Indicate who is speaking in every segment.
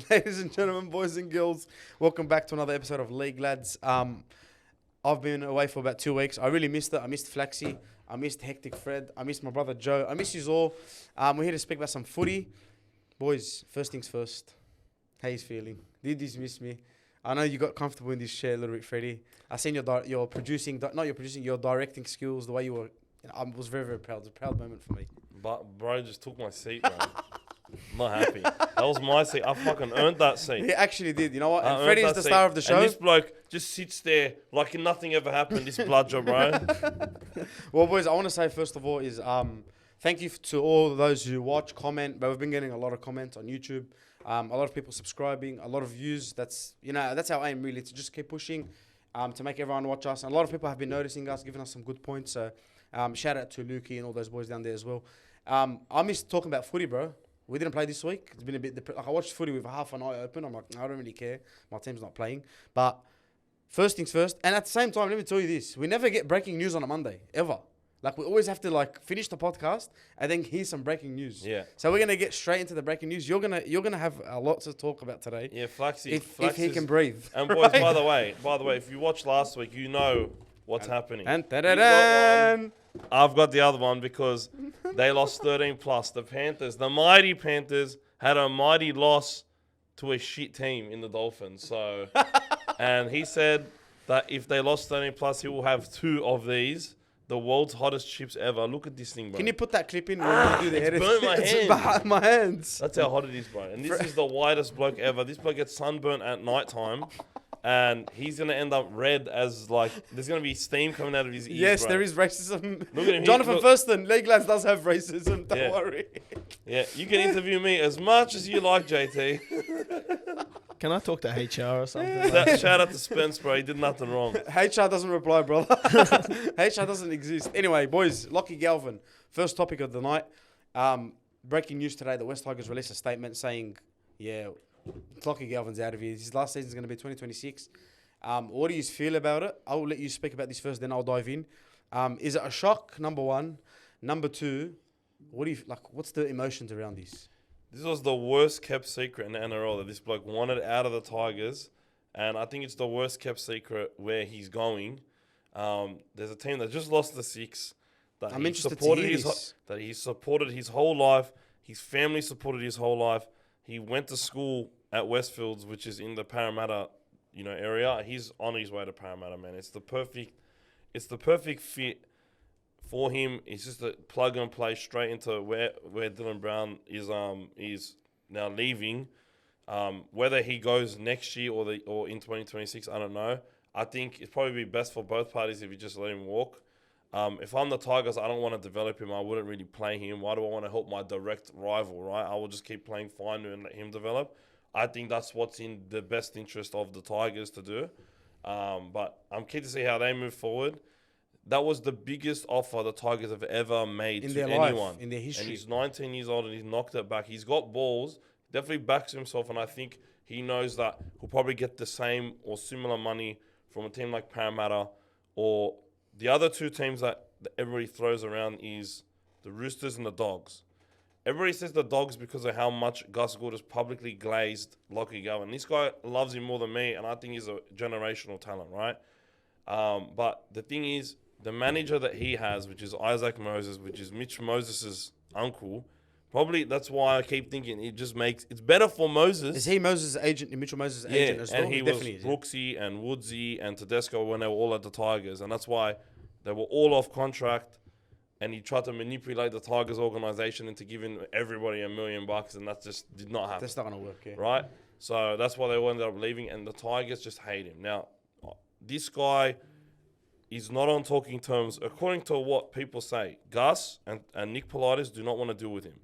Speaker 1: Ladies and gentlemen, boys and girls, welcome back to another episode of League Lads. I've been away for about 2 weeks. I really missed it. I missed Flaxy. I missed Hectic Fred. I missed my brother Joe. I miss you all. We're here to speak about some footy. Boys, first things first. How you feeling? Did you miss me? I know you got comfortable in this chair a little bit, Freddie. I seen your producing, not your producing, your directing skills, the way you were. I was very, very proud. It was a proud moment for me.
Speaker 2: But bro just took my seat, bro. Not happy. That was my seat. I fucking earned that seat.
Speaker 1: He actually did. You know what?
Speaker 2: I
Speaker 1: And Freddie is
Speaker 2: earned
Speaker 1: the
Speaker 2: that
Speaker 1: star
Speaker 2: seat.
Speaker 1: of the show.
Speaker 2: And this bloke just sits there like nothing ever happened. This bludger, bro.
Speaker 1: Well, boys, I want to say first of all is thank you to all those who watch, comment. But we've been getting a lot of comments on YouTube. A lot of people subscribing, a lot of views. That's our aim really, to just keep pushing, to make everyone watch us. And a lot of people have been noticing us, giving us some good points. So shout out to Lukey and all those boys down there as well. I miss talking about footy, bro. We didn't play this week. It's been a bit like I watched footy with half an eye open. I'm like, I don't really care. My team's not playing. But first things first. And at the same time, let me tell you this: we never get breaking news on a Monday ever. Like, we always have to finish the podcast and then hear some breaking news.
Speaker 2: Yeah.
Speaker 1: So we're gonna get straight into the breaking news. You're gonna have a lot to talk about today.
Speaker 2: Yeah, Flaxy.
Speaker 1: If he can breathe.
Speaker 2: And boys, by the way, if you watched last week, you know what's happening.
Speaker 1: And
Speaker 2: You've got one. I've got the other one because they lost 13 plus. The Panthers, the mighty Panthers, had a mighty loss to a shit team in the Dolphins. So, and he said that if they lost 13 plus, he will have 2 of these. The world's hottest chips ever. Look at this thing, bro.
Speaker 1: Can you put that clip in when you do the edit?
Speaker 2: burnt my
Speaker 1: It's
Speaker 2: hand.
Speaker 1: behind my hands.
Speaker 2: That's how hot it is, bro. And this is the whitest bloke ever. This bloke gets sunburnt at night time. And he's going to end up red as, there's going to be steam coming out of his ears,
Speaker 1: Yes,
Speaker 2: bro.
Speaker 1: there is racism.
Speaker 2: Look at him.
Speaker 1: Jonathan
Speaker 2: Look.
Speaker 1: Thurston, League Lads does have racism. Don't worry.
Speaker 2: Yeah, you can interview me as much as you like, JT.
Speaker 3: Can I talk to HR or something?
Speaker 2: Shout out to Spence, bro. He did nothing wrong.
Speaker 1: HR doesn't reply, brother. HR doesn't exist. Anyway, boys, Lockie Galvin, first topic of the night. Breaking news today, the West Tigers released a statement saying, Lockie Galvin's out of here. His last season is going to be 2026. What do you feel about it? I'll let you speak about this first, then I'll dive in. Is it a shock, number one? Number two, what's the emotions around this?
Speaker 2: This was the worst kept secret in the NRL that this bloke wanted out of the Tigers. And I think it's the worst kept secret where he's going. There's a team that just lost the 6. That
Speaker 1: I'm
Speaker 2: he
Speaker 1: interested
Speaker 2: supported
Speaker 1: to hear this.
Speaker 2: That he supported his whole life. His family supported his whole life. He went to school at Westfields, which is in the Parramatta, area. He's on his way to Parramatta, man. It's the perfect fit for him. It's just a plug and play straight into where Dylan Brown is now leaving. Whether he goes next year or in 2026, I don't know. I think it'd probably be best for both parties if you just let him walk. If I'm the Tigers, I don't want to develop him. I wouldn't really play him. Why do I want to help my direct rival, right? I will just keep playing fine and let him develop. I think that's what's in the best interest of the Tigers to do. But I'm keen to see how they move forward. That was the biggest offer the Tigers have ever made
Speaker 1: In
Speaker 2: to
Speaker 1: their
Speaker 2: anyone.
Speaker 1: life, in their history.
Speaker 2: And he's 19 years old and he's knocked it back. He's got balls, definitely backs himself, and I think he knows that he'll probably get the same or similar money from a team like Parramatta, or the other 2 teams that everybody throws around is the Roosters and the Dogs. Everybody says the Dogs because of how much Gus Gould has publicly glazed Lockie Galvin. This guy loves him more than me, and I think he's a generational talent, right? But the thing is, the manager that he has, which is Isaac Moses, which is Mitch Moses' uncle, probably that's why I keep thinking it's better for Moses.
Speaker 1: Is he Moses' agent, Mitchell Moses' agent as well?
Speaker 2: And he
Speaker 1: definitely
Speaker 2: was
Speaker 1: is,
Speaker 2: Brooksy and Woodsy and Tedesco when they were all at the Tigers, and that's why they were all off contract, and he tried to manipulate the Tigers organization into giving everybody $1 million, and that just did not happen.
Speaker 1: That's not going to work, yeah.
Speaker 2: Right? So that's why they ended up leaving, and the Tigers just hate him. Now, this guy is not on talking terms. According to what people say, Gus and Nick Politis do not want to deal with him.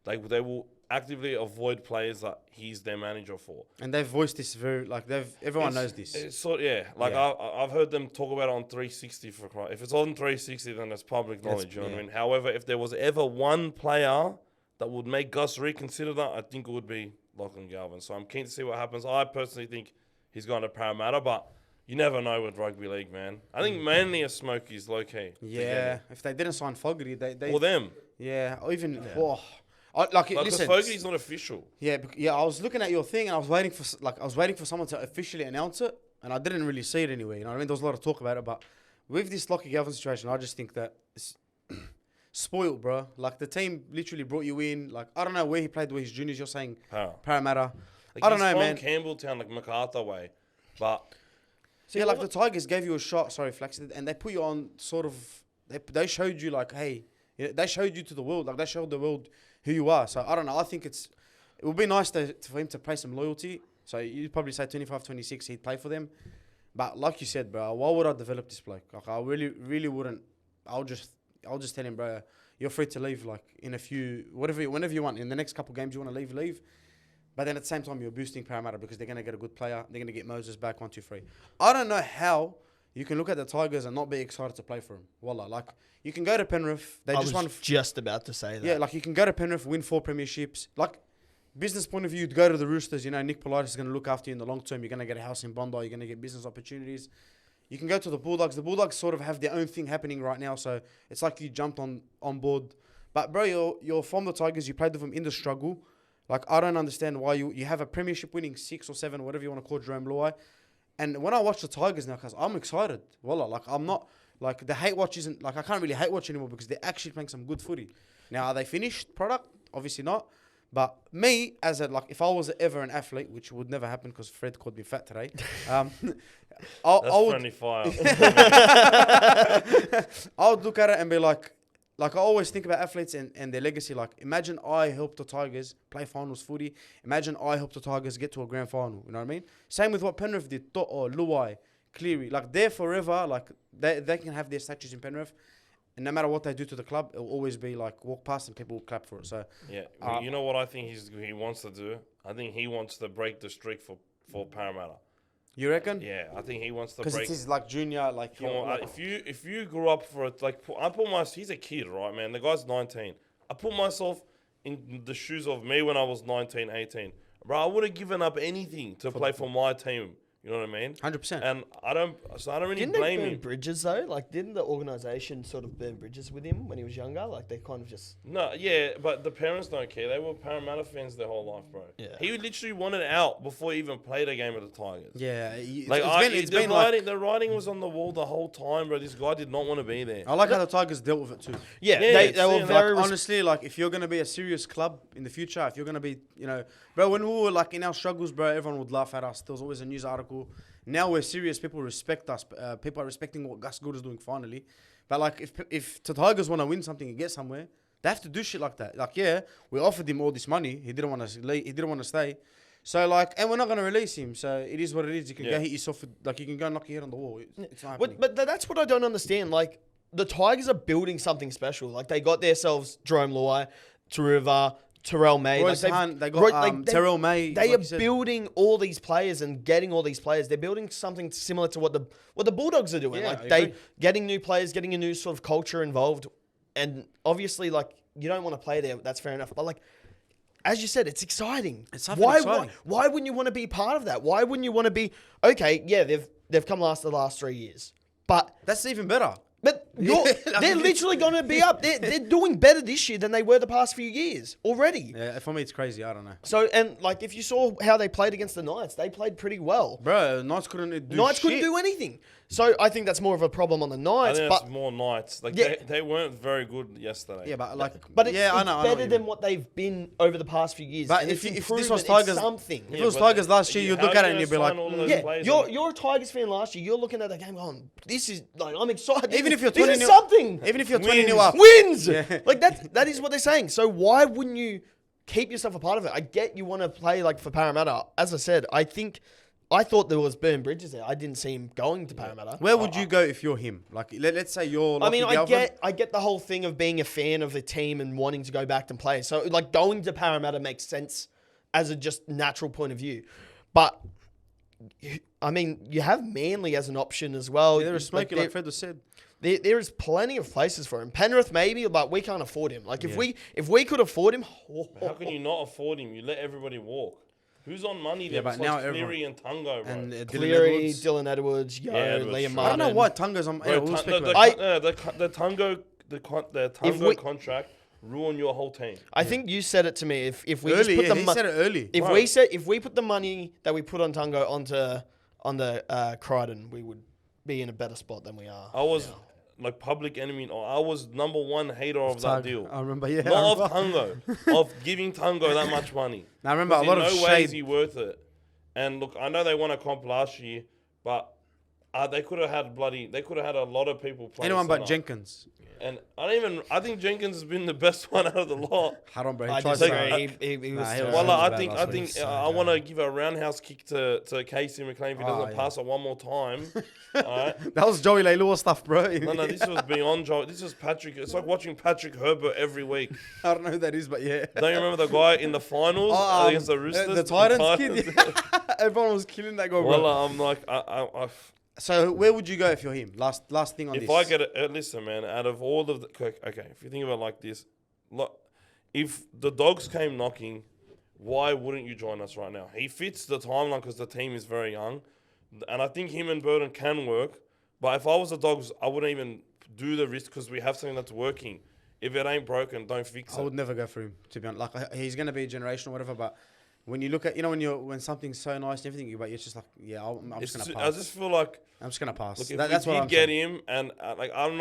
Speaker 2: They will actively avoid players that he's their manager for.
Speaker 1: And they've voiced this everyone knows this.
Speaker 2: I've heard them talk about it on 360 for cry. If it's on 360, then it's public knowledge. You know what I mean? However, if there was ever one player that would make Gus reconsider that, I think it would be Lachlan Galvin. So I'm keen to see what happens. I personally think he's going to Parramatta, but you never know with rugby league, man. I think mainly a Smokies low key.
Speaker 1: Yeah, if they didn't sign Fogarty, they
Speaker 2: or them.
Speaker 1: Yeah, or even Listen.
Speaker 2: Fogarty's not official.
Speaker 1: Yeah, I was looking at your thing and I was waiting for someone to officially announce it, and I didn't really see it anywhere. You know what I mean? There was a lot of talk about it, but with this Lockie Galvin situation, I just think that it's spoiled, bro. Like the team literally brought you in. Like I don't know where he played with his juniors. You're saying Parramatta. I don't know, man.
Speaker 2: Campbelltown, like MacArthur way, but
Speaker 1: yeah, like the Tigers gave you a shot. Sorry, Flax, and they put you on sort of. They showed you like, hey, they showed you to the world. Like they showed the world who you are. So I don't know. I think it would be nice for him to play some loyalty. So you'd probably say 25, 26, he'd play for them. But like you said, bro, why would I develop this bloke? Like I really wouldn't. I'll just tell him, bro, you're free to leave. Like in a few, whenever you want. In the next couple of games, you want to leave. But then at the same time, you're boosting Parramatta because they're gonna get a good player. They're gonna get Moses back 1, 2, 3. I don't know how you can look at the Tigers and not be excited to play for him. Wallah, like you can go to Penrith. They just won.
Speaker 3: Just about to say that.
Speaker 1: Yeah, like you can go to Penrith, win 4 premierships. Like business point of view, to go to the Roosters. You know, Nick Politis is gonna look after you in the long term. You're gonna get a house in Bondi. You're gonna get business opportunities. You can go to the Bulldogs. The Bulldogs sort of have their own thing happening right now, so it's like you jumped on board. But bro, you're from the Tigers. You played with them in the struggle. Like I don't understand why you have a premiership winning 6 or 7, whatever you want to call Jerome Luai. And when I watch the Tigers now, cause I'm excited. Wallah, like I'm not like the hate watch isn't like I can't really hate watch anymore because they're actually playing some good footy. Now are they finished product? Obviously not. But me as if I was ever an athlete, which would never happen because Fred called me fat today. I would
Speaker 2: friendly fire.
Speaker 1: I would look at it and be like I always think about athletes and their legacy. Like, imagine I helped the Tigers play finals footy. Imagine I helped the Tigers get to a grand final. You know what I mean? Same with what Penrith did. To'o, Luai, Cleary. Like, they're forever. Like, they can have their statues in Penrith. And no matter what they do to the club, it'll always be like walk past and people will clap for it. So
Speaker 2: yeah, you know what I think he wants to do? I think he wants to break the streak for Parramatta.
Speaker 1: You reckon?
Speaker 2: Yeah, I think he wants to break.
Speaker 1: Because it's like junior, like
Speaker 2: if you grew up for it, like he's a kid, right, man? The guy's 19. I put myself in the shoes of me when I was 19, 18. Bro, I would have given up anything to play for my team. You know what I mean?
Speaker 1: 100%.
Speaker 2: And I don't really
Speaker 3: Didn't
Speaker 2: blame
Speaker 3: they burn
Speaker 2: him.
Speaker 3: bridges though? Like, didn't the organisation sort of burn bridges with him when he was younger? Like, they kind of just...
Speaker 2: No, yeah, but the parents don't care. They were Parramatta fans their whole life, bro.
Speaker 3: Yeah.
Speaker 2: He literally wanted out before he even played a game with the Tigers.
Speaker 1: Yeah.
Speaker 2: The writing was on the wall the whole time, bro. This guy did not want to be there.
Speaker 1: I like how the Tigers dealt with it too.
Speaker 3: Yeah,
Speaker 2: Yeah,
Speaker 3: they were
Speaker 2: like,
Speaker 3: very...
Speaker 1: Honestly, like if you're gonna be a serious club in the future, if you're gonna be, bro, when we were like in our struggles, bro, everyone would laugh at us. There was always a news article. Now we're serious. People respect us. People are respecting what Gus Gould is doing finally. But like, if the Tigers want to win something and get somewhere, they have to do shit like that. Like, yeah, we offered him all this money. He didn't want to leave. He didn't want to stay. So like, and we're not gonna release him. So it is what it is. You can go hit yourself. Like you can go and knock your head on the wall. It's not happening.
Speaker 3: But that's what I don't understand. Like, the Tigers are building something special. Like, they got themselves Jerome Luai, Taruva, Terrell May.
Speaker 1: Royce Hunt, they got Terrell May.
Speaker 3: They are building all these players and getting all these players. They're building something similar to what the Bulldogs are doing.
Speaker 1: Yeah,
Speaker 3: like, they getting new players, getting a new sort of culture involved. And obviously, like, you don't want to play there. That's fair enough. But like, as you said, it's exciting.
Speaker 1: It's something exciting.
Speaker 3: Why wouldn't you want to be part of that? Why wouldn't you want to be, okay, yeah, they've come last the last 3 years. But
Speaker 1: that's even better.
Speaker 3: But they're literally going to be up. They're doing better this year than they were the past few years already.
Speaker 1: Yeah, for me, it's crazy. I don't know.
Speaker 3: So, and like, if you saw how they played against the Knights, they played pretty well.
Speaker 1: Bro, Knights couldn't do
Speaker 3: anything. So, I think that's more of a problem on the Knights.
Speaker 2: I think it's more Knights. Like, they weren't very good yesterday.
Speaker 1: Yeah, but like...
Speaker 3: But it's better than what they've been over the past few years.
Speaker 1: But
Speaker 3: and
Speaker 1: if this was Tigers...
Speaker 3: something.
Speaker 1: If it was Tigers last year, you'd look at it and you'd be like...
Speaker 3: Yeah, you're a Tigers fan last year. You're looking at the game going, this is... Like, I'm excited.
Speaker 1: Even if you're 20
Speaker 3: this is something.
Speaker 1: Even if you're 20-0 up.
Speaker 3: Wins!
Speaker 1: Yeah.
Speaker 3: Like, that is what they're saying. So why wouldn't you keep yourself a part of it? I get you want to play, like, for Parramatta. As I said, I thought there was burn bridges there. I didn't see him going to Parramatta.
Speaker 1: Where would you go if you're him? Like, let's say you're...
Speaker 3: I get the whole thing of being a fan of the team and wanting to go back and play. So, like, going to Parramatta makes sense as a just natural point of view. But... I mean, you have Manly as an option as well.
Speaker 1: Yeah, they're a smoky, like Fred said.
Speaker 3: There is plenty of places for him. Penrith maybe, but we can't afford him. Like, if we could afford him...
Speaker 2: How can you not afford him? You let everybody walk. Who's on money there?
Speaker 1: But now
Speaker 2: Cleary and Tungo, bro.
Speaker 1: And
Speaker 3: Cleary, Dylan Edwards, Liam Martin.
Speaker 1: I don't know why Tungo's on...
Speaker 2: The Tungo contract ruin your whole team.
Speaker 3: I think you said it to me. If we
Speaker 1: Early,
Speaker 3: just put
Speaker 1: he said it early.
Speaker 3: If we put the money that we put on Tungo on the Crichton, we would be in a better spot than we are.
Speaker 2: I was
Speaker 3: now.
Speaker 2: like public enemy. I was number one hater of that deal.
Speaker 1: I remember, yeah.
Speaker 2: Not of Tungo, of giving Tungo that much money.
Speaker 1: Now, I remember a lot of
Speaker 2: no way is
Speaker 1: shade.
Speaker 2: he worth it. And look, I know they won a comp last year, but they could have had a lot of people playing.
Speaker 1: Anyone but
Speaker 2: centre.
Speaker 1: Jenkins.
Speaker 2: And I think Jenkins has been the best one out of the lot.
Speaker 1: Hold on, bro.
Speaker 3: I
Speaker 1: He tries
Speaker 3: disagree.
Speaker 1: to-
Speaker 3: He was
Speaker 1: Nah, he
Speaker 3: terrible.
Speaker 1: was-
Speaker 2: Well, I
Speaker 1: bad
Speaker 2: think
Speaker 1: last week.
Speaker 2: I want to give a roundhouse kick to Casey McLean if he doesn't
Speaker 1: yeah.
Speaker 2: pass it one more time. All right.
Speaker 1: That was Joey Leilua stuff, bro.
Speaker 2: No, this was beyond Joe. This was Patrick. It's like watching Patrick Herbert every week.
Speaker 1: I don't know who that is, but yeah.
Speaker 2: Don't you remember the guy in the finals against the Roosters?
Speaker 1: The Titans kid. Yeah. Everyone was killing that guy, bro.
Speaker 2: Well, I'm like,
Speaker 1: So where would you go if you're him? Last thing on this.
Speaker 2: if I get it, listen, man. Out of all of the, okay, if you think about it like this, look, if the Dogs came knocking, why wouldn't you join us right now? He fits the timeline because the team is very young, and I think him and Burton can work. But if I was the Dogs, I wouldn't even do the risk because we have something that's working. If it ain't broken, don't fix
Speaker 1: I
Speaker 2: it.
Speaker 1: would never go for him, to be honest. Like, he's going to be a generation or whatever, but when you look at, when something's so nice and everything, but you're just like, yeah, I'm just going to pass.
Speaker 2: I just feel like,
Speaker 1: I'm just going to pass.
Speaker 2: look, if
Speaker 1: That's
Speaker 2: we
Speaker 1: what
Speaker 2: did
Speaker 1: I'm
Speaker 2: get
Speaker 1: saying.
Speaker 2: him, and like I'm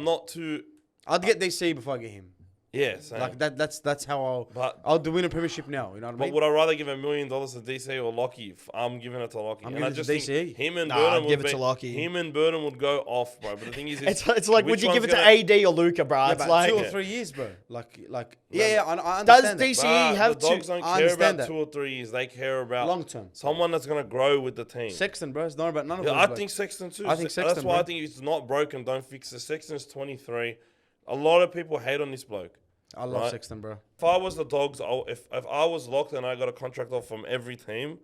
Speaker 2: not too.
Speaker 1: I'd get DC before I get him.
Speaker 2: Yeah, same.
Speaker 1: Like that's how
Speaker 2: But
Speaker 1: I'll do win a premiership now. You know what I
Speaker 2: But
Speaker 1: mean?
Speaker 2: would I rather give $1 million to DC or Lockie? I'm giving it to Lockie.
Speaker 1: I'm
Speaker 2: and I
Speaker 1: giving it
Speaker 2: just
Speaker 1: to
Speaker 2: think
Speaker 1: DCE.
Speaker 2: him and
Speaker 3: Nah,
Speaker 2: Burton
Speaker 3: I'd
Speaker 2: would
Speaker 3: give it
Speaker 2: be,
Speaker 3: to Lockie.
Speaker 2: Him and Burton would go off, bro. But the thing is,
Speaker 3: It's like, would
Speaker 2: which
Speaker 3: you give it
Speaker 2: one's
Speaker 3: to
Speaker 2: gonna-
Speaker 3: AD or Luca, bro?
Speaker 1: Yeah,
Speaker 3: It's
Speaker 1: but
Speaker 3: like
Speaker 1: 2 or 3 years, bro. Like yeah, I understand.
Speaker 3: DC
Speaker 2: Bruh,
Speaker 3: have
Speaker 2: the Dogs
Speaker 3: to.
Speaker 2: don't
Speaker 1: I
Speaker 2: care
Speaker 1: understand
Speaker 2: about
Speaker 1: that.
Speaker 2: 2 or 3 years. They care about
Speaker 1: Long term.
Speaker 2: someone that's gonna grow with the team.
Speaker 1: Sexton, bro. It's not about none of
Speaker 2: Yeah,
Speaker 1: those.
Speaker 2: I
Speaker 1: blokes.
Speaker 2: think Sexton too.
Speaker 1: I think
Speaker 2: That's
Speaker 1: Sexton,
Speaker 2: why I
Speaker 1: bro.
Speaker 2: think if it's not broken, don't fix it. Sexton's 23. A lot of people hate on this bloke.
Speaker 1: I love
Speaker 2: right?
Speaker 1: Sexton, bro.
Speaker 2: If I was the Dogs, if I was locked and I got a contract off from every team,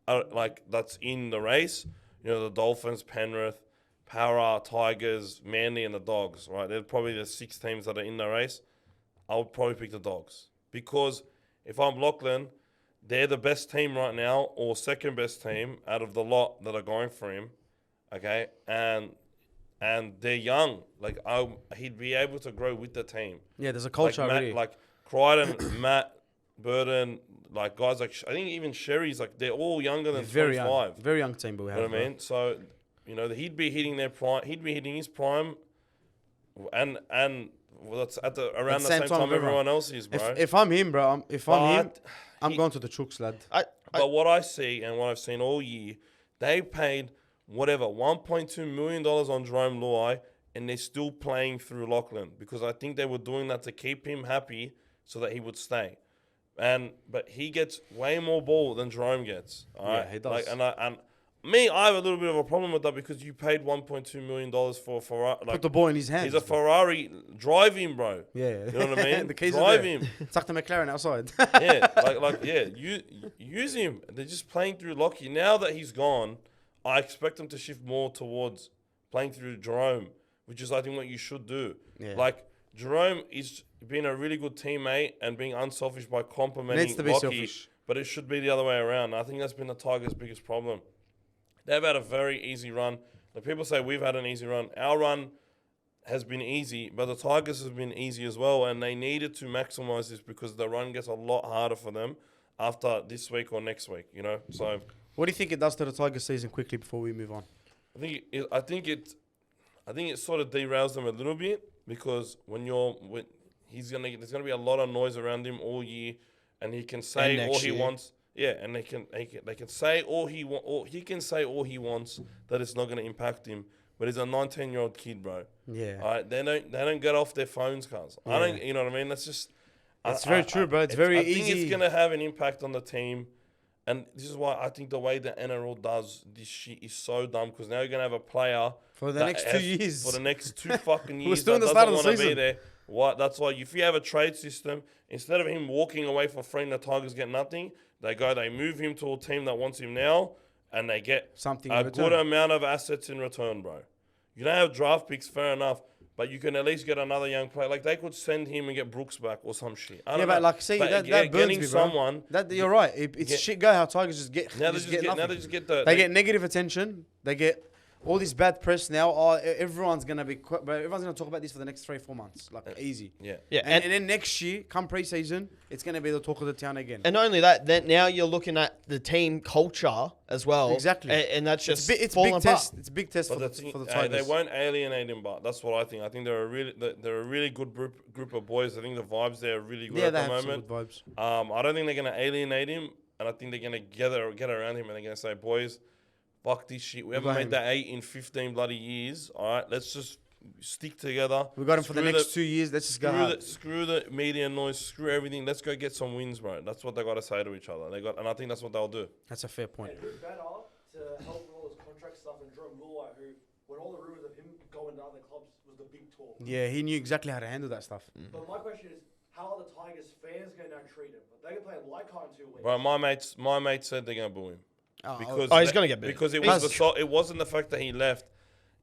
Speaker 2: like that's in the race, the Dolphins, Penrith, Para, Tigers, Manly, and the Dogs, right? They're probably the 6 teams that are in the race. I would probably pick the Dogs because if I'm Lachlan, they're the best team right now or second best team out of the lot that are going for him, okay? And they're young. Like he'd be able to grow with the team.
Speaker 1: Yeah, there's a culture
Speaker 2: like
Speaker 1: already.
Speaker 2: Matt, like Crichton, Matt, Burton, like guys like I think even Sherry's like they're all younger than
Speaker 1: very
Speaker 2: 25.
Speaker 1: young, very young team, but we
Speaker 2: You
Speaker 1: have.
Speaker 2: know what I mean? So he'd be hitting their prime. He'd be hitting his prime, and well, that's around the same time everyone else is, bro.
Speaker 1: If I'm him, bro, I'm going to the Chooks, lad.
Speaker 2: But what I see and what I've seen all year, they paid whatever $1.2 million on Jerome Luai, and they're still playing through Lachlan because I think they were doing that to keep him happy so that he would stay. But he gets way more ball than Jerome gets. All right?
Speaker 1: Yeah, he does.
Speaker 2: Like, I have a little bit of a problem with that because you paid $1.2 million for Ferrari. Like,
Speaker 1: Put the ball in his hands.
Speaker 2: he's a Ferrari. Drive him, bro.
Speaker 1: Yeah,
Speaker 2: You know what I mean?
Speaker 1: The keys
Speaker 2: Drive
Speaker 1: are there.
Speaker 2: him.
Speaker 1: Tuck the McLaren outside.
Speaker 2: You use him. They're just playing through Lockie. Now that he's gone, I expect them to shift more towards playing through Jerome, which is I think what you should do.
Speaker 1: Yeah.
Speaker 2: Like Jerome is being a really good teammate and being unselfish by complimenting
Speaker 1: Needs to be
Speaker 2: Lockie,
Speaker 1: selfish.
Speaker 2: but it should be the other way around. I think that's been the Tigers' biggest problem. They've had a very easy run. Like people say we've had an easy run. Our run has been easy, but the Tigers has been easy as well, and they needed to maximize this because the run gets a lot harder for them after this week or next week. So.
Speaker 1: What do you think it does to the Tigers season quickly before we move on?
Speaker 2: I think it sort of derails them a little bit because there's gonna be a lot of noise around him all year, and he can say all he wants. Yeah, and they can say all he can say all he wants that it's not gonna impact him. But he's a 19-year-old kid, bro.
Speaker 1: Yeah.
Speaker 2: All right, they don't get off their phones, cuz.
Speaker 1: Yeah.
Speaker 2: I don't. You know what I mean? That's just.
Speaker 1: It's very true, bro. It's very
Speaker 2: I think
Speaker 1: easy.
Speaker 2: it's gonna have an impact on the team. And this is why I think the way the NRL does this shit is so dumb because now you're going to have a player
Speaker 1: For the
Speaker 2: that
Speaker 1: next 2
Speaker 2: has-
Speaker 1: years.
Speaker 2: For the next 2 fucking years.
Speaker 1: We're still in the
Speaker 2: that
Speaker 1: start of
Speaker 2: doesn't
Speaker 1: the
Speaker 2: wanna be
Speaker 1: season.
Speaker 2: there. That's why if you have a trade system, instead of him walking away for free and the Tigers get nothing, they move him to a team that wants him now and they get
Speaker 1: Something
Speaker 2: a
Speaker 1: in return.
Speaker 2: good amount of assets in return, bro. You don't have draft picks, fair enough. But you can at least get another young player. Like, they could send him and get Brooks back or some shit. I
Speaker 1: Yeah,
Speaker 2: don't
Speaker 1: but
Speaker 2: know.
Speaker 1: like, see,
Speaker 2: But
Speaker 1: that burns
Speaker 2: getting
Speaker 1: me, bro.
Speaker 2: someone...
Speaker 1: You're right. It's
Speaker 2: get-
Speaker 1: shit go how Tigers just get
Speaker 2: Now
Speaker 1: just
Speaker 2: they
Speaker 1: get
Speaker 2: just
Speaker 1: nothing.
Speaker 2: get the...
Speaker 1: They get negative attention. They get all this bad press now. Oh, everyone's gonna talk about this for the next 3-4 months, like easy.
Speaker 2: Yeah.
Speaker 3: Yeah,
Speaker 1: And then next year, come pre-season, it's gonna be the talk of the town again.
Speaker 3: And not only that, then now you're looking at the team culture as well.
Speaker 1: Exactly.
Speaker 3: And that's just
Speaker 1: it's
Speaker 3: falling
Speaker 1: big
Speaker 3: apart.
Speaker 1: test. It's a big test for the
Speaker 2: They
Speaker 1: Tigers.
Speaker 2: won't alienate him, but that's what I think. I think they're a really good group of boys. I think the vibes there are really good
Speaker 1: Yeah,
Speaker 2: at
Speaker 1: they
Speaker 2: the
Speaker 1: have some
Speaker 2: moment.
Speaker 1: good vibes.
Speaker 2: I don't think they're gonna alienate him, and I think they're gonna get around him, and they're gonna say, boys, fuck this shit. We haven't
Speaker 1: got
Speaker 2: made
Speaker 1: him.
Speaker 2: that 8 in 15 bloody years. All right, let's just stick together.
Speaker 1: We got him for the
Speaker 2: Screw
Speaker 1: next 2 years. Let's just go hard.
Speaker 2: Screw the media noise. Screw everything. Let's go get some wins, bro. That's what they got to say to each other. And I think that's what they'll do.
Speaker 1: That's a fair point.
Speaker 4: And who better to help with all this contract stuff than Jerome Luai, who, when all the rumours of him going to other clubs was the big talk.
Speaker 1: Yeah, he knew exactly how to handle that stuff.
Speaker 4: But my question is, how are the Tigers fans going to now treat him? But they can play Leichhardt in 2 weeks.
Speaker 2: Bro, my mate said they're gonna boo him. Because
Speaker 3: Oh, he's gonna get booed.
Speaker 2: because it wasn't the fact that he left.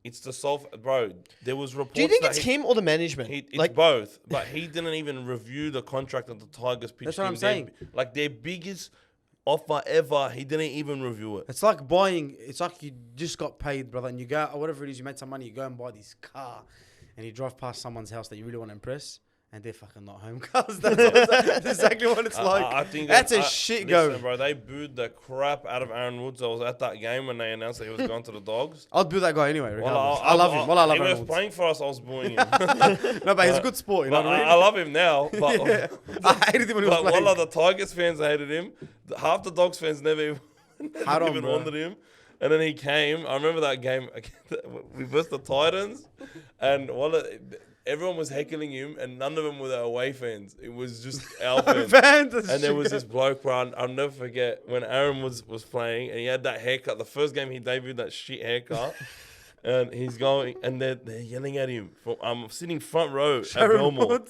Speaker 2: It's the bro. There was reports.
Speaker 3: Do you think
Speaker 2: that
Speaker 3: it's him or the management?
Speaker 2: It's both, but he didn't even review the contract that the Tigers pitched.
Speaker 1: That's what I'm
Speaker 2: him.
Speaker 1: saying.
Speaker 2: Their biggest offer ever, he didn't even review it.
Speaker 1: It's like buying. It's like you just got paid, brother, and you go, or whatever it is, you made some money. You go and buy this car, and you drive past someone's house that you really want to impress, and they're fucking not home cars. That's exactly what it's like.
Speaker 2: I think
Speaker 1: that's a shit
Speaker 2: listen,
Speaker 1: go.
Speaker 2: bro. They booed the crap out of Aaron Woods. I was at that game when they announced that he was going to the Dogs.
Speaker 1: I'd boo that guy anyway.
Speaker 2: Well,
Speaker 1: Regardless. I love him. Well, I love
Speaker 2: If he
Speaker 1: him.
Speaker 2: was playing for us, I was booing him.
Speaker 1: No, but he's a good sport. You know
Speaker 2: But
Speaker 1: what I mean?
Speaker 2: I love him now. But,
Speaker 1: Yeah. I hated him when he was
Speaker 2: but
Speaker 1: playing.
Speaker 2: one of the Tigers fans hated him. Half the Dogs fans never even,
Speaker 1: Hard on,
Speaker 2: even
Speaker 1: bro.
Speaker 2: wanted him. And then he came. I remember that game. We versus the Titans, and everyone was heckling him, and none of them were the away fans. It was just our fans. And there was this bloke, bro. I'll never forget when Aaron was playing, and he had that haircut. The first game he debuted, that shit haircut. And he's going, and they're yelling at him. I'm sitting front row at Belmore.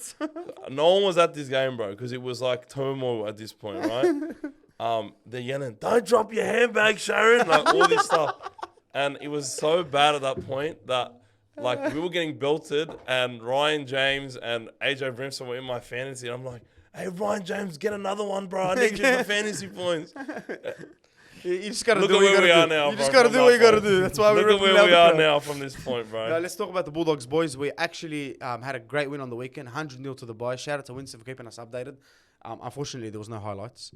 Speaker 2: No one was at this game, bro, because it was like turmoil at this point, right? They're yelling, "Don't drop your handbag, Sharon!" Like all this stuff, and it was so bad at that point that like we were getting belted, and Ryan James and AJ Brimson were in my fantasy. And I'm like, "Hey, Ryan James, get another one, bro. I need you for fantasy points."
Speaker 1: You just gotta
Speaker 2: Look
Speaker 1: do
Speaker 2: at
Speaker 1: what you
Speaker 2: where we
Speaker 1: gotta
Speaker 2: are
Speaker 1: do.
Speaker 2: now.
Speaker 1: You just
Speaker 2: bro,
Speaker 1: gotta
Speaker 2: from
Speaker 1: do what you
Speaker 2: that
Speaker 1: gotta
Speaker 2: point.
Speaker 1: do. That's why
Speaker 2: Look
Speaker 1: we're
Speaker 2: at where we are now from this point, bro.
Speaker 1: Now, let's talk about the Bulldogs, boys. We actually had a great win on the weekend, 100-0 to the boys. Shout out to Winston for keeping us updated. Unfortunately, there was no highlights.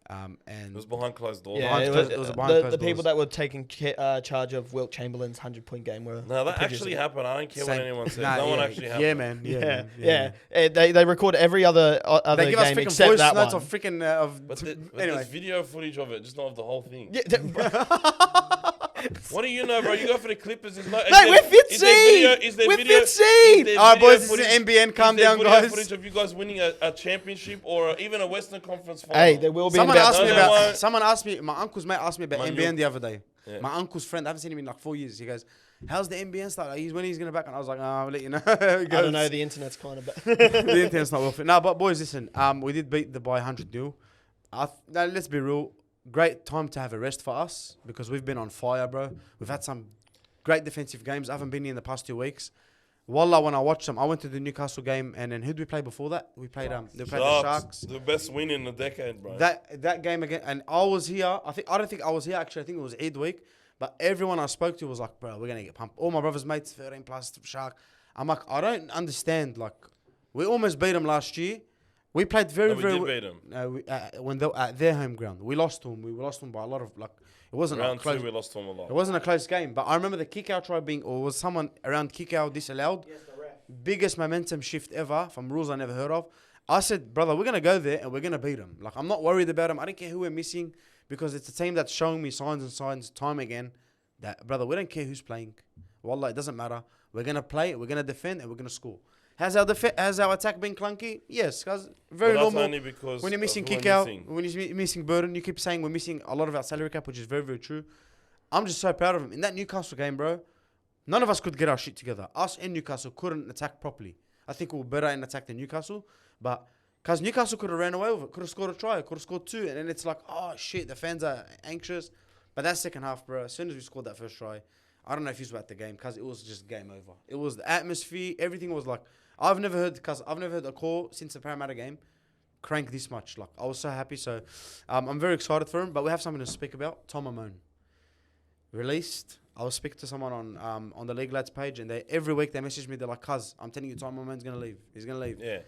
Speaker 1: And
Speaker 2: It was behind closed doors.
Speaker 3: Yeah,
Speaker 1: Behind closed- it was a behind
Speaker 3: the
Speaker 1: closed
Speaker 3: people
Speaker 1: doors.
Speaker 3: that were taking charge of Wilt Chamberlain's 100-point game were.
Speaker 2: No, that
Speaker 3: producers.
Speaker 2: actually happened. I don't care what
Speaker 1: Same.
Speaker 2: anyone says.
Speaker 1: Nah,
Speaker 2: That one
Speaker 1: yeah,
Speaker 2: actually happened.
Speaker 1: Yeah, man.
Speaker 3: Yeah. They record every other
Speaker 1: They give us
Speaker 3: game
Speaker 1: freaking
Speaker 3: except
Speaker 1: voice
Speaker 3: that
Speaker 1: notes
Speaker 3: one.
Speaker 1: of freaking of.
Speaker 2: But
Speaker 1: Anyway,
Speaker 2: there's video footage of it, just not of the whole thing.
Speaker 3: Yeah,
Speaker 2: What do you know, bro? You go for the Clippers. There's no.
Speaker 3: Mate, we're 15! We're 15!
Speaker 1: All right, boys, this is NBN. Calm down, guys.
Speaker 2: Footage of you guys winning a championship or even a Western Conference final.
Speaker 3: Hey, there will be.
Speaker 1: Someone
Speaker 3: in about
Speaker 1: asked me
Speaker 2: No,
Speaker 1: about.
Speaker 2: they won't.
Speaker 1: Someone asked me. My uncle's mate asked me about
Speaker 2: Man,
Speaker 1: NBN the other day.
Speaker 2: Yeah.
Speaker 1: My uncle's friend. I haven't seen him in like 4 years. He goes, "How's the NBN start? When he's gonna back?" And I was like, "I'll let you know."
Speaker 3: I don't know. The internet's kind of bad.
Speaker 1: The internet's not worth it. No, but boys, listen. We did beat the by 100-0. Now, let's be real. Great time to have a rest for us because we've been on fire, bro. We've had some great defensive games. I haven't been here in the past 2 weeks. Wallah, when I watched them, I went to the Newcastle game, and then who did we play before that? We played the Sharks.
Speaker 2: The best win in a decade, bro.
Speaker 1: That game again, and I was here. I don't think I was here actually. I think it was Eid week, but everyone I spoke to was like, "Bro, we're gonna get pumped." All my brothers' mates, 13 plus Shark. I'm like, I don't understand. Like, we almost beat them last year. We played very,
Speaker 2: we
Speaker 1: very.
Speaker 2: did beat them.
Speaker 1: When they at their home ground, we lost to them. We lost them by a lot of like. It wasn't
Speaker 2: Round
Speaker 1: a close.
Speaker 2: 2, we lost to them a lot.
Speaker 1: It wasn't a close game, but I remember the kick out try being, or was someone around kick out disallowed.
Speaker 4: Yes, the ref.
Speaker 1: Biggest momentum shift ever from rules I never heard of. I said, brother, we're going to go there and we're going to beat them. Like, I'm not worried about them. I don't care who we're missing because it's a team that's showing me signs and signs time again that, brother, we don't care who's playing. Wallah, it doesn't matter. We're going to play, we're going to defend, and we're going to score. Has our attack been clunky? Yes, because very
Speaker 2: But that's
Speaker 1: normal.
Speaker 2: only because
Speaker 1: When you're missing
Speaker 2: of who
Speaker 1: kick
Speaker 2: we're
Speaker 1: out,
Speaker 2: missing.
Speaker 1: when you're missing burden, you keep saying we're missing a lot of our salary cap, which is very, very true. I'm just so proud of him. In that Newcastle game, bro, none of us could get our shit together. Us and Newcastle couldn't attack properly. I think we were better in attack than Newcastle. But because Newcastle could have ran away with it, could have scored a try, could have scored 2. And then it's like, oh, shit, the fans are anxious. But that second half, bro, as soon as we scored that first try, I don't know if you were at the game because it was just game over. It was the atmosphere. Everything was like, I've never heard a call since the Parramatta game crank this much. Like, I was so happy. So I'm very excited for him. But we have something to speak about. Tom Amon released I was speaking to someone on the League Lads page, and every week they message me. They're like, "Cuz, I'm telling you, Tom, my man's gonna leave. He's gonna leave."
Speaker 2: Yeah.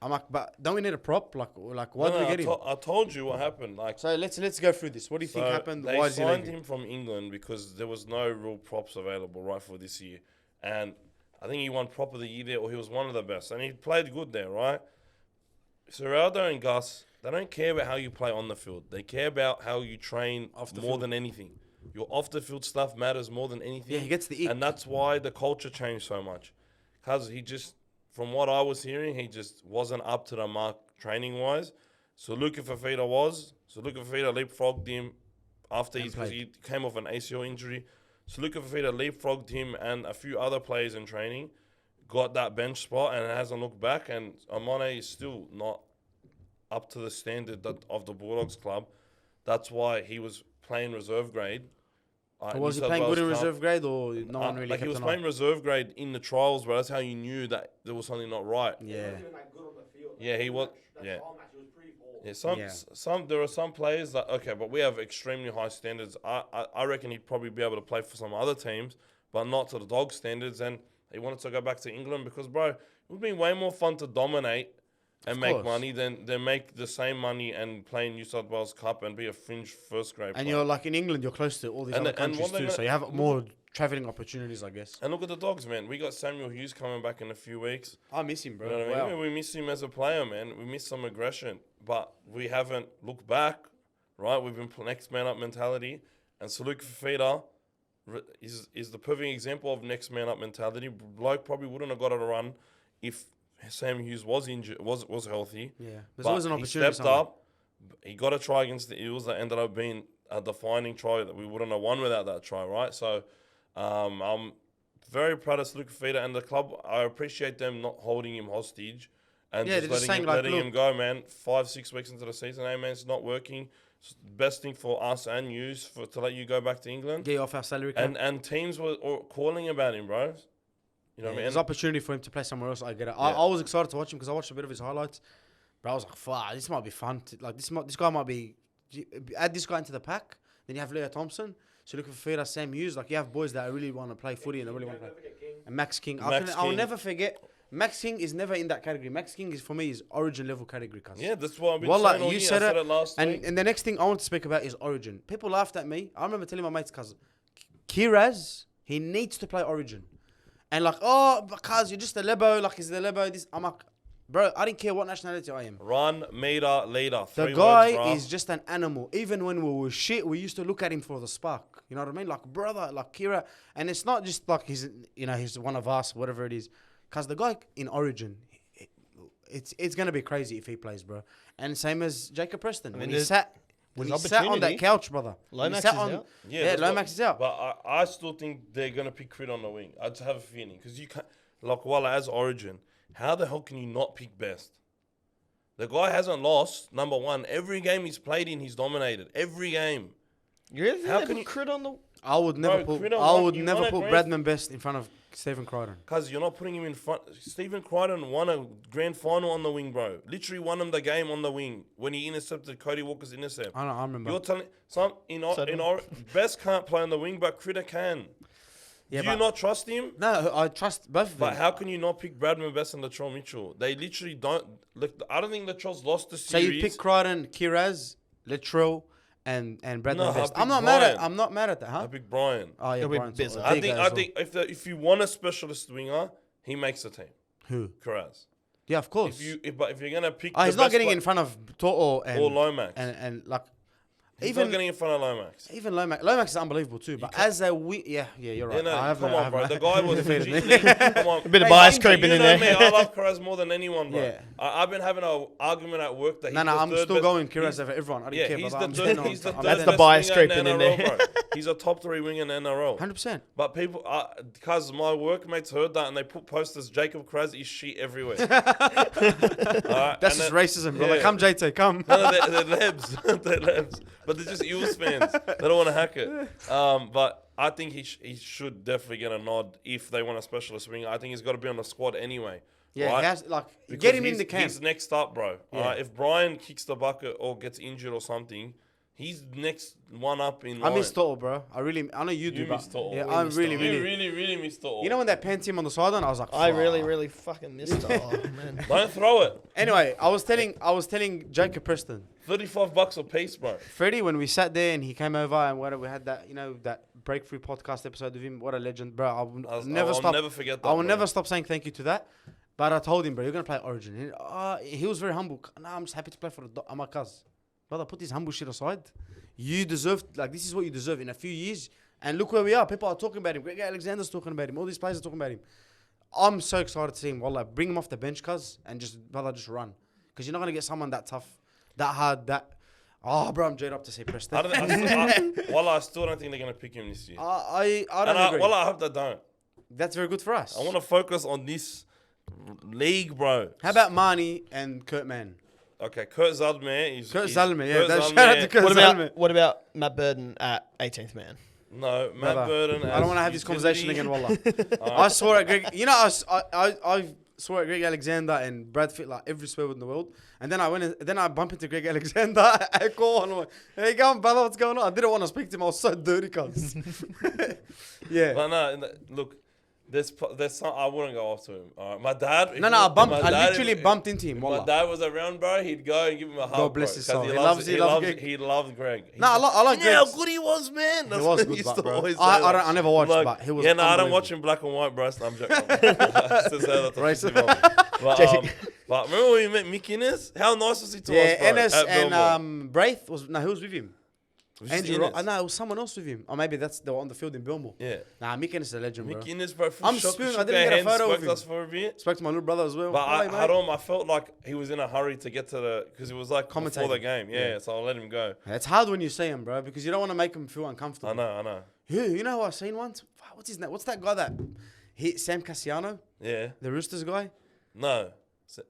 Speaker 1: I'm like, "But don't we need a prop? Like why did we get him?"
Speaker 2: I told you what happened. Like,
Speaker 1: So let's go through this. What do you think happened?
Speaker 2: They
Speaker 1: Why did he
Speaker 2: signed
Speaker 1: leave?
Speaker 2: him from England because there was no real props available right for this year, and I think he won prop of the year there, or he was one of the best, and he played good there, right? Seraldo and Gus, they don't care about how you play on the field. They care about how you train more than anything. Your off the field stuff matters more than anything.
Speaker 1: Yeah, he gets the ick.
Speaker 2: and that's why the culture changed so much. Because he just, from what I was hearing, he just wasn't up to the mark training wise. So Luka Fafita leapfrogged him after because he came off an ACL injury. So Luka Fafita leapfrogged him and a few other players in training, got that bench spot, and hasn't looked back. And Amane is still not up to the standard of the Bulldogs club. That's why he was playing reserve grade.
Speaker 1: So was he playing good in reserve grade, or no one really
Speaker 2: like
Speaker 1: kept
Speaker 2: he was
Speaker 1: an
Speaker 2: playing
Speaker 1: eye?
Speaker 2: reserve grade in the trials, but that's how you knew that there was something not right.
Speaker 1: Yeah.
Speaker 4: He wasn't even that good on the field.
Speaker 2: Yeah, he was.
Speaker 4: That
Speaker 2: Yeah.
Speaker 4: trial match, he was pretty poor.
Speaker 2: Yeah, some there are some players that but we have extremely high standards. I reckon he'd probably be able to play for some other teams, but not to the Dog standards. And he wanted to go back to England because, bro, it would be way more fun to dominate and make money than make the same money and play in New South Wales Cup and be a fringe first grade
Speaker 1: And
Speaker 2: player.
Speaker 1: you're like in England, you're close to all these other countries too, so you have more traveling opportunities, I guess.
Speaker 2: And look at the Dogs, man. We got Samuel Hughes coming back in a few weeks.
Speaker 1: I miss him, bro.
Speaker 2: You know what I mean?
Speaker 1: Wow.
Speaker 2: We miss him as a player, man. We miss some aggression, but we haven't looked back, right? We've been next man up mentality, and Saluk Fafita is the perfect example of next man up mentality. Bloke probably wouldn't have got it a run if Sam Hughes was injured, was healthy.
Speaker 1: Yeah, there's
Speaker 2: But
Speaker 1: always an opportunity.
Speaker 2: He stepped up. He got a try against the Eels that ended up being a defining try that we wouldn't have won without that try, right? So I'm very proud of Luke Fafita and the club. I appreciate them not holding him hostage and
Speaker 1: Yeah,
Speaker 2: just
Speaker 1: they're just
Speaker 2: letting,
Speaker 1: saying, like,
Speaker 2: letting him go, man. 5-6 weeks into the season, hey, man, it's not working. It's the best thing for us and you to let you go back to England.
Speaker 1: Get you off our salary cap.
Speaker 2: And teams were calling about him, bro. You know what I mean?
Speaker 1: There's opportunity for him to play somewhere else. I get it.
Speaker 2: Yeah.
Speaker 1: I was excited to watch him because I watched a bit of his highlights. But I was like, "Fuck, this might be fun. This guy might be." Add this guy into the pack. Then you have Leo Thompson. So look for Fafita, Sam Hughes. Like you have boys that really want to play footy and they really want to play. And Max King. I'll never forget. Max King is never in that category. Max King is for me is Origin level category. Cause
Speaker 2: Yeah, that's what I've been
Speaker 1: Wallah,
Speaker 2: saying all
Speaker 1: you
Speaker 2: year.
Speaker 1: said
Speaker 2: I said
Speaker 1: it,
Speaker 2: it last week.
Speaker 1: and the next thing I want to speak about is Origin. People laughed at me. I remember telling my mates, cause Kiraz, he needs to play Origin. And like, oh, because you're just a lebo, like he's the lebo. This, I'm like, bro, I didn't care what nationality I am.
Speaker 2: Run, meter, leader.
Speaker 1: The
Speaker 2: Three
Speaker 1: guy
Speaker 2: words, bruh.
Speaker 1: is just an animal. Even when we were shit, we used to look at him for the spark. You know what I mean? Like, brother, like Kira. And it's not just like he's one of us, whatever it is. Because the guy in Origin, it's going to be crazy if he plays, bro. And same as Jacob Preston. When he sat on that couch, brother.
Speaker 3: Lomax
Speaker 1: is
Speaker 3: out.
Speaker 1: Yeah, Lomax is out.
Speaker 2: But I still think they're going to pick Crit on the wing. I just have a feeling. Because you can't, like, as Origin, how the hell can you not pick Best? The guy hasn't lost, number one. Every game he's played in, he's dominated. Every game.
Speaker 3: You really think
Speaker 2: How
Speaker 3: they
Speaker 2: can
Speaker 3: put
Speaker 2: you-
Speaker 3: Crit on the...
Speaker 1: I would never put
Speaker 2: Critter won- you won a grand-
Speaker 1: Bradman Best in front of Stephen Crichton.
Speaker 2: Because you're not putting him in front. Stephen Crichton won a grand final on the wing, bro. Literally won him the game on the wing when he intercepted Cody Walker's intercept.
Speaker 1: I remember.
Speaker 2: You're telling Best can't play on the wing, but Critter can.
Speaker 1: Yeah,
Speaker 2: Do you not trust him?
Speaker 1: No, I trust both of them.
Speaker 2: But how can you not pick Bradman Best and Latrell Mitchell? They literally don't. Look, I don't think Latrell's lost the
Speaker 1: So
Speaker 2: series.
Speaker 1: you pick Crichton, Kiraz, Latrell, and Bradman
Speaker 2: No, I
Speaker 1: Best.
Speaker 2: pick
Speaker 1: I'm not mad at that, huh?
Speaker 2: I pick Brian.
Speaker 1: Oh yeah,
Speaker 3: It'll be
Speaker 1: Brian's
Speaker 3: business.
Speaker 1: also
Speaker 2: I
Speaker 1: big
Speaker 2: think
Speaker 1: as well.
Speaker 2: if you want a specialist winger, he makes the team.
Speaker 1: Who?
Speaker 2: Carraz.
Speaker 1: Yeah, of course.
Speaker 2: If you're gonna pick,
Speaker 1: He's
Speaker 2: the
Speaker 1: not
Speaker 2: best
Speaker 1: getting
Speaker 2: pla-
Speaker 1: in front of Toto and
Speaker 2: or Lomax.
Speaker 1: and like
Speaker 2: He's
Speaker 1: even
Speaker 2: not getting in front of Lomax.
Speaker 1: even Lomax is unbelievable too. But as a yeah, you're right.
Speaker 2: Yeah, no,
Speaker 1: I have
Speaker 2: come
Speaker 1: no- I
Speaker 2: on,
Speaker 1: have
Speaker 2: bro.
Speaker 1: no-
Speaker 2: The guy was
Speaker 1: defeated me.
Speaker 2: come on.
Speaker 3: A bit of
Speaker 1: Hey,
Speaker 3: bias
Speaker 1: you
Speaker 3: creeping
Speaker 2: You
Speaker 3: in
Speaker 2: know
Speaker 3: there.
Speaker 2: me, I love Carraz more than anyone, bro.
Speaker 1: Yeah.
Speaker 2: I've been having an argument at work that he's
Speaker 1: No,
Speaker 2: the
Speaker 1: I'm
Speaker 2: third
Speaker 1: still
Speaker 2: best-
Speaker 1: going
Speaker 2: he's-
Speaker 1: Kiraz over everyone. I don't
Speaker 2: Yeah,
Speaker 1: care.
Speaker 2: he's
Speaker 1: but
Speaker 2: the
Speaker 1: I'm
Speaker 2: third.
Speaker 1: just
Speaker 2: He's the
Speaker 1: I'm-
Speaker 2: third
Speaker 3: That's the
Speaker 2: best
Speaker 3: bias
Speaker 2: winger
Speaker 3: creeping in
Speaker 2: NRL,
Speaker 3: there.
Speaker 2: bro. He's a top 3 winger in NRL.
Speaker 1: 100%.
Speaker 2: But people, because my workmates heard that and they put posters, Jacob Carraz is shit everywhere. Alright,
Speaker 1: That's
Speaker 2: and
Speaker 1: just racism, brother.
Speaker 2: yeah.
Speaker 1: Come, JT, come.
Speaker 2: No, they're lebs. They're lebs. But they're just Eels fans. They don't want to hack it. But I think he should definitely get a nod if they want a specialist winger. I think he's got to be on the squad anyway.
Speaker 1: Yeah,
Speaker 2: right?
Speaker 1: he has like
Speaker 2: Because
Speaker 1: get him in
Speaker 2: he's-
Speaker 1: the camp.
Speaker 2: He's next up, bro.
Speaker 1: Yeah.
Speaker 2: Alright, if Brian kicks the bucket or gets injured or something, He's next one up in
Speaker 1: I
Speaker 2: line.
Speaker 1: miss Toto, bro. I know you do,
Speaker 2: You
Speaker 1: but
Speaker 2: miss Toto.
Speaker 1: yeah,
Speaker 2: We
Speaker 1: I
Speaker 3: miss
Speaker 1: really,
Speaker 3: Toto.
Speaker 2: You
Speaker 1: really.
Speaker 2: really miss Toto.
Speaker 1: You know when they panned him on the sideline, I was like,
Speaker 3: I
Speaker 1: "Fuck."
Speaker 3: really fucking missed it. Oh, man.
Speaker 2: Don't throw it.
Speaker 1: Anyway, I was telling Jacob Preston,
Speaker 2: $35 a piece, bro.
Speaker 1: Freddie, when we sat there and he came over and we had that, that breakthrough podcast episode with him. What a legend, bro! I'll never
Speaker 2: forget that.
Speaker 1: I will
Speaker 2: bro.
Speaker 1: never stop saying thank you to that. But I told him, bro, you're gonna play Origin. He was very humble. Nah, I'm just happy to play for my cuz. Brother, put this humble shit aside. You deserve, this is what you deserve in a few years. And look where we are. People are talking about him. Greg Alexander's talking about him. All these players are talking about him. I'm so excited to see him. Wallah, bring him off the bench, cuz, and just run. Because you're not gonna get someone that tough, that hard, that. Oh, bro, I'm jaded up to say Preston.
Speaker 2: I still don't think they're gonna pick him this year.
Speaker 1: I don't agree.
Speaker 2: I hope they don't.
Speaker 1: That's very good for us.
Speaker 2: I want to focus on this league, bro.
Speaker 1: How about Marnie and Kurt Mann?
Speaker 2: Okay, Kurt Zalman.
Speaker 1: Kurt Zalman, yeah.
Speaker 2: Kurt
Speaker 1: Shout out to Kurt Zalman.
Speaker 3: What about Matt Burden at 18th man?
Speaker 2: No, Matt Burden.
Speaker 1: I don't want to have this conversation again, wallah. I swore at Greg. I swore at Greg Alexander and Brad Fittler every swear word in the world. And then I bump into Greg Alexander at call and I'm like, hey, brother, what's going on? I didn't want to speak to him. I was so dirty, cuz. Yeah.
Speaker 2: But no, look, there's some, I wouldn't go after him. All right, my dad.
Speaker 1: I literally bumped into him.
Speaker 2: If my dad was around, bro, he'd go and give him a hug.
Speaker 1: God bless his soul.
Speaker 2: He loves Greg.
Speaker 1: I like Greg.
Speaker 2: Yeah, how good he was, man. That's
Speaker 1: He was
Speaker 2: what
Speaker 1: good,
Speaker 2: used to
Speaker 1: bro.
Speaker 2: always say.
Speaker 1: I never watched, but he was.
Speaker 2: Yeah, no, I don't watch him black and white, bro. So I'm joking. But remember when we met Mick Innes? How nice was he to us, bro?
Speaker 1: Ennis
Speaker 2: at
Speaker 1: and Braith was who was with him?
Speaker 2: Was it
Speaker 1: Andrew.
Speaker 2: Innes?
Speaker 1: No, it was someone else with him. Or maybe they were on the field in Belmore.
Speaker 2: Yeah.
Speaker 1: Nah, Mick Ennis is a legend, bro.
Speaker 2: Mick Innes, bro.
Speaker 1: I'm spewing. I didn't get a photo of him.
Speaker 2: Us for a bit.
Speaker 1: Spoke to my little brother as well.
Speaker 2: But
Speaker 1: Hey, mate.
Speaker 2: I felt like he was in a hurry to get to because it was like before the game. Yeah, so I'll let him go.
Speaker 1: It's hard when you see him, bro, because you don't want to make him feel uncomfortable.
Speaker 2: I know.
Speaker 1: You know who I seen once? What's his name? What's that guy that hit Sam Cassiano?
Speaker 2: Yeah.
Speaker 1: The Roosters guy?
Speaker 2: No. Sam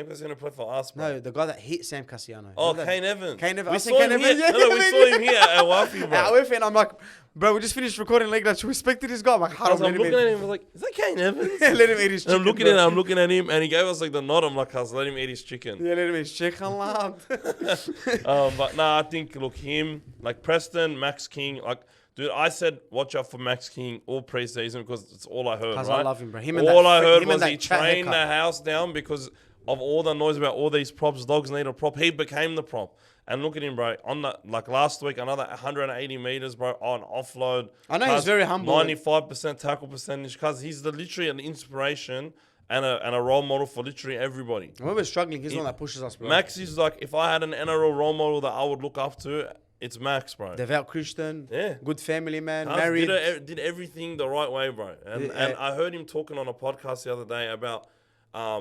Speaker 2: Cassiano play for us, bro.
Speaker 1: No, the guy that hit Sam Cassiano.
Speaker 2: Oh,
Speaker 1: Remember
Speaker 2: Kane Evans.
Speaker 1: Kane Evans.
Speaker 2: We
Speaker 1: I
Speaker 2: saw
Speaker 1: seen
Speaker 2: him
Speaker 1: Kane
Speaker 2: here.
Speaker 1: Evans.
Speaker 2: No, we saw him here at Wafi, bro.
Speaker 1: At Wafi, and I'm like, bro, we just finished recording League Night. Should we speak to this guy? I'm like,
Speaker 2: I was looking at him, I was like, is that Kane Evans?
Speaker 1: Yeah, let him eat his
Speaker 2: And
Speaker 1: chicken.
Speaker 2: I'm looking at him, and he gave us like the nod. I'm like, let him eat his chicken.
Speaker 1: Yeah, let him eat his chicken, lad.
Speaker 2: But nah, I think, look, him, like Preston, Max King, like, dude, I said watch out for Max King all preseason because it's all I heard,
Speaker 1: Because
Speaker 2: right?
Speaker 1: I love him, bro.
Speaker 2: All I heard was he trained the house down because of all the noise about all these props. Dogs need a prop. He became the prop. And look at him, bro. On the last week, another 180 meters, bro, on offload.
Speaker 1: I know he's very humble.
Speaker 2: 95% tackle percentage because he's literally an inspiration and a role model for literally everybody.
Speaker 1: When we're struggling, he's the one that pushes us, bro.
Speaker 2: Max is like, if I had an NRL role model that I would look up to, it's Max, bro.
Speaker 1: Devout Christian.
Speaker 2: Yeah.
Speaker 1: Good family man.
Speaker 2: Cuz
Speaker 1: Married.
Speaker 2: did everything the right way, bro. And I heard him talking on a podcast the other day about.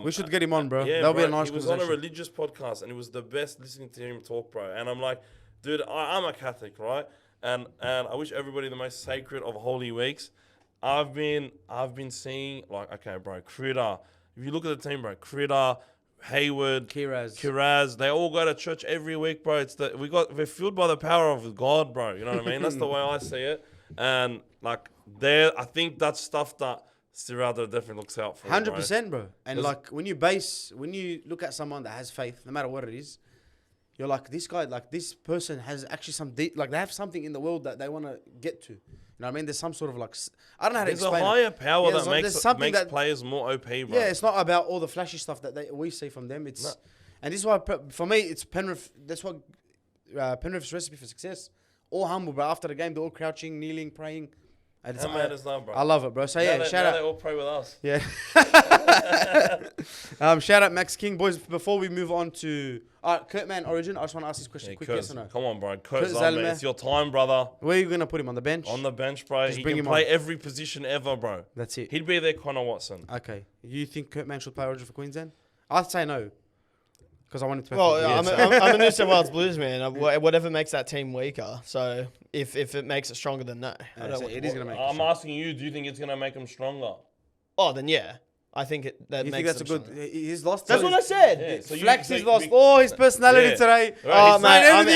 Speaker 1: We should get him on, bro.
Speaker 2: Yeah,
Speaker 1: That'll be a
Speaker 2: bro,
Speaker 1: nice
Speaker 2: he was
Speaker 1: conversation.
Speaker 2: on a religious podcast, and it was the best listening to him talk, bro. And I'm like, dude, I'm a Catholic, right? And I wish everybody the most sacred of Holy Weeks. I've been seeing, like, okay, bro, Critter. If you look at the team, bro, Critter, Hayward, Kiraz, they all go to church every week, bro. We're fueled by the power of God, bro. You know what I mean? That's the way I see it. And like I think that's stuff that Stirada definitely looks out for.
Speaker 1: 100%, bro. And like when you look at someone that has faith, no matter what it is, you're like, this guy, like this person has actually like they have something in the world that they want to get to. You know what I mean? There's some sort of like, I don't know how to explain it.
Speaker 2: There's a higher power that makes
Speaker 1: that
Speaker 2: players more OP, bro.
Speaker 1: Yeah, it's not about all the flashy stuff that we see from them. And this is why, for me, it's Penrith. That's what Penrith's recipe for success. All humble, bro. After the game, they're all crouching, kneeling, praying.
Speaker 2: How mad is that, bro?
Speaker 1: I love it, bro. So yeah, shout out.
Speaker 2: They all pray with us.
Speaker 1: Yeah. Shout out Max King, boys. Before we move on to Kurt Mann Origin, I just want to ask this question quick. Yes or no?
Speaker 2: Come on, bro. Kurt Zalman, it's your time, brother.
Speaker 1: Where are you gonna put him on the bench?
Speaker 2: On the bench, bro.
Speaker 1: Just
Speaker 2: he
Speaker 1: bring
Speaker 2: can
Speaker 1: him
Speaker 2: play
Speaker 1: on.
Speaker 2: every position ever, bro.
Speaker 1: That's it.
Speaker 2: He'd be their Connor Watson.
Speaker 1: Okay. You think Kurt Mann should play Origin for Queensland? I'd say no. Because I want him to play
Speaker 3: Well,
Speaker 1: for
Speaker 3: I'm a New South Wales Blues man. Whatever makes that team weaker. So if it makes it stronger, then no.
Speaker 1: It is going to make
Speaker 2: I'm asking you, do you think it's going to make them stronger?
Speaker 3: Oh, then yeah. I think that
Speaker 1: you
Speaker 3: makes
Speaker 1: think that's a good... He's lost...
Speaker 3: That's what I said.
Speaker 2: Yeah, so
Speaker 1: Flax has lost all his personality today.
Speaker 2: Right,
Speaker 3: Oh, man, I'm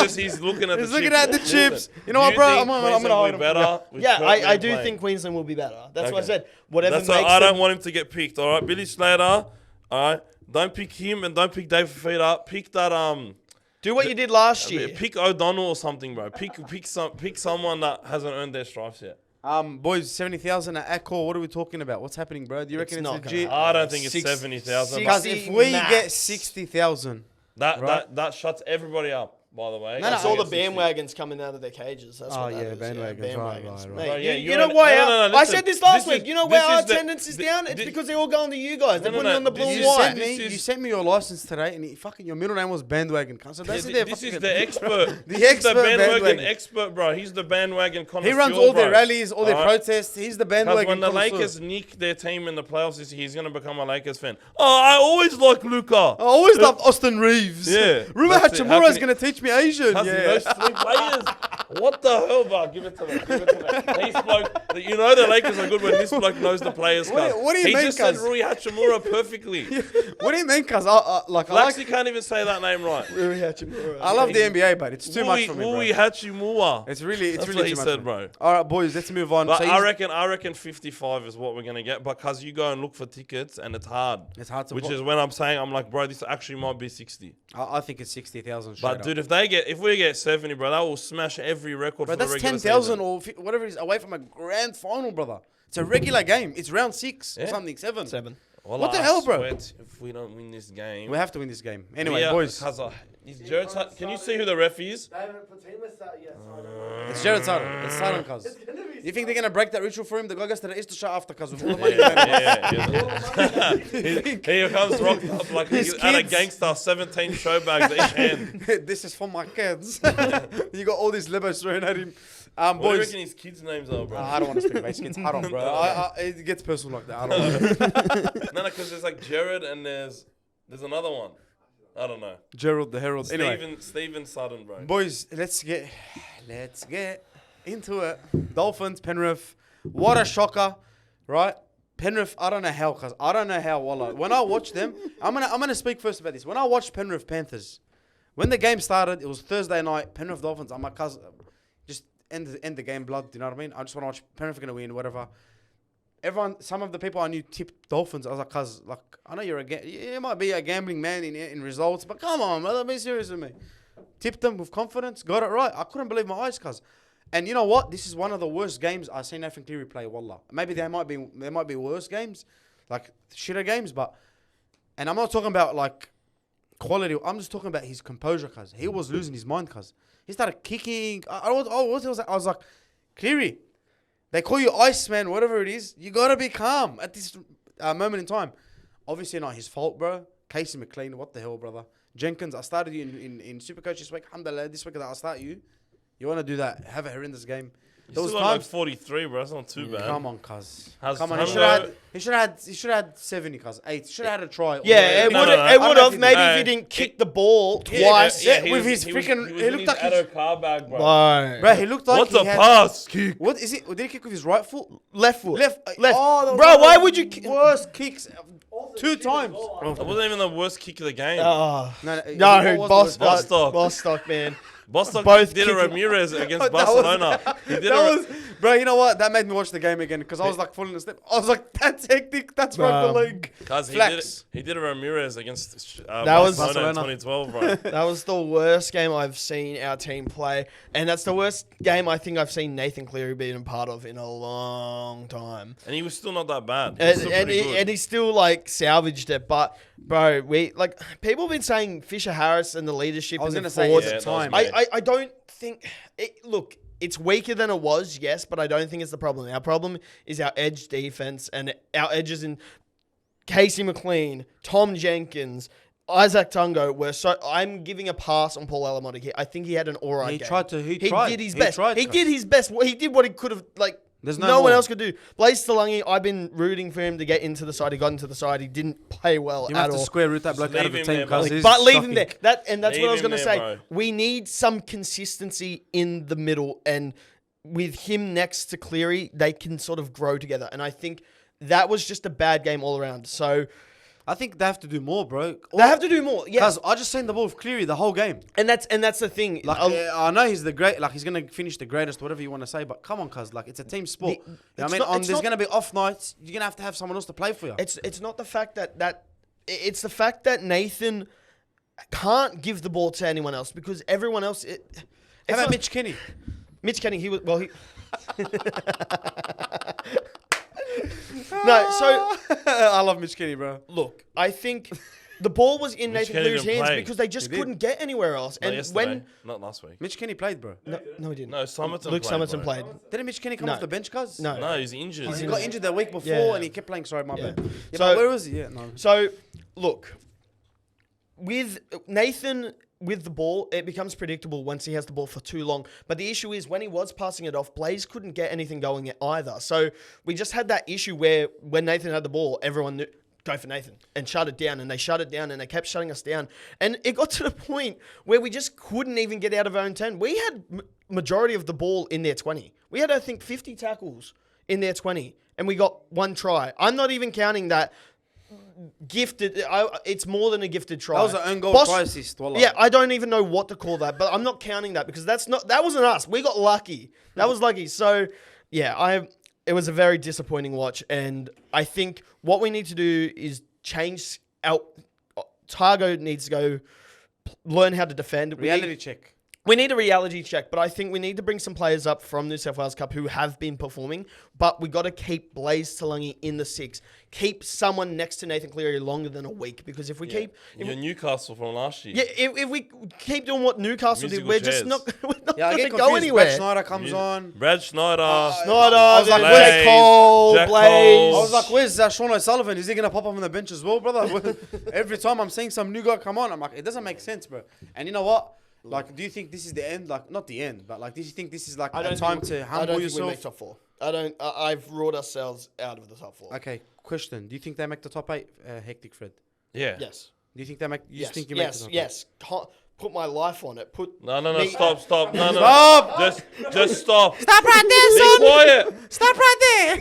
Speaker 3: out.
Speaker 2: He's looking at
Speaker 1: He's
Speaker 2: the
Speaker 1: looking
Speaker 2: chips.
Speaker 1: at the chips. You know
Speaker 2: Do
Speaker 1: what,
Speaker 2: you
Speaker 1: bro?
Speaker 2: think
Speaker 1: I'm going
Speaker 2: Queensland
Speaker 1: to
Speaker 2: will
Speaker 1: hold
Speaker 2: be
Speaker 1: him.
Speaker 2: better with
Speaker 3: Yeah,
Speaker 2: Kurt
Speaker 3: I
Speaker 2: Mann
Speaker 3: do
Speaker 2: playing?
Speaker 3: think Queensland will be better. That's what I
Speaker 2: Okay.
Speaker 3: said. Whatever
Speaker 2: That's
Speaker 3: makes
Speaker 2: I don't
Speaker 3: them-
Speaker 2: want him to get picked, all right? Billy Slater, all right? Don't pick him and don't pick Dave Fafita. Pick that
Speaker 3: Do what you did last year.
Speaker 2: Pick O'Donnell or something, bro. Pick someone that hasn't earned their stripes yet.
Speaker 1: Boys, 70,000 at Accor. What are we talking about? What's happening, bro? Do you reckon it's
Speaker 3: not
Speaker 1: legit?
Speaker 3: gonna
Speaker 2: I don't think it's
Speaker 3: 60
Speaker 2: 70,000.
Speaker 1: Because if we
Speaker 3: max.
Speaker 1: get 60,000,
Speaker 2: That shuts everybody up. By the way,
Speaker 1: No,
Speaker 3: That's
Speaker 1: no,
Speaker 3: all
Speaker 1: I
Speaker 3: the
Speaker 2: guess
Speaker 3: bandwagons coming out of their cages. That's
Speaker 1: Oh,
Speaker 3: what that
Speaker 1: yeah,
Speaker 3: is.
Speaker 1: bandwagons, right,
Speaker 3: bandwagons.
Speaker 1: right.
Speaker 3: Mate,
Speaker 2: Right, yeah,
Speaker 3: you
Speaker 2: you're
Speaker 3: know
Speaker 2: an-
Speaker 3: why?
Speaker 2: no,
Speaker 3: I
Speaker 2: listen,
Speaker 3: said this last
Speaker 2: this
Speaker 3: week.
Speaker 2: is-
Speaker 3: You know why
Speaker 2: this
Speaker 3: our
Speaker 2: is the-
Speaker 3: attendance is down? It's
Speaker 2: thi-
Speaker 3: because they're all going to you guys. They're
Speaker 2: No,
Speaker 3: putting you on the blue
Speaker 2: this
Speaker 3: and
Speaker 2: is-
Speaker 3: white.
Speaker 2: this
Speaker 1: you sent me your license today, and your middle name was bandwagon. So that's
Speaker 2: This is the expert.
Speaker 1: The
Speaker 2: He's
Speaker 1: expert
Speaker 2: the bandwagon
Speaker 1: bandwagon.
Speaker 2: expert, bro. He's the bandwagon
Speaker 1: He
Speaker 2: connoisseur,
Speaker 1: runs all their
Speaker 2: bro.
Speaker 1: rallies, all their
Speaker 2: Alright?
Speaker 1: protests. He's the
Speaker 2: Because
Speaker 1: bandwagon.
Speaker 2: when the
Speaker 1: connoisseur.
Speaker 2: Lakers nick their team in the playoffs this year, he's going to become a Lakers fan. Oh, I always like Luka.
Speaker 1: I always loved Austin Reeves.
Speaker 2: Yeah,
Speaker 1: Ruma
Speaker 2: that's it. How
Speaker 1: Hachimura is
Speaker 2: can
Speaker 1: going to teach me Asian.
Speaker 2: Has he
Speaker 1: Yeah.
Speaker 2: knows 3 players? What the hell, bro? Give it to me. Give it to me. This bloke, you know the Lakers are good when this bloke knows the players.
Speaker 1: What do you
Speaker 2: he
Speaker 1: mean,
Speaker 2: just said
Speaker 1: cuz?
Speaker 2: Rui Hachimura perfectly.
Speaker 1: What do you mean? Cause I
Speaker 2: Flaxxy can't even say that name right.
Speaker 1: I love the NBA, but it's too much for me,
Speaker 2: Rui
Speaker 1: bro.
Speaker 2: Hachimura.
Speaker 1: It's
Speaker 2: That's
Speaker 1: really
Speaker 2: what
Speaker 1: too
Speaker 2: he
Speaker 1: much.
Speaker 2: said,
Speaker 1: for me.
Speaker 2: bro.
Speaker 1: All right, boys, let's move on.
Speaker 2: But
Speaker 1: So
Speaker 2: I
Speaker 1: he's-
Speaker 2: reckon 55 is what we're gonna get because you go and look for tickets and it's hard.
Speaker 1: It's hard to.
Speaker 2: Which is when I'm like, bro, this actually might be 60.
Speaker 1: I think it's 60,000.
Speaker 2: But dude, if we get 70, bro, that will smash every record.
Speaker 1: Bro,
Speaker 2: for
Speaker 1: that's
Speaker 2: the regular
Speaker 1: 10,000
Speaker 2: season.
Speaker 1: or whatever it is away from a grand final, brother. It's a regular game. It's round 6 or
Speaker 2: Yeah.
Speaker 1: something, 7.
Speaker 3: 7.
Speaker 2: Well,
Speaker 1: What the
Speaker 2: I
Speaker 1: hell, bro?
Speaker 2: sweat if we don't win this game,
Speaker 1: We have to win this game. Anyway,
Speaker 2: Yeah,
Speaker 1: boys,
Speaker 2: is Jared can you see who the ref is?
Speaker 4: They haven't put team lists out yet, so I don't know.
Speaker 1: it's Jared Sutton. It's Sutton, cuz.
Speaker 4: It's gonna be
Speaker 1: You think they're gonna break that ritual for him? The guy goes to the Easter shot after, cuz with all the money.
Speaker 2: Yeah. He comes rocked up like
Speaker 1: His
Speaker 2: he's at a
Speaker 1: kids.
Speaker 2: gangster, 17 show bags each hand.
Speaker 1: This is for my kids. You got all these libos thrown at him.
Speaker 2: What do you
Speaker 1: Boys.
Speaker 2: reckon his kids' names are, bro?
Speaker 1: I don't want to speak about his kids. I don't, bro. It gets personal like that. I don't know.
Speaker 2: No, because there's like Jared and there's another one. I don't know.
Speaker 1: Gerald the Herald. Anyway,
Speaker 2: Steven Sutton, bro.
Speaker 1: boys, let's get into it. Dolphins, Penrith. What a shocker, right? Penrith, I don't know how, cuz I don't know how. Wallah. When I watched them, I'm gonna speak first about this. When I watched Penrith Panthers, when the game started, it was Thursday night. Penrith Dolphins. I'm like, cuz, just end the game, blood. Do you know what I mean? I just want to watch Penrith gonna win, whatever. Some of the people I knew tipped Dolphins. I was like, cuz, like, I know you might be a gambling man in results, but come on, brother, be serious with me. Tipped them with confidence, got it right. I couldn't believe my eyes, cuz. And you know what? This is one of the worst games I've seen Nathan Cleary play, wallah. Maybe there might be worse games, like shitter games, and I'm not talking about like quality. I'm just talking about his composure, cuz. He was losing his mind, cuz. He started kicking. I was like, Cleary, they call you Iceman, whatever it is. You gotta be calm at this moment in time. Obviously not his fault, bro. Casey McLean, what the hell, brother? Jenkins, I started you in Supercoach this week. Alhamdulillah, this week I'll start you. You want to do that? Have a horrendous game.
Speaker 2: He's still on like 43, bro. That's not too bad.
Speaker 1: Come on, cuz.
Speaker 2: Has
Speaker 1: Come on.
Speaker 2: Hundo-
Speaker 1: He should have had 70, cuz. 8. Should have had a try.
Speaker 3: Yeah, it
Speaker 2: No,
Speaker 3: would
Speaker 2: no, no.
Speaker 3: it would have
Speaker 1: I'm
Speaker 3: maybe
Speaker 2: happy-
Speaker 3: if he didn't kick the ball
Speaker 1: Yeah,
Speaker 3: twice.
Speaker 1: yeah.
Speaker 2: he
Speaker 1: with
Speaker 2: was-
Speaker 1: his
Speaker 2: he was-
Speaker 1: freaking-
Speaker 2: he was
Speaker 1: he
Speaker 2: in
Speaker 1: looked
Speaker 2: his
Speaker 1: like
Speaker 2: adult car bag, bro.
Speaker 1: Bro, he looked like
Speaker 2: What's
Speaker 1: he
Speaker 2: a
Speaker 1: had...
Speaker 2: pass? Kick.
Speaker 1: What is it? Did he kick with his right foot?
Speaker 3: Left foot.
Speaker 1: Left.
Speaker 3: Left.
Speaker 1: Oh, that was
Speaker 3: Bro,
Speaker 1: one of
Speaker 3: why
Speaker 1: the
Speaker 3: would you ki-
Speaker 1: worst kicks?
Speaker 4: Off the
Speaker 1: 2
Speaker 4: kick as
Speaker 1: times.
Speaker 4: well,
Speaker 2: That wasn't even the worst kick of the game.
Speaker 3: Oh.
Speaker 1: No,
Speaker 3: No,
Speaker 2: Bostock.
Speaker 3: Bostock, man.
Speaker 2: Bostock
Speaker 3: both
Speaker 2: did a
Speaker 3: kicking-
Speaker 2: Ramirez against
Speaker 1: That was-
Speaker 2: Barcelona. He did
Speaker 1: Bro, you know what? That made me watch the game again because I was like falling asleep. I was like, that's hectic. That's broke the leg.
Speaker 2: Cause
Speaker 1: Flax.
Speaker 2: he did a Ramirez against
Speaker 3: That was-
Speaker 2: Barcelona in
Speaker 1: Barcelona.
Speaker 2: 2012, bro.
Speaker 3: That was the worst game I've seen our team play. And that's the worst game I think I've seen Nathan Cleary being a part of in a long time.
Speaker 2: And he was still not that bad. He was still pretty good.
Speaker 3: And he still like salvaged it. But bro, people have been saying Fisher Harris and the leadership
Speaker 1: I was
Speaker 3: in
Speaker 1: going
Speaker 3: the
Speaker 1: to say,
Speaker 3: forwards.
Speaker 1: it's
Speaker 2: Yeah,
Speaker 1: time.
Speaker 2: that was
Speaker 3: I don't think look, it's weaker than it was, yes, but I don't think it's the problem. Our problem is our edge defense and our edges in Casey McLean, Tom Jenkins, Isaac Tungo I'm giving a pass on Paul Alamotti. I think he had an alright
Speaker 1: He
Speaker 3: game.
Speaker 1: tried to. He
Speaker 3: did his best.
Speaker 1: Tried,
Speaker 3: He
Speaker 1: cuz.
Speaker 3: did his best. He did what he could have. Like
Speaker 1: There's
Speaker 3: no
Speaker 1: no
Speaker 3: one
Speaker 1: more.
Speaker 3: else could do. Blaze Talangi, I've been rooting for him to get into the side. He got into the side. He didn't play well
Speaker 1: You
Speaker 3: at
Speaker 1: have to
Speaker 3: all.
Speaker 1: square root that
Speaker 2: Just
Speaker 1: bloke out of the
Speaker 2: leave him
Speaker 1: team,
Speaker 2: there,
Speaker 1: cuz.
Speaker 2: bro.
Speaker 1: he's
Speaker 3: But leave
Speaker 1: shocking.
Speaker 3: him there. That's what
Speaker 2: Leave
Speaker 3: I was
Speaker 2: him
Speaker 3: going to
Speaker 2: there,
Speaker 3: say.
Speaker 2: bro.
Speaker 3: We need some consistency in the middle, and with him next to Cleary, they can sort of grow together. And I think that was just a bad game all around. So
Speaker 1: I think they have to do more, bro.
Speaker 3: they have to do more. Yeah,
Speaker 1: Because I just seen the ball with Cleary the whole game.
Speaker 3: and that's the thing.
Speaker 1: Like, I know he's the great, like, he's going to finish the greatest, whatever you want to say, but come on, cuz, like, it's a team sport. You know what I
Speaker 3: it's
Speaker 1: mean?
Speaker 3: not- it's
Speaker 1: There's
Speaker 3: not-
Speaker 1: going to be off nights. You're going to have someone else to play for you.
Speaker 3: It's not the fact that it's the fact that Nathan can't give the ball to anyone else because everyone else.
Speaker 1: How
Speaker 3: It's
Speaker 1: about
Speaker 3: not-
Speaker 1: Mitch Kenny?
Speaker 3: Mitch Kenny, he was well. He no, so
Speaker 1: I love Mitch Kenny, bro.
Speaker 3: look, I think the ball was in
Speaker 2: Mitch
Speaker 3: Nathan
Speaker 2: Kenny
Speaker 3: Cleary's
Speaker 2: didn't
Speaker 3: hands
Speaker 2: play.
Speaker 3: because they just
Speaker 1: He did.
Speaker 3: couldn't get anywhere else.
Speaker 2: Not
Speaker 3: And
Speaker 2: yesterday,
Speaker 3: when
Speaker 2: not last week.
Speaker 1: Mitch Kenny played, bro.
Speaker 3: no, he didn't.
Speaker 2: No, Somerton
Speaker 3: Luke
Speaker 2: played,
Speaker 3: Somerton
Speaker 2: bro.
Speaker 3: played.
Speaker 1: Didn't Mitch Kenny come
Speaker 3: No.
Speaker 1: off the bench, cuz?
Speaker 3: No.
Speaker 2: No, he's injured.
Speaker 1: He got injured the week before
Speaker 3: Yeah.
Speaker 1: and he kept playing. Sorry, my
Speaker 3: Yeah.
Speaker 1: bad. Yeah,
Speaker 3: So-
Speaker 1: but where was he? Yeah, no.
Speaker 3: So, look, with Nathan with the ball, it becomes predictable once he has the ball for too long. But the issue is when he was passing it off, Blaze couldn't get anything going either. So we just had that issue where when Nathan had the ball, everyone knew, go for Nathan and shut it down. And they shut it down and they kept shutting us down. And it got to the point where we just couldn't even get out of our own 10. We had majority of the ball in their 20. We had, I think, 50 tackles in their 20. And we got one try. I'm not even counting that gifted. It's more than a gifted try.
Speaker 1: That was an own goal
Speaker 3: Boss-
Speaker 1: try assist. Wallah.
Speaker 3: Yeah, I don't even know what to call that, but I'm not counting that because that wasn't us. We got lucky. That was lucky. So, yeah, it was a very disappointing watch, and I think what we need to do is change our. Targo needs to go learn how to defend.
Speaker 1: Reality check.
Speaker 3: We need a reality check, but I think we need to bring some players up from New South Wales Cup who have been performing, but we got to keep Blaze Talangi in the 6. Keep someone next to Nathan Cleary longer than a week, because if we keep...
Speaker 2: You're Newcastle from last year.
Speaker 3: Yeah, if we keep doing what Newcastle did,
Speaker 2: Musical
Speaker 3: we're just
Speaker 2: chairs.
Speaker 3: not, we're not
Speaker 1: Yeah, I
Speaker 3: going
Speaker 1: get
Speaker 3: to
Speaker 1: confused.
Speaker 3: go anywhere.
Speaker 1: Brad Schneider comes on.
Speaker 2: Brad Schneider.
Speaker 1: I
Speaker 3: Snyder,
Speaker 1: was like,
Speaker 3: Jack
Speaker 2: Blaze,
Speaker 3: Cole,
Speaker 2: Jack
Speaker 3: Blaze.
Speaker 2: Cole.
Speaker 1: I was like, where's Sean O'Sullivan? Is he going to pop up on the bench as well, brother? Every time I'm seeing some new guy come on, I'm like, it doesn't make sense, bro. And you know what? Like, do you think this is the end? Like, not the end, but like, do you think this is like a time to humble
Speaker 3: We
Speaker 1: yourself?
Speaker 3: make top 4. I've ruled ourselves out of the top 4.
Speaker 1: Okay, question. Do you think they make the top 8, Hectic Fred?
Speaker 2: Yeah.
Speaker 3: Yes.
Speaker 1: Do you think they make? You
Speaker 3: Yes.
Speaker 1: think you make
Speaker 3: Yes.
Speaker 1: the top
Speaker 3: Yes. Put my life on it.
Speaker 2: No,
Speaker 3: me-
Speaker 2: stop. No.
Speaker 1: Stop!
Speaker 2: Just stop.
Speaker 1: Stop right there,
Speaker 2: Be
Speaker 1: son!
Speaker 2: quiet.
Speaker 1: Stop right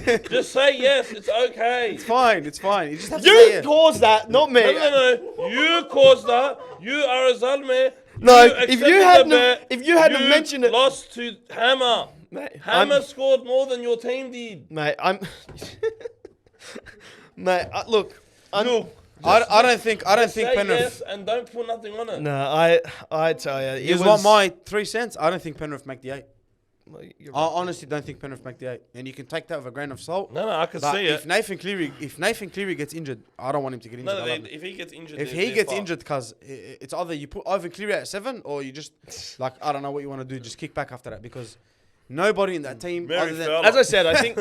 Speaker 1: there!
Speaker 2: Just say yes. It's okay.
Speaker 1: It's fine. It's fine. You just have to say
Speaker 3: You
Speaker 1: yes.
Speaker 3: caused that, not me.
Speaker 2: No. You caused that. You are a Zalme.
Speaker 3: No,
Speaker 2: accepted
Speaker 3: if you hadn't
Speaker 2: the
Speaker 3: have-
Speaker 2: bet.
Speaker 3: if you hadn't
Speaker 2: You
Speaker 3: mentioned it-
Speaker 2: lost to Hammer.
Speaker 3: Mate,
Speaker 2: Hammer scored more than your team did.
Speaker 3: Mate, Mate, look.
Speaker 1: I don't think
Speaker 2: Say
Speaker 1: Penrith.
Speaker 2: yes and don't put nothing on it.
Speaker 3: No, I tell you,
Speaker 1: Here's what my 3 cents. I don't think Penrith make the 8.
Speaker 3: You're
Speaker 1: I
Speaker 3: right.
Speaker 1: honestly don't think Penrith make the 8, and you can take that with a grain of salt.
Speaker 2: No, I can
Speaker 1: But
Speaker 2: see
Speaker 1: if
Speaker 2: it.
Speaker 1: Nathan Cleary gets injured, I don't want him to get injured.
Speaker 2: No,
Speaker 1: I love him.
Speaker 2: if he gets injured,
Speaker 1: If he gets injured, because it's either you put Ivan Cleary at 7 or you just, like, I don't know what you want to do, just kick back after that, because nobody in that team,
Speaker 2: Mary
Speaker 1: other than
Speaker 2: Fowler.
Speaker 3: As I said, I think.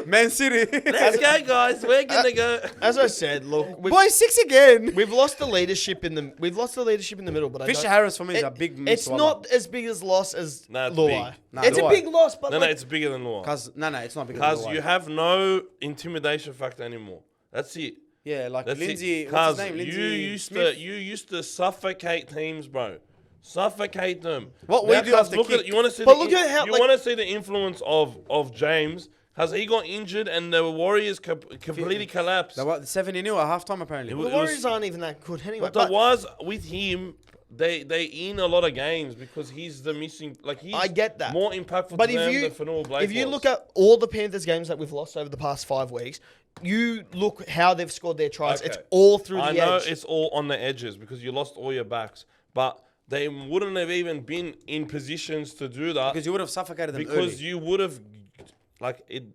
Speaker 1: Man City.
Speaker 2: Let's go, guys. We're gonna go.
Speaker 3: As I said, look,
Speaker 1: Boys, 6 again.
Speaker 3: we've lost the leadership in the. We've lost the leadership in the middle, but
Speaker 1: Fisher
Speaker 3: I
Speaker 1: Harris for me is
Speaker 3: don't,
Speaker 1: a big miss.
Speaker 3: It's not as big as loss as
Speaker 2: No, it's
Speaker 3: Luai.
Speaker 2: big.
Speaker 1: Nah,
Speaker 3: It's a
Speaker 1: Luai.
Speaker 3: big loss, but
Speaker 2: No,
Speaker 3: like,
Speaker 2: it's bigger than Law.
Speaker 1: Because it's not because
Speaker 2: Because you have no intimidation factor anymore. That's it.
Speaker 1: yeah, like
Speaker 2: That's
Speaker 1: Lindsay.
Speaker 2: it.
Speaker 1: What's his
Speaker 2: 'Cause
Speaker 1: name? Lindsay
Speaker 2: you used to suffocate teams, bro. Suffocate them.
Speaker 1: What we
Speaker 2: Now,
Speaker 1: do
Speaker 2: 'cause
Speaker 1: after
Speaker 2: look
Speaker 1: kick.
Speaker 2: at you want to see
Speaker 3: But
Speaker 2: the
Speaker 3: look at how,
Speaker 2: you
Speaker 3: like-
Speaker 2: want to see the influence of James. Has he got injured and the Warriors completely collapsed?
Speaker 1: They were 70-0 at halftime apparently.
Speaker 2: It
Speaker 3: the
Speaker 2: was-
Speaker 3: Warriors aren't even that good anyway.
Speaker 2: But there was with him, they in a lot of games because he's the missing. Like he's
Speaker 3: I get that.
Speaker 2: more impactful
Speaker 3: But
Speaker 2: to
Speaker 3: if
Speaker 2: them
Speaker 3: you
Speaker 2: than Fanua Blake
Speaker 3: if you
Speaker 2: was.
Speaker 3: look at all the Panthers games that we've lost over the past 5 weeks, you look how they've scored their tries. It's
Speaker 2: Okay.
Speaker 3: all through
Speaker 2: I
Speaker 3: the
Speaker 2: know
Speaker 3: edge.
Speaker 2: it's all on the edges because you lost all your backs, but they wouldn't have even been in positions to do that
Speaker 1: Because you would have suffocated them
Speaker 2: because
Speaker 1: early.
Speaker 2: you would have,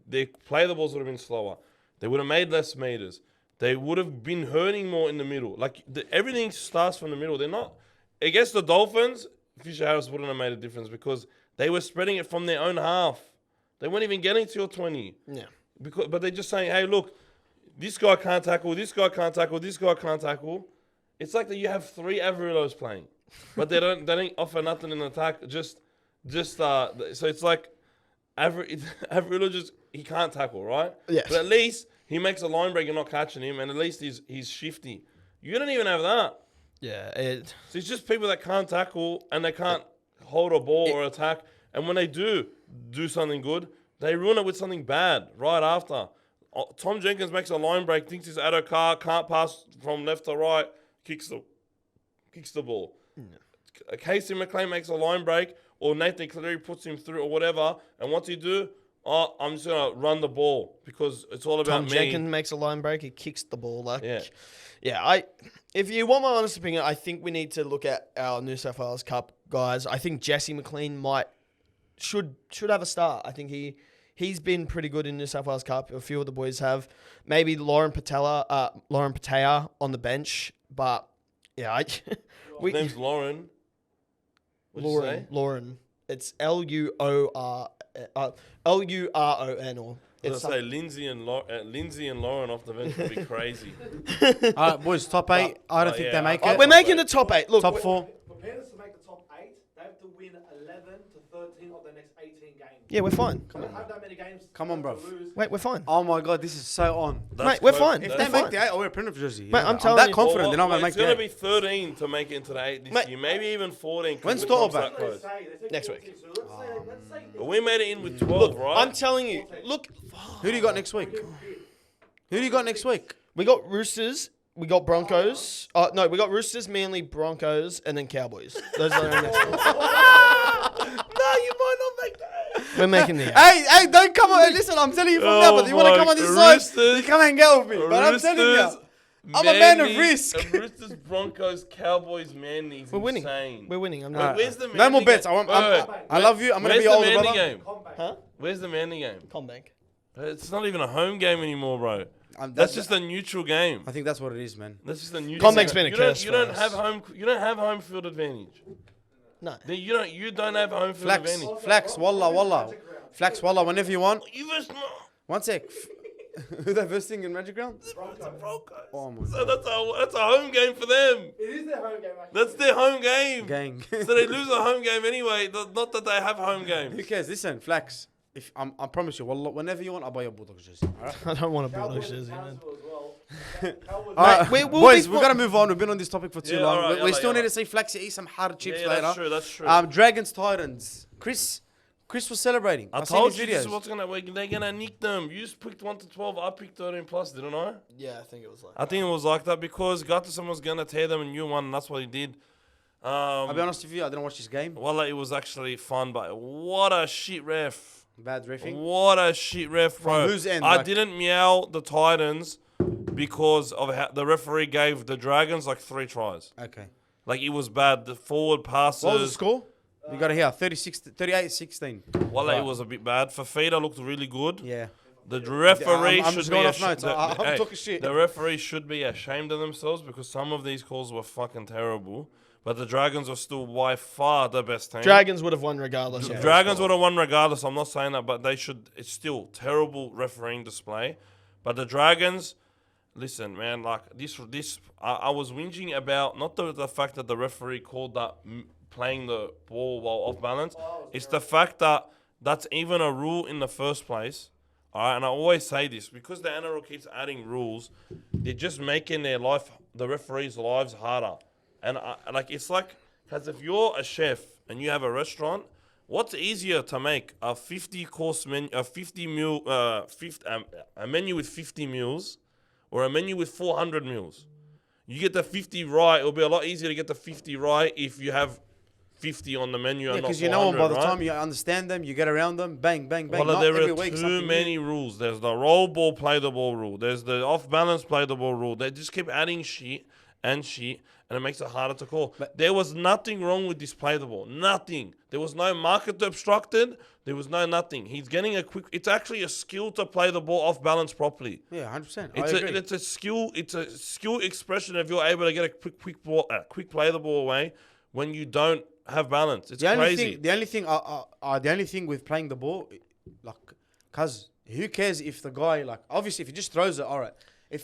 Speaker 2: their play the balls would have been slower. They would have made less meters. They would have been hurting more in the middle. Everything starts from the middle. They're not against the Dolphins. Fisher Harris wouldn't have made a difference because they were spreading it from their own half. They weren't even getting to your 20.
Speaker 3: Yeah.
Speaker 2: But they're just saying, hey, look, this guy can't tackle, this guy can't tackle, this guy can't tackle. It's like that you have 3 Averillos playing, but they don't offer nothing in attack. So it's like Averillo he can't tackle, right?
Speaker 3: Yes.
Speaker 2: But at least he makes a line break, you're not catching him, and at least he's shifty. You don't even have that.
Speaker 3: Yeah.
Speaker 2: So it's just people that can't tackle and they can't hold a ball or attack. And when they do something good, they ruin it with something bad right after. Tom Jenkins makes a line break, thinks he's Adokar, can't pass from left to right, kicks the ball. Casey McLean makes a line break, or Nathan Cleary puts him through or whatever, and what's he do? oh, I'm just gonna run the ball because it's all about
Speaker 3: Tom
Speaker 2: me.
Speaker 3: Jenkins makes a line break. He kicks the ball. Like,
Speaker 2: Yeah.
Speaker 3: If you want my honest opinion, I think we need to look at our New South Wales Cup guys. I think Jesse McLean should have a start. I think he's been pretty good in New South Wales Cup. A few of the boys have. Maybe Lauren Patea on the bench, but yeah,
Speaker 2: His name's Lauren. What'd you say?
Speaker 3: Lauren. It's Luron or
Speaker 2: I was gonna say Lindsay and Lauren off the bench would be crazy.
Speaker 1: All right, boys, top 8. I don't think they make it.
Speaker 3: We're making the top 8. Look,
Speaker 1: Top 4.
Speaker 4: For Panthers to make the top 8, they have to win 11 to 13 of their next 18 games.
Speaker 3: Yeah, we're fine.
Speaker 4: They don't have that many games.
Speaker 1: Come on,
Speaker 4: to
Speaker 1: bruv.
Speaker 4: lose.
Speaker 3: Wait, we're fine.
Speaker 1: Oh my God, this is so on.
Speaker 3: Mate, we're fine.
Speaker 1: If
Speaker 3: They're
Speaker 1: they make
Speaker 3: fine.
Speaker 1: the 8, I'll wear a Penrith jersey.
Speaker 3: Mate, I'm telling
Speaker 1: that
Speaker 3: you.
Speaker 1: confident they're not going to make
Speaker 2: It's
Speaker 1: the
Speaker 2: going to
Speaker 1: 8.
Speaker 2: be 13 to make it into the 8 this
Speaker 3: Mate.
Speaker 2: year. Maybe even 14.
Speaker 1: When's
Speaker 2: the
Speaker 1: Total
Speaker 2: comp's
Speaker 1: back?
Speaker 2: that close.
Speaker 4: They say
Speaker 3: Next
Speaker 4: 14,
Speaker 3: week.
Speaker 4: so let's say
Speaker 2: But we made it in with 12, right?
Speaker 3: I'm telling you. Look,
Speaker 1: Who do you got next week? Who do you got next week?
Speaker 3: we got Roosters. We got Broncos. No, we got Roosters, Manly, Broncos, and then Cowboys. Those are our next ones.
Speaker 1: No, you might not make that.
Speaker 3: We're making the 8.
Speaker 1: Hey, don't come on. Listen, I'm telling you from now, but you want to come on this side, you come and get with me. But I'm telling you, I'm a man of risk.
Speaker 2: Roosters, Broncos, Cowboys, Manly.
Speaker 3: We're winning.
Speaker 2: Insane.
Speaker 3: We're winning. I'm
Speaker 2: Wait,
Speaker 3: not.
Speaker 2: where's the
Speaker 1: No more
Speaker 2: Manly
Speaker 1: bets.
Speaker 2: game?
Speaker 1: I love you. I'm going to
Speaker 2: Where's
Speaker 1: be your
Speaker 2: the
Speaker 1: older
Speaker 2: Manly
Speaker 1: brother.
Speaker 2: game?
Speaker 3: Huh?
Speaker 2: Where's the Manly game?
Speaker 3: Combank.
Speaker 2: It's not even a home game anymore, bro.
Speaker 1: That's
Speaker 2: That's just a neutral game.
Speaker 1: I think that's what it is, man.
Speaker 2: That's just a neutral.
Speaker 3: Combank's been a
Speaker 2: You
Speaker 3: curse
Speaker 2: You
Speaker 3: for
Speaker 2: don't
Speaker 3: us.
Speaker 2: have home. You don't have home field advantage.
Speaker 3: No.
Speaker 2: You don't have home field
Speaker 1: Flax,
Speaker 2: advantage.
Speaker 1: Flax, wallah. Flax, wallah, whenever you want.
Speaker 2: You just not.
Speaker 1: One sec. Who they versing in Magic Round?
Speaker 2: It's the Broncos.
Speaker 1: Oh my
Speaker 2: So that's a home game for them.
Speaker 4: It is their home game, actually.
Speaker 2: That's their home game.
Speaker 1: Gang.
Speaker 2: So they lose a home game anyway. Not that they have home
Speaker 1: Who
Speaker 2: games.
Speaker 1: cares? Listen, Flax. If I promise you, wallah, whenever you want, I'll buy your Bulldogs jersey. All right?
Speaker 3: I don't want a
Speaker 4: Bulldogs
Speaker 3: Bulldogs jersey, man.
Speaker 4: as well.
Speaker 1: All right,
Speaker 3: we'll
Speaker 1: boys,
Speaker 3: be
Speaker 1: we've got to move on. We've been on this topic for too
Speaker 2: Yeah,
Speaker 1: long.
Speaker 2: alright,
Speaker 1: we
Speaker 2: yalla,
Speaker 1: still need
Speaker 2: yalla.
Speaker 1: to see Flaxy eat some hard chips
Speaker 2: Yeah,
Speaker 1: later.
Speaker 2: that's true. That's true.
Speaker 1: Dragons, Titans. Chris was celebrating.
Speaker 2: I
Speaker 1: I've seen
Speaker 2: told
Speaker 1: his
Speaker 2: you this is
Speaker 1: videos.
Speaker 2: what's they're gonna nick them. You just picked 1 to 12. I picked 13 plus, didn't I?
Speaker 3: Yeah, I think it was like.
Speaker 2: I think it was like that because Gutterson was gonna tear them and you won, and that's what he did.
Speaker 1: I'll be honest with you, I didn't watch this game.
Speaker 2: Well, it was actually fun, but what a shit ref.
Speaker 1: Bad reffing.
Speaker 2: What a shit ref, bro.
Speaker 1: From whose end,
Speaker 2: I
Speaker 1: like-
Speaker 2: didn't meow the Titans because of how the referee gave the Dragons like 3 tries.
Speaker 1: Okay.
Speaker 2: Like, it was bad. The forward passes.
Speaker 1: What was the score? You got it here. 38-16.
Speaker 2: Well, it was a bit bad. Fafita looked really good.
Speaker 1: Yeah.
Speaker 2: The referee
Speaker 1: I'm
Speaker 2: should
Speaker 1: just
Speaker 2: be
Speaker 1: going off notes. I'm
Speaker 2: hey,
Speaker 1: talking shit.
Speaker 2: The referee should be ashamed of themselves because some of these calls were fucking terrible. But the Dragons are still by far the best team.
Speaker 3: Dragons would have won regardless.
Speaker 2: The
Speaker 3: of
Speaker 2: Dragons would have won regardless. I'm not saying that, but they should. It's still terrible refereeing display. But the Dragons, listen, man, like this. I was whinging about not the fact that the referee called that playing the ball while off balance. It's the fact that that's even a rule in the first place. All right, and I always say this because the NRL keeps adding rules, they're just making the referees' lives harder. And it's like, because if you're a chef and you have a restaurant, what's easier to make a 50-course menu, a menu with 50 meals, or a menu with 400 meals? You get the 50 right. It'll be a lot easier to get the 50 right if you have 50 on the menu.
Speaker 1: Yeah,
Speaker 2: and not
Speaker 1: because you know them by the
Speaker 2: 400,
Speaker 1: time you understand them, you get around them, bang, bang, bang.
Speaker 2: Well,
Speaker 1: Not
Speaker 2: there
Speaker 1: every
Speaker 2: are
Speaker 1: week,
Speaker 2: too
Speaker 1: something
Speaker 2: many
Speaker 1: new.
Speaker 2: rules. There's the roll ball, play the ball rule. There's the off balance, play the ball rule. They just keep adding shit, and it makes it harder to call.
Speaker 1: But
Speaker 2: there was nothing wrong with this play the ball. Nothing. There was no market obstructed. There was no nothing. He's getting a quick. It's actually a skill to play the ball off balance properly.
Speaker 1: Yeah, 100%.
Speaker 2: It's
Speaker 1: I agree.
Speaker 2: it's a skill. It's a skill expression if you're able to get a quick play the ball away when you don't have balance. It's crazy.
Speaker 1: The only thing with playing the ball, like, cause who cares if the guy, like, obviously if he just throws it, all right.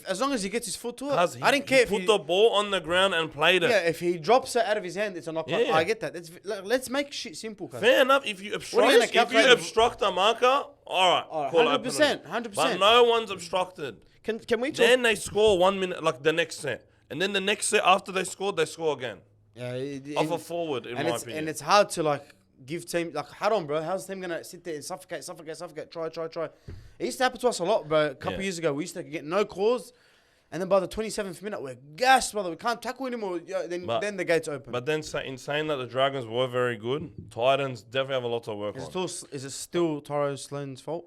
Speaker 1: As long as he gets his foot to it, I didn't care if
Speaker 2: he put the ball on the ground and played it.
Speaker 1: Yeah, if he drops it out of his hand, it's a knock.
Speaker 2: Yeah.
Speaker 1: I get that. Let's make shit simple. Cuz.
Speaker 2: Fair enough. If you obstruct a marker, all right, call it
Speaker 1: 100%,
Speaker 2: penalty.
Speaker 1: 100%.
Speaker 2: But no one's obstructed.
Speaker 3: Can we talk?
Speaker 2: Then they score 1 minute, like the next set, and then the next set after they scored, they score again
Speaker 1: Yeah,
Speaker 2: off a forward. In my opinion,
Speaker 1: and it's hard to like give team like hold on, bro. How's the team gonna sit there and suffocate? Try. It used to happen to us a lot, bro. A couple years ago, we used to get no calls. And then by the 27th minute, we're gassed, brother. We can't tackle anymore. Yeah, then the gates open.
Speaker 2: But then in saying that the Dragons were very good, Titans definitely have a lot to work on.
Speaker 1: Is it still Taro Sloan's fault?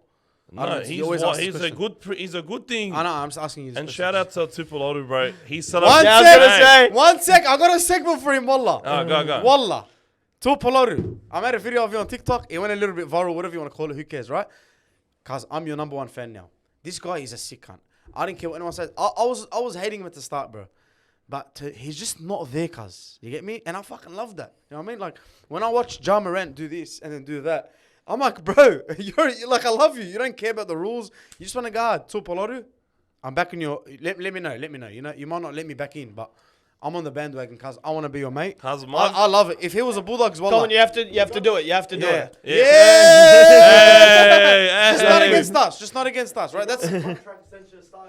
Speaker 1: I don't
Speaker 2: No,
Speaker 1: know, you always ask this question.
Speaker 2: he's a good thing.
Speaker 1: I know, I'm just asking you this
Speaker 2: And
Speaker 1: question.
Speaker 2: shout out to Tupolotu, bro. He's
Speaker 1: One
Speaker 2: celebrating.
Speaker 3: Yeah, I was gonna say.
Speaker 1: One sec, I got a segment for him, wallah.
Speaker 2: Go.
Speaker 1: Wallah. Tupolotu. I made a video of you on TikTok. It went a little bit viral, whatever you want to call it. Who cares, right? Because I'm your number one fan now. This guy is a sick cunt. I didn't care what anyone said. I was hating him at the start, bro. But he's just not there, cuz. You get me? And I fucking love that. You know what I mean? Like, when I watch Ja Morant do this and then do that, I'm like, bro, you're like, I love you. You don't care about the rules. You just want to go hard. Tupolotu, I'm back in your... Let me know. You know, you might not let me back in, but I'm on the bandwagon, cuz. I want to be your mate. I love it. If he was a Bulldogs, wallah.
Speaker 3: Colin, you have to do it. You have to do it.
Speaker 2: Hey,
Speaker 1: Just not against us. Just not against us, right? That's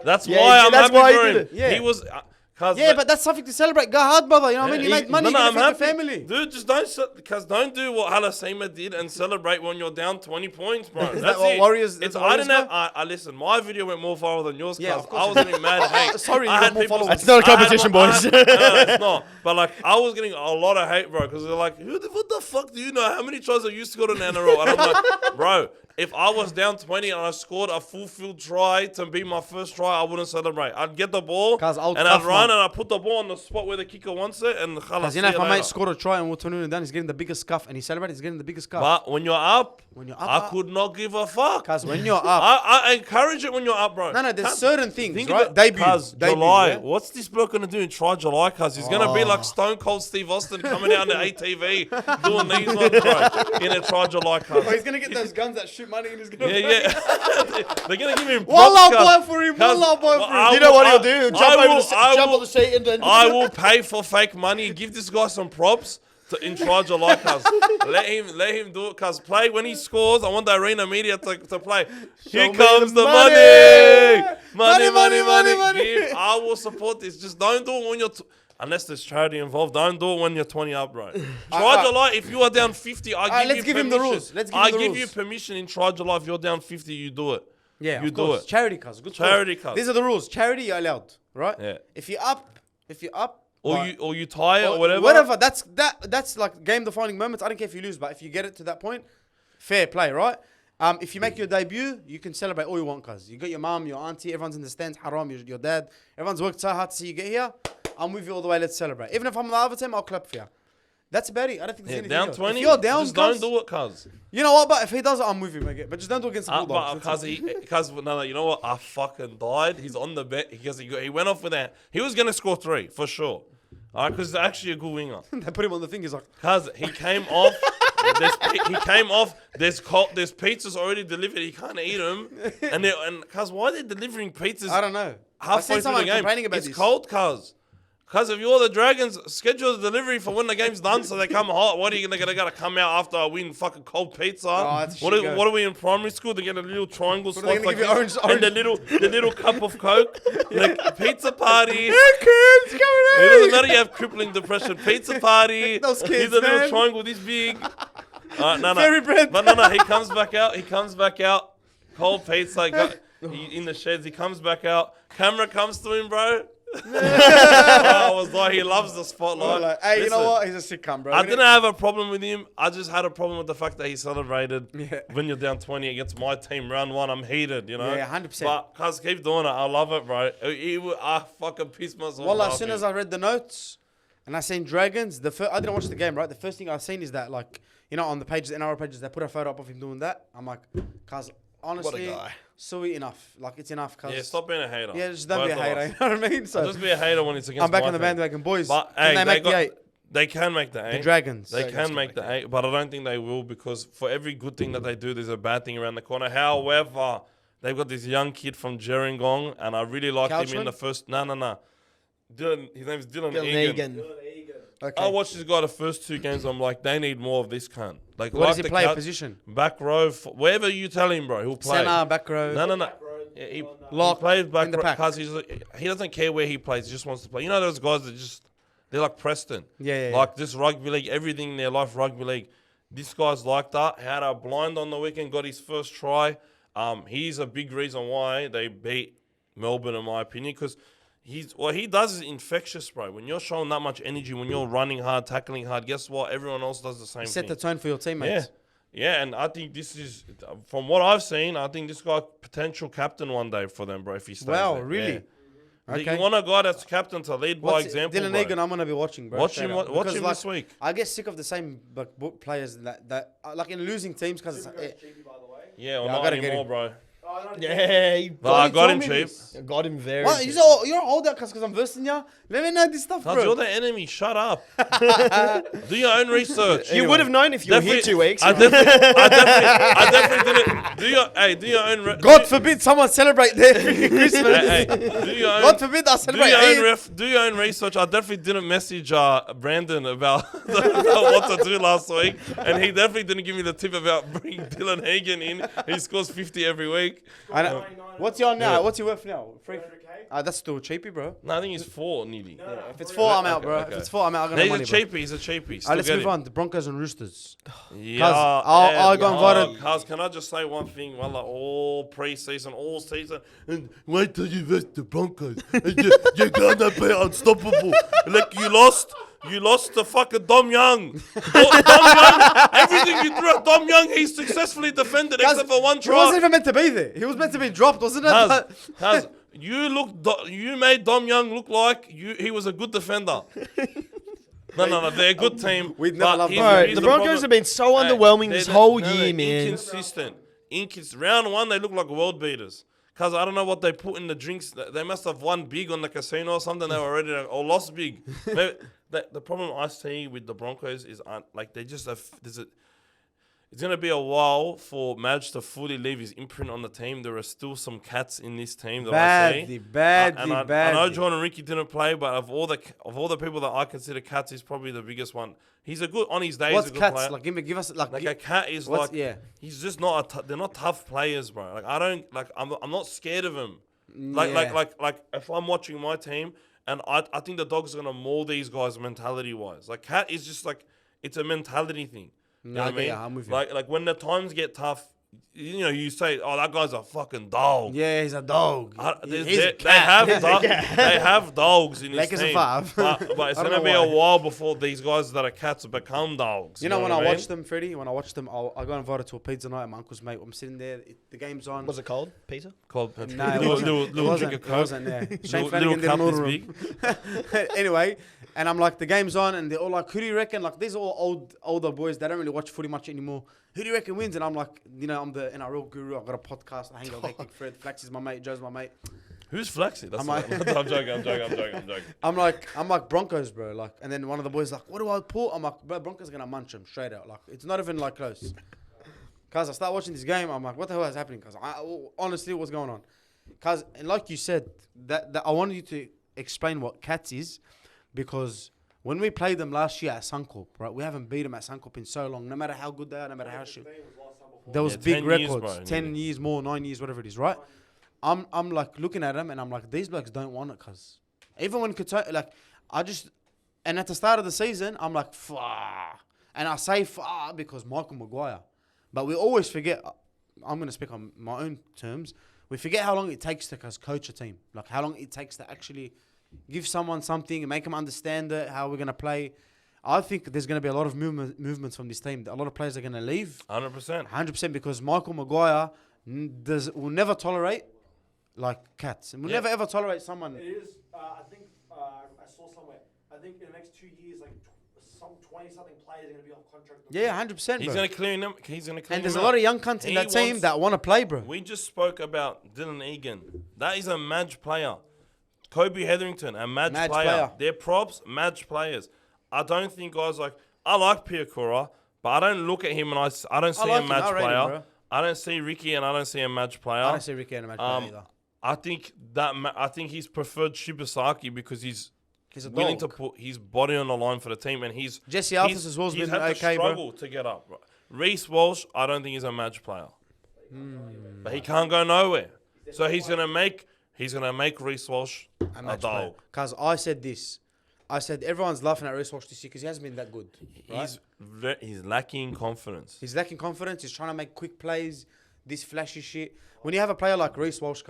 Speaker 2: That's
Speaker 3: Yeah,
Speaker 2: why I'm
Speaker 3: that's
Speaker 2: happy
Speaker 3: why
Speaker 2: for
Speaker 3: he
Speaker 2: him.
Speaker 3: did it.
Speaker 1: Yeah.
Speaker 2: He was...
Speaker 1: yeah, but that's something to celebrate. Go hard, brother. You know what I mean? You make money, you
Speaker 2: I'm
Speaker 1: feed the
Speaker 2: happy.
Speaker 1: family.
Speaker 2: Dude, just don't do what Halasima did and celebrate when you're down 20 points, bro.
Speaker 1: Is
Speaker 2: That's
Speaker 1: that what
Speaker 2: it.
Speaker 1: Warriors-
Speaker 2: It's
Speaker 1: that's what
Speaker 2: I
Speaker 1: Warriors
Speaker 2: don't know. I listen. My video went more viral than yours,
Speaker 1: Yeah,
Speaker 2: cuz
Speaker 1: of course
Speaker 2: I was getting mad hate.
Speaker 1: Sorry, you
Speaker 2: I
Speaker 1: got
Speaker 2: had
Speaker 1: more
Speaker 2: people-
Speaker 1: followers.
Speaker 3: That's not a competition, boys.
Speaker 2: No, it's not. But like, I was getting a lot of hate, bro, because they're like, what the fuck do you know? How many tries I used to go to an NRL? And I'm like, bro, if I was down 20 and I scored a full field try to be my first try, I wouldn't celebrate. I'd get the ball
Speaker 1: 'Cause I'll
Speaker 2: and I'd
Speaker 1: tough
Speaker 2: run
Speaker 1: man.
Speaker 2: and I'd put the ball on the spot where the kicker wants it and khalas,
Speaker 1: Because
Speaker 2: see
Speaker 1: you know, if
Speaker 2: you
Speaker 1: my
Speaker 2: later.
Speaker 1: mate scored a try and we're turning it down, he's getting the biggest scuff, and he celebrated, he's getting the biggest scuff.
Speaker 2: But when you're up,
Speaker 1: When you're
Speaker 2: I
Speaker 1: up,
Speaker 2: could not give a fuck.
Speaker 1: Because when you're up,
Speaker 2: I encourage it when you're up, bro.
Speaker 1: no, there's
Speaker 2: Can't-
Speaker 1: certain things,
Speaker 2: Think
Speaker 1: right?
Speaker 2: of it,
Speaker 1: Debut,
Speaker 2: cuz
Speaker 1: debut,
Speaker 2: July.
Speaker 1: yeah?
Speaker 2: What's this bloke gonna do in try July? Cuz he's gonna be like Stone Cold Steve Austin coming out on the ATV doing these ones, bro. In a try July, cuz.
Speaker 1: Oh, he's gonna get those guns that shoot money in his gun.
Speaker 2: Yeah. They're gonna give him props,
Speaker 1: Wallah
Speaker 2: cuz.
Speaker 1: boy for him,
Speaker 2: Cuz,
Speaker 1: wallah boy for
Speaker 2: I
Speaker 1: him.
Speaker 3: You know
Speaker 2: will-
Speaker 3: what he'll do? He'll jump
Speaker 2: I
Speaker 3: on the seat and then...
Speaker 2: I will pay for fake money. Give this guy some props in try July, cuz. let him do it, cuz. Play when he scores. I want the arena media to play. Here
Speaker 1: me
Speaker 2: comes
Speaker 1: the
Speaker 2: the
Speaker 1: money.
Speaker 2: money.
Speaker 1: Money.
Speaker 2: Give. I will support this. Just don't do it when you're... Unless there's charity involved, don't do it when you're 20 up, bro. Try July, if you are down 50, I give
Speaker 1: let's
Speaker 2: you
Speaker 1: give him
Speaker 2: permission.
Speaker 1: the rules. Let's give him
Speaker 2: I
Speaker 1: the
Speaker 2: give
Speaker 1: rules.
Speaker 2: you permission in try July. If you're down 50, you do it.
Speaker 1: Yeah,
Speaker 2: You
Speaker 1: of
Speaker 2: do
Speaker 1: course.
Speaker 2: it.
Speaker 1: Charity, cuz. Good
Speaker 2: Charity,
Speaker 1: cause.
Speaker 2: cuz.
Speaker 1: These are the rules. Charity, you're allowed, right?
Speaker 2: Yeah.
Speaker 1: If you're up,
Speaker 2: Or
Speaker 1: like-
Speaker 2: you tie it or whatever.
Speaker 1: Whatever. That's like game defining moments. I don't care if you lose, but if you get it to that point, fair play, right? If you make your debut, you can celebrate all you want, cuz. You got your mum, your auntie, everyone's in the stands, haram, your dad. Everyone's worked so hard to see you get here. I'm with you all the way, let's celebrate. Even if I'm on the other team, I'll clap for you. That's about it. I don't think there's
Speaker 2: Yeah,
Speaker 1: anything
Speaker 2: down
Speaker 1: else.
Speaker 2: 20,
Speaker 1: If you're down,
Speaker 2: just
Speaker 1: cuz,
Speaker 2: don't do it, cuz.
Speaker 1: you know what, but if he does it, I'm with him again. But just don't do it against the Bulldogs.
Speaker 2: Because no, you know what? I fucking died. He's on the bet because he went off with that. He was gonna score 3 for sure. All right, because he's actually a good winger.
Speaker 1: They put him on the thing, he's like,
Speaker 2: Cuz he came off. He came off. There's pizzas already delivered. He can't eat them. And cuz why are they delivering pizzas?
Speaker 1: I don't know. I've
Speaker 2: Halfway
Speaker 1: seen
Speaker 2: through
Speaker 1: someone
Speaker 2: the game.
Speaker 1: complaining about
Speaker 2: It's
Speaker 1: this.
Speaker 2: cold, cuz. Cuz if you're the Dragons, schedule the delivery for when the game's done so they come hot. What are you gonna come out after I win fucking cold pizza?
Speaker 1: that's a
Speaker 2: What
Speaker 1: shit go.
Speaker 2: are we in primary school? They get a little triangle
Speaker 1: What are
Speaker 2: slice
Speaker 1: they gonna
Speaker 2: like
Speaker 1: give you,
Speaker 2: this,
Speaker 1: orange?
Speaker 2: and the little cup of Coke, like pizza party.
Speaker 1: Kids coming
Speaker 2: It doesn't matter you have crippling depression. Pizza party.
Speaker 1: Those
Speaker 2: He's
Speaker 1: kids,
Speaker 2: a little
Speaker 1: man.
Speaker 2: triangle this big. No.
Speaker 1: Fairy bread.
Speaker 2: But no. He comes back out. Cold pizza. In the sheds. He comes back out. Camera comes to him, bro. I was like, he loves the spotlight.
Speaker 1: Like, hey, you know
Speaker 2: Listen,
Speaker 1: what? He's a sick cunt, bro.
Speaker 2: I didn't have a problem with him. I just had a problem with the fact that he celebrated
Speaker 1: Yeah.
Speaker 2: when you're down 20 against my team round 1. I'm heated, you know?
Speaker 1: Yeah, 100%.
Speaker 2: But cuz keep doing it. I love it, bro. I fucking pissed myself
Speaker 1: Well, as
Speaker 2: laughing.
Speaker 1: soon as I read the notes and I seen Dragons, I didn't watch the game, right? The first thing I seen is that, like, you know, on the pages, NRL pages, they put a photo up of him doing that. I'm like, cuz, honestly,
Speaker 3: guy.
Speaker 1: Suey, enough. Like, it's enough, cuz.
Speaker 2: Yeah, stop being a hater.
Speaker 1: Yeah, just don't be a
Speaker 2: Both of
Speaker 1: hater.
Speaker 2: us.
Speaker 1: You know what I mean? So
Speaker 2: Just be a hater when it's against
Speaker 1: I'm back
Speaker 2: my
Speaker 1: on the
Speaker 2: team.
Speaker 1: bandwagon, boys.
Speaker 2: But
Speaker 1: Can
Speaker 2: hey,
Speaker 1: they make the 8?
Speaker 2: They can make the 8.
Speaker 1: The Dragons.
Speaker 2: They can make the 8, but I don't think they will because for every good thing that they do, there's a bad thing around the corner. However, they've got this young kid from Gerringong, and I really liked him in
Speaker 1: Couchman?
Speaker 2: the first. No. Dylan, his name's Dylan
Speaker 3: Dylan
Speaker 2: Egan.
Speaker 3: Egan.
Speaker 1: Okay.
Speaker 2: I watched this guy the first 2 games. I'm like, they need more of this cunt. Like,
Speaker 1: What does he
Speaker 2: the
Speaker 1: play? A
Speaker 2: couch-
Speaker 1: position?
Speaker 2: Back row, wherever you tell him, bro, he'll play.
Speaker 1: Centre, back row.
Speaker 2: No. Yeah, he
Speaker 1: Lock
Speaker 2: plays back
Speaker 1: in the
Speaker 2: row
Speaker 1: pack.
Speaker 2: because he doesn't care where he plays. He just wants to play. You know those guys that they're like Preston.
Speaker 1: Yeah.
Speaker 2: Like this rugby league, everything in their life rugby league. This guy's like that. Had a blind on the weekend, got his first try. He's a big reason why they beat Melbourne, in my opinion, because what he does is infectious, bro. When you're showing that much energy, when you're running hard, tackling hard, guess what? Everyone else does the same
Speaker 1: Set
Speaker 2: thing.
Speaker 1: the tone for your
Speaker 2: Yeah.
Speaker 1: teammates.
Speaker 2: Yeah, and I think this is, from what I've seen, I think this guy potential captain one day for them, bro, if he stays
Speaker 1: Wow,
Speaker 2: there.
Speaker 1: really?
Speaker 2: Yeah.
Speaker 1: Okay.
Speaker 2: You want a guy that's captain to lead by example,
Speaker 1: Dylan
Speaker 2: bro.
Speaker 1: Egan, I'm gonna be watching, bro.
Speaker 2: Watch
Speaker 1: straight
Speaker 2: him,
Speaker 1: up.
Speaker 2: watch
Speaker 1: Because,
Speaker 2: him
Speaker 1: like,
Speaker 2: this week.
Speaker 1: I get sick of the same players that like in losing teams because it's.
Speaker 4: Supercoach cheapy, by the way.
Speaker 2: Yeah, or
Speaker 1: Yeah, I
Speaker 2: not
Speaker 1: gotta get
Speaker 2: anymore,
Speaker 1: him.
Speaker 2: bro.
Speaker 4: Oh, no,
Speaker 3: Yeah,
Speaker 2: But I got him
Speaker 1: told me
Speaker 2: cheap.
Speaker 1: this.
Speaker 3: got him very.
Speaker 1: What?
Speaker 3: cheap.
Speaker 1: You're older because I'm versing ya. Let me know this stuff,
Speaker 2: Cuz
Speaker 1: bro.
Speaker 2: you're the enemy. Shut up. Do your own research.
Speaker 3: You would have known if you were here
Speaker 2: Definitely-
Speaker 3: 2 weeks.
Speaker 2: I definitely didn't. Do your own.
Speaker 1: God forbid someone celebrate their freaking Christmas.
Speaker 2: Hey, do your own.
Speaker 1: God forbid I
Speaker 2: Do
Speaker 1: celebrate
Speaker 2: your, own
Speaker 1: Eid.
Speaker 2: do your own research. I definitely didn't message Brandon about what to do last week, and he definitely didn't give me the tip about bringing Dylan Hagen in. He scores 50 every week.
Speaker 1: I know. What's your now?
Speaker 2: Yeah.
Speaker 1: What's your worth now?
Speaker 4: 300K?
Speaker 1: That's still cheapy, bro.
Speaker 2: No, I think he's 4 nearly.
Speaker 4: No,
Speaker 1: If it's
Speaker 4: 300K.
Speaker 1: 4, I'm out,
Speaker 2: Okay,
Speaker 1: bro.
Speaker 2: okay.
Speaker 1: If it's 4, I'm out. I got no
Speaker 2: He's a
Speaker 1: money, bro.
Speaker 2: cheapie. He's a cheapie. Still
Speaker 1: Alright, let's
Speaker 2: get
Speaker 1: move
Speaker 2: him.
Speaker 1: on. The Broncos and Roosters.
Speaker 2: Yeah,
Speaker 1: I got invited-
Speaker 2: Cuz, can I just say one thing? Well, all pre-season, all season, and wait till you verse the Broncos. You're gonna be unstoppable. Like you lost to fucking Dom Young. Dom Young, everything you threw at Dom Young, he successfully defended except for one
Speaker 1: He wasn't
Speaker 2: try.
Speaker 1: even meant to be there. He was meant to be dropped, wasn't it?
Speaker 2: Cuz, you made Dom Young look like he was a good defender. No, they're a good team.
Speaker 1: We'd never
Speaker 2: but
Speaker 1: love
Speaker 2: here's-
Speaker 1: Dom Young.
Speaker 2: here's
Speaker 3: The Broncos
Speaker 2: problem.
Speaker 3: have been so
Speaker 2: Hey,
Speaker 3: underwhelming this
Speaker 2: they're-
Speaker 3: whole
Speaker 2: no,
Speaker 3: year,
Speaker 2: they're
Speaker 3: man.
Speaker 2: Inconsistent. Round 1, they look like world beaters. Because I don't know what they put in the drinks. They must have won big on the casino or something. They were already or lost big. The problem I see with the Broncos is like they just have. It's going to be a while for Madge to fully leave his imprint on the team. There are still some cats in this team that I see.
Speaker 1: Badly.
Speaker 2: I know John and Ricky didn't play, but of all the people that I consider cats, he's probably the biggest one. He's a good on his days.
Speaker 1: What's
Speaker 2: a good
Speaker 1: cats?
Speaker 2: player.
Speaker 1: Like, give us like.
Speaker 2: Like a cat is
Speaker 1: what's-
Speaker 2: like,
Speaker 1: yeah.
Speaker 2: he's just not. They're not tough players, bro. Like I don't like. I'm not scared of him. Like
Speaker 1: Yeah.
Speaker 2: like if I'm watching my team, and I think the Dogs are gonna maul these guys mentality wise. Like cat is just like it's a mentality thing. You know
Speaker 1: I
Speaker 2: what I
Speaker 1: get
Speaker 2: mean?
Speaker 1: ya, I'm with you.
Speaker 2: Like when the times get tough, you say, oh, that guy's a fucking dog.
Speaker 1: Yeah, he's a dog. He's a
Speaker 2: They
Speaker 1: cat.
Speaker 2: have dogs in his
Speaker 1: Lakers
Speaker 2: team.
Speaker 1: and 5.
Speaker 2: But it's
Speaker 1: I don't
Speaker 2: gonna
Speaker 1: know
Speaker 2: be a
Speaker 1: why.
Speaker 2: while before these guys that are cats become dogs.
Speaker 1: You know when
Speaker 2: what
Speaker 1: I
Speaker 2: mean?
Speaker 1: watched them, Freddie, when I watched them, I got invited to a pizza night at my uncle's mate. I'm sitting there, the game's on.
Speaker 3: Was it cold? Pizza?
Speaker 2: Called
Speaker 1: No, it
Speaker 2: little
Speaker 1: wasn't.
Speaker 2: little
Speaker 1: It
Speaker 2: drink of Coke.
Speaker 1: wasn't, yeah. Shane
Speaker 2: Little
Speaker 1: Flanagan
Speaker 2: cup
Speaker 1: didn't
Speaker 2: this
Speaker 1: order
Speaker 2: big.
Speaker 1: them. Anyway, and I'm like, the game's on, and they're all like, who do you reckon? Like, these are all older boys. They don't really watch footy much anymore. Who do you reckon wins? And I'm like, I'm the NRL guru. I've got a podcast. I hang out with Fred. Flax is my mate. Joe's my mate.
Speaker 2: Who's Flaxxy? That's
Speaker 1: I'm
Speaker 2: I'm joking.
Speaker 1: I'm like Broncos, bro. Like, and then one of the boys like, what do I pull? I'm like, bro, Broncos are gonna munch them straight out. Like, it's not even like close. Cause I start watching this game, I'm like, what the hell is happening? Cause honestly, what's going on? Cause and like you said, that I wanted you to explain what Cats is, because when we played them last year at Suncorp, right, we haven't beat them at Suncorp in so long. No matter how good they are, no matter how shit. There was
Speaker 2: Yeah,
Speaker 1: big
Speaker 2: 10 years,
Speaker 1: records,
Speaker 2: bro,
Speaker 1: 10
Speaker 2: nearly.
Speaker 1: years more, 9 years, whatever it is, right? I'm like looking at them and I'm like, these blokes don't want it, cause even when and at the start of the season, I'm like, far, and I say far because Michael Maguire, but we always forget. I'm gonna speak on my own terms. We forget how long it takes to coach a team, like how long it takes to actually give someone something and make them understand it, how we're gonna play. I think there's gonna be a lot of movements from this team. A lot of players are gonna leave.
Speaker 2: 100%.
Speaker 1: 100% because Michael Maguire will never tolerate like Cats, and will
Speaker 2: Yeah.
Speaker 1: never ever tolerate someone.
Speaker 4: It is. I think I saw somewhere. I think in the next 2 years, like some 20-something players are going to be off contract.
Speaker 1: Yeah, 100%.
Speaker 2: He's
Speaker 1: Bro.
Speaker 2: gonna clean them. He's gonna clean
Speaker 1: And there's
Speaker 2: them
Speaker 1: a lot
Speaker 2: out.
Speaker 1: of young cunts in
Speaker 2: He
Speaker 1: that team
Speaker 2: wants-
Speaker 1: that want to play, bro.
Speaker 2: We just spoke about Dylan Egan. That is a Madge player. Kobe Hetherington, a Madge
Speaker 1: Madge
Speaker 2: player.
Speaker 1: player.
Speaker 2: They're props, Madge players. I don't think guys like... I like Piakura, but I don't look at him and I don't see
Speaker 1: like
Speaker 2: a
Speaker 1: him.
Speaker 2: Madge
Speaker 1: I rate him,
Speaker 2: player.
Speaker 1: bro.
Speaker 2: I don't see Ricky and I don't see a Madge player.
Speaker 1: I don't see Ricky in a match either.
Speaker 2: I think he's preferred Shibasaki because he's
Speaker 1: He's a
Speaker 2: willing
Speaker 1: dog.
Speaker 2: to put his body on the line for the team, and
Speaker 1: Jesse Alphys as well has
Speaker 2: he's
Speaker 1: been
Speaker 2: had
Speaker 1: okay,
Speaker 2: to
Speaker 1: bro.
Speaker 2: struggle to get up. Bro. Reece Walsh, I don't think he's a Madge player, but he can't go nowhere. So he's gonna make Reece Walsh a dog.
Speaker 1: Because I said this. I said everyone's laughing at Reece Walsh this year because he hasn't been that good. Right?
Speaker 2: He's lacking confidence.
Speaker 1: He's lacking confidence. He's trying to make quick plays, this flashy shit. When you have a player like Reece Walsh,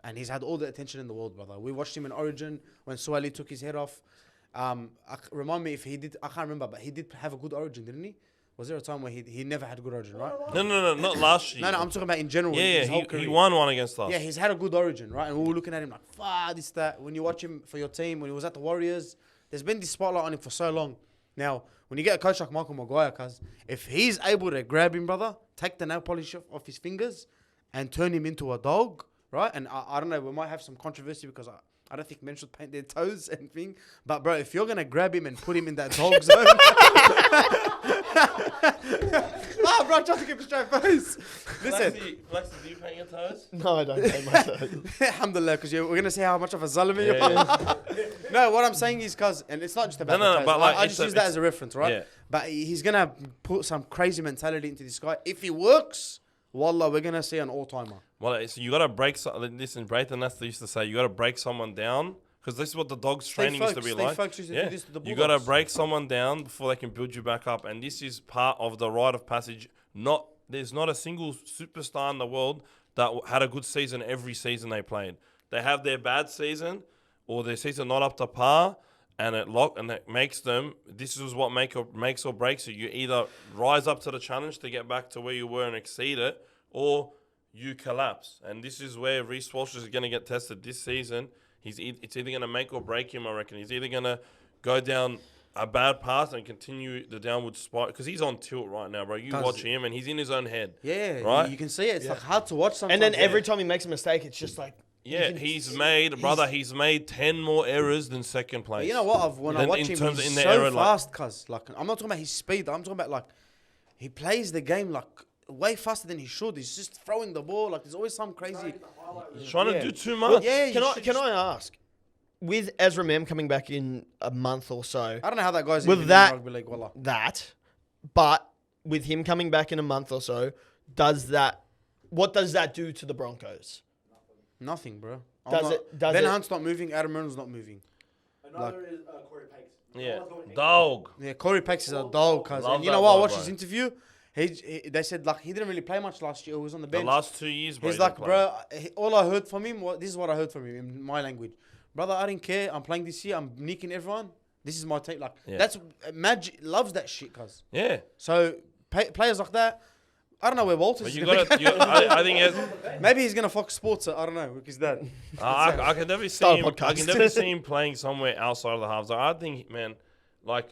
Speaker 1: and he's had all the attention in the world, brother. We watched him in Origin when Suey took his head off. Remind me if he did. I can't remember, but he did have a good Origin, didn't he? Was there a time where he never had a good origin, right?
Speaker 2: No, not last year.
Speaker 1: No, I'm talking about in general.
Speaker 2: Yeah,
Speaker 1: his whole
Speaker 2: he
Speaker 1: career.
Speaker 2: won one against us.
Speaker 1: Yeah, he's had a good origin, right? And we were looking at him like, fuck, this, that. When you watch him for your team, when he was at the Warriors, there's been this spotlight on him for so long. Now, when you get a coach like Michael Maguire, cuz, if he's able to grab him, brother, take the nail polish off his fingers and turn him into a dog, right? And I don't know, we might have some controversy because I don't think men should paint their toes and thing. But, bro, if you're going to grab him and put him in that dog zone... bro, I'm trying to keep a straight face. Listen.
Speaker 2: Flaxxy, do you paint your toes?
Speaker 3: No, I don't paint my toes.
Speaker 1: Alhamdulillah, because we're going to see how much of a zalimi you are. No, what I'm saying is, cuz, and it's not just about the toes.
Speaker 2: but like,
Speaker 1: I just use that as a reference, right?
Speaker 2: Yeah.
Speaker 1: But he's going to put some crazy mentality into this guy. If he works, wallah, we're going to see an all-timer.
Speaker 2: Well, so you got to break... Listen, Brayton Nasta used to say, you got to break someone down. Because this is what the dogs' training used to be like.
Speaker 1: Folks used to do this to the
Speaker 2: You got to
Speaker 1: Bulldogs.
Speaker 2: break someone down before they can build you back up. And this is part of the rite of passage. There's not a single superstar in the world that had a good season every season they played. They have their bad season or their season not up to par, and it makes them. This is what makes or breaks you. You either rise up to the challenge to get back to where you were and exceed it, or you collapse. And this is where Reece Walsh is going to get tested this season. It's either going to make or break him, I reckon. He's either going to go down a bad path and continue the downward spiral. Because he's on tilt right now, bro. You watch him and he's in his own head.
Speaker 1: Yeah,
Speaker 2: right?
Speaker 1: you can see it. It's like hard to watch sometimes.
Speaker 3: And then every time he makes a mistake, it's just like...
Speaker 2: Yeah, he's made 10 more errors than second place.
Speaker 1: But you know what? When I watch him, he's so fast, cuz. Like, I'm not talking about his speed. I'm talking about, like, he plays the game, like, way faster than he should. He's just throwing the ball. Like, there's always some crazy...
Speaker 2: He's trying to do too much.
Speaker 1: Yeah,
Speaker 3: Can I ask, with Ezra Mem coming back in a month or so,
Speaker 1: I don't know how that guy's
Speaker 3: With
Speaker 1: even
Speaker 3: that-
Speaker 1: in rugby league, wallah.
Speaker 3: but with him coming back in a month or so, what does that do to the Broncos?
Speaker 1: Nothing, bro.
Speaker 3: Does
Speaker 1: Ben
Speaker 3: it-
Speaker 1: Hunt's not moving. Adam Reynolds not moving.
Speaker 4: Another is Corey Pakes.
Speaker 2: Yeah,
Speaker 4: No one's going
Speaker 2: dog.
Speaker 1: Yeah, Corey Pakes is a dog, cuz.
Speaker 2: Love
Speaker 1: And you
Speaker 2: that
Speaker 1: know what? I
Speaker 2: guy,
Speaker 1: watched
Speaker 2: bro.
Speaker 1: his interview. They said, like, he didn't really play much last year. He was on the
Speaker 2: The
Speaker 1: bench.
Speaker 2: last 2 years, bro.
Speaker 1: He's
Speaker 2: he
Speaker 1: like,
Speaker 2: didn't play.
Speaker 1: bro, all I heard from him, this is what I heard from him in my language. Brother, I didn't care. I'm playing this year. I'm nicking everyone. This is my team. Like, that's magic. Loves that shit, cuz.
Speaker 2: Yeah.
Speaker 1: So players like that, I don't know where Walters
Speaker 2: But
Speaker 1: is
Speaker 2: you
Speaker 1: gonna
Speaker 2: got to... I think...
Speaker 1: Maybe he's gonna Fox Sports it. I don't know. With his dad.
Speaker 2: I can definitely see
Speaker 3: Start a
Speaker 2: him. I
Speaker 3: podcast.
Speaker 2: can definitely see him playing somewhere outside of the halves. Like, I think, man, like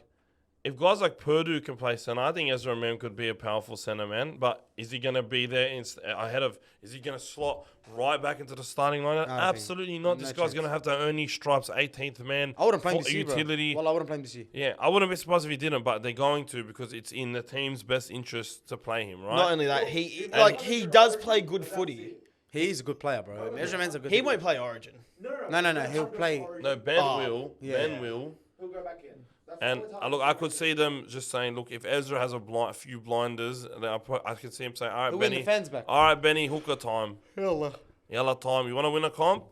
Speaker 2: if guys like Purdue can play center, I think Ezra Mem could be a powerful center, man. But is he going to be there ahead of? Is he going to slot right back into the starting lineup?
Speaker 1: I think
Speaker 2: Absolutely not. This
Speaker 1: no
Speaker 2: guy's
Speaker 1: chance.
Speaker 2: going to have to earn his stripes, 18th man.
Speaker 1: I wouldn't play him
Speaker 2: for
Speaker 1: this year,
Speaker 2: utility.
Speaker 1: bro. Well, I wouldn't play him this year.
Speaker 2: Yeah, I wouldn't be surprised if he didn't, but they're going to because it's in the team's best interest to play him, right?
Speaker 3: Not only that, he does play good footy.
Speaker 1: He is a good player, bro. Ezra Man's a good.
Speaker 3: He won't play Origin.
Speaker 1: No. He'll play.
Speaker 2: No, Ben will.
Speaker 1: yeah.
Speaker 2: Ben will.
Speaker 4: He'll go back in. That's
Speaker 2: And
Speaker 4: the only time
Speaker 2: look, I could see them just saying, look, if Ezra has a few blinders, then I could see him say, all right,
Speaker 1: He'll win
Speaker 2: Benny.
Speaker 1: the fans back.
Speaker 2: All right, Benny, hooker time.
Speaker 1: Yallah.
Speaker 2: Yellow time. You want to win a comp?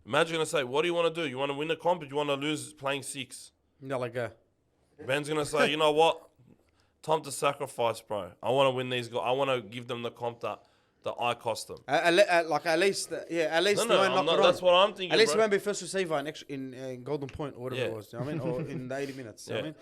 Speaker 2: Imagine going to say, what do you want to do? You want to win a comp or do you want to lose playing 6?
Speaker 1: Yallah, go.
Speaker 2: Ben's going to say, you know what? Time to sacrifice, bro. I want to win these guys. I want to give them the comp that I cost them.
Speaker 1: Like at least, at least
Speaker 2: No,
Speaker 1: they won't knock it on.
Speaker 2: that's what I'm thinking,
Speaker 1: At least he
Speaker 2: bro.
Speaker 1: won't be first receiver in Golden Point or whatever
Speaker 2: Yeah.
Speaker 1: it was. You know what I mean? Or in the 80 minutes. You know
Speaker 2: Yeah.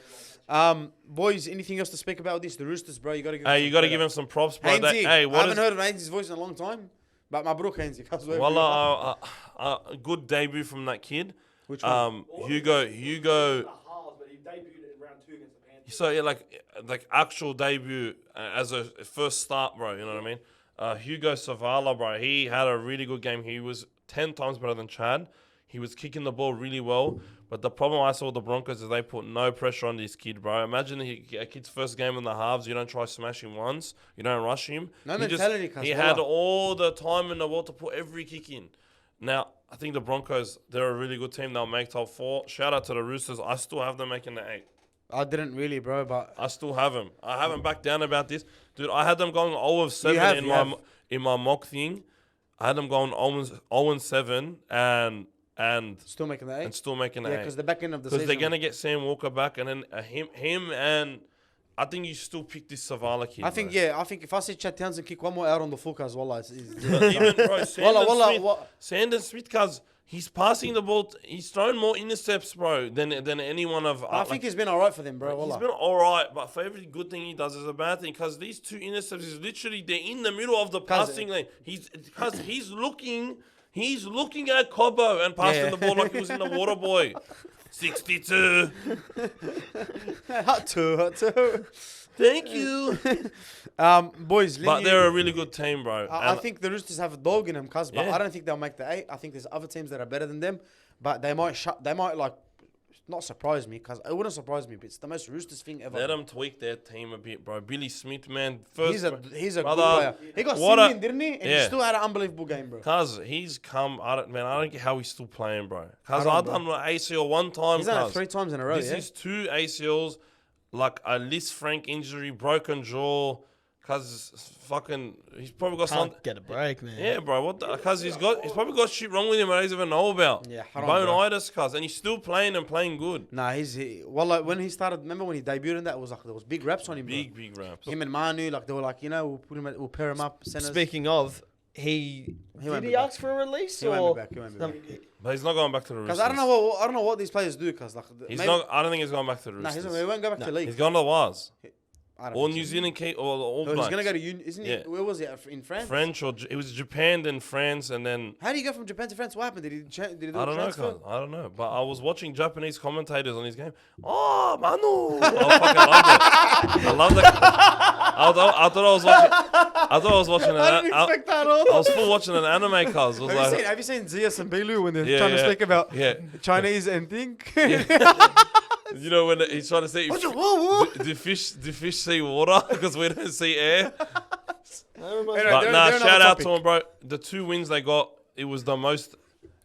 Speaker 1: what I mean? Boys, anything else to speak about this? The Roosters, bro. You got to give.
Speaker 2: Hey, you got to give him some props, bro.
Speaker 1: Hainsey.
Speaker 2: Hey,
Speaker 1: I
Speaker 2: what
Speaker 1: haven't
Speaker 2: is...
Speaker 1: heard of Hainsey's voice in a long time. But my brook Hainsey.
Speaker 2: Well, a good debut from that kid.
Speaker 1: Which one?
Speaker 2: Hugo.
Speaker 4: the halves, but he debuted in round 2 against the Panthers.
Speaker 2: So yeah, like actual debut as a first start, bro. You know what I mean? Hugo Savala, bro. He had a really good game. He was 10 times better than Chad. He was kicking the ball really well. But the problem I saw with the Broncos is they put no pressure on this kid, bro. Imagine a kid's first game in the halves. You don't try smash him once. You don't rush him.
Speaker 1: No
Speaker 2: He
Speaker 1: mentality, cuz,
Speaker 2: He had all the time in the world to put every kick in. Now, I think the Broncos, they're a really good team. They'll make top 4. Shout out to the Roosters. I still have them making the 8.
Speaker 1: I didn't really, bro. But
Speaker 2: I still have them. I haven't backed down about this. Dude, I had them going 0 of 7
Speaker 1: have,
Speaker 2: in
Speaker 1: you
Speaker 2: my
Speaker 1: have.
Speaker 2: in my mock thing. I had them going 0 and 7 and
Speaker 1: still making the 8.
Speaker 2: still making the
Speaker 1: Yeah,
Speaker 2: 8.
Speaker 1: because the back end of the
Speaker 2: Because
Speaker 1: season.
Speaker 2: they're going to get Sam Walker back and then him and I think you still pick this Savala kid.
Speaker 1: I think,
Speaker 2: bro.
Speaker 1: yeah, I think if I see Chad Townsend kick one more out on the full as well, it's
Speaker 2: Even, bro, Sandon Smith, cause he's passing the ball. He's thrown more intercepts, bro, than any one of.
Speaker 1: I think he's been alright for them, bro.
Speaker 2: He's
Speaker 1: Wallah.
Speaker 2: been alright, but for every good thing he does is a bad thing. Because these 2 intercepts is literally they're in the middle of the passing lane. He's looking at Cobbo and passing the ball like he was in the water boy. 62.
Speaker 1: Hot two.
Speaker 2: Thank you.
Speaker 1: Boys,
Speaker 2: But they're a really good team, bro.
Speaker 1: I think the Roosters have a dog in them, but
Speaker 2: Yeah.
Speaker 1: I don't think they'll make the 8. I think there's other teams that are better than them, but they might like not surprise me, because it wouldn't surprise me. But it's the most Roosters thing ever.
Speaker 2: Let them tweak their team a bit, bro. Billy Smith, man. First,
Speaker 1: He's a good
Speaker 2: brother,
Speaker 1: player. He got
Speaker 2: what
Speaker 1: Simeon, didn't he? And he
Speaker 2: yeah.
Speaker 1: still had an unbelievable game, bro.
Speaker 2: Cuz he's come. I don't get how he's still playing, bro. Cuz
Speaker 1: I
Speaker 2: I've
Speaker 1: don't,
Speaker 2: done an ACL one time.
Speaker 1: He's done it
Speaker 2: cuz.
Speaker 1: 3 times in a row.
Speaker 2: This
Speaker 1: Yeah.
Speaker 2: is 2 ACLs, like a Liz Frank injury, broken jaw. Cuz fucking, he's probably got some.
Speaker 3: Can't get a break, man.
Speaker 2: Yeah, bro. Cuz he's probably got shit wrong with him I don't even know about.
Speaker 1: Yeah, haram, bro.
Speaker 2: Bonitis, cuz, and he's still playing and playing good.
Speaker 1: Nah, like when he started. Remember when he debuted in that? It was like there was big raps on him.
Speaker 2: Big raps.
Speaker 1: Him and Manu, like they were like, we'll pair him up. Centers.
Speaker 3: Speaking of, did
Speaker 1: won't
Speaker 3: he
Speaker 1: be
Speaker 3: ask for a release
Speaker 1: He
Speaker 3: or?
Speaker 1: won't be back. He won't be back.
Speaker 2: But he's not going back to the Roosters.
Speaker 1: Because I don't know what these players do. Because like
Speaker 2: He's
Speaker 1: maybe,
Speaker 2: not. I don't think he's going back to the
Speaker 1: Nah,
Speaker 2: Roosters.
Speaker 1: he won't go back to the league.
Speaker 2: He's going to the Waz.
Speaker 1: I don't
Speaker 2: Or
Speaker 1: think
Speaker 2: New
Speaker 1: so.
Speaker 2: Zealand, or
Speaker 1: No, he's gonna go to isn't he?
Speaker 2: Yeah.
Speaker 1: Where was he? In France.
Speaker 2: French it was Japan, then France, and then
Speaker 1: How do you go from Japan to France? What happened? Did he do
Speaker 2: I
Speaker 1: a
Speaker 2: don't know,
Speaker 1: transfer?
Speaker 2: cuz. I don't know. But I was watching Japanese commentators on his game. Oh, Manu! I fucking loved it. I loved it. I thought I was watching.
Speaker 1: I didn't expect that at all.
Speaker 2: I was full watching an anime, cuz.
Speaker 1: Have you seen Zia Sambilu when they're
Speaker 2: Yeah,
Speaker 1: trying to
Speaker 2: yeah.
Speaker 1: speak about
Speaker 2: Yeah.
Speaker 1: Chinese and think?
Speaker 2: You know when he's trying to say,
Speaker 1: Whoa.
Speaker 2: do fish see water because we don't see air?
Speaker 1: Anyway,
Speaker 2: But
Speaker 1: they're
Speaker 2: shout
Speaker 1: another
Speaker 2: out
Speaker 1: topic.
Speaker 2: to him, bro. The 2 wins they got, it was the most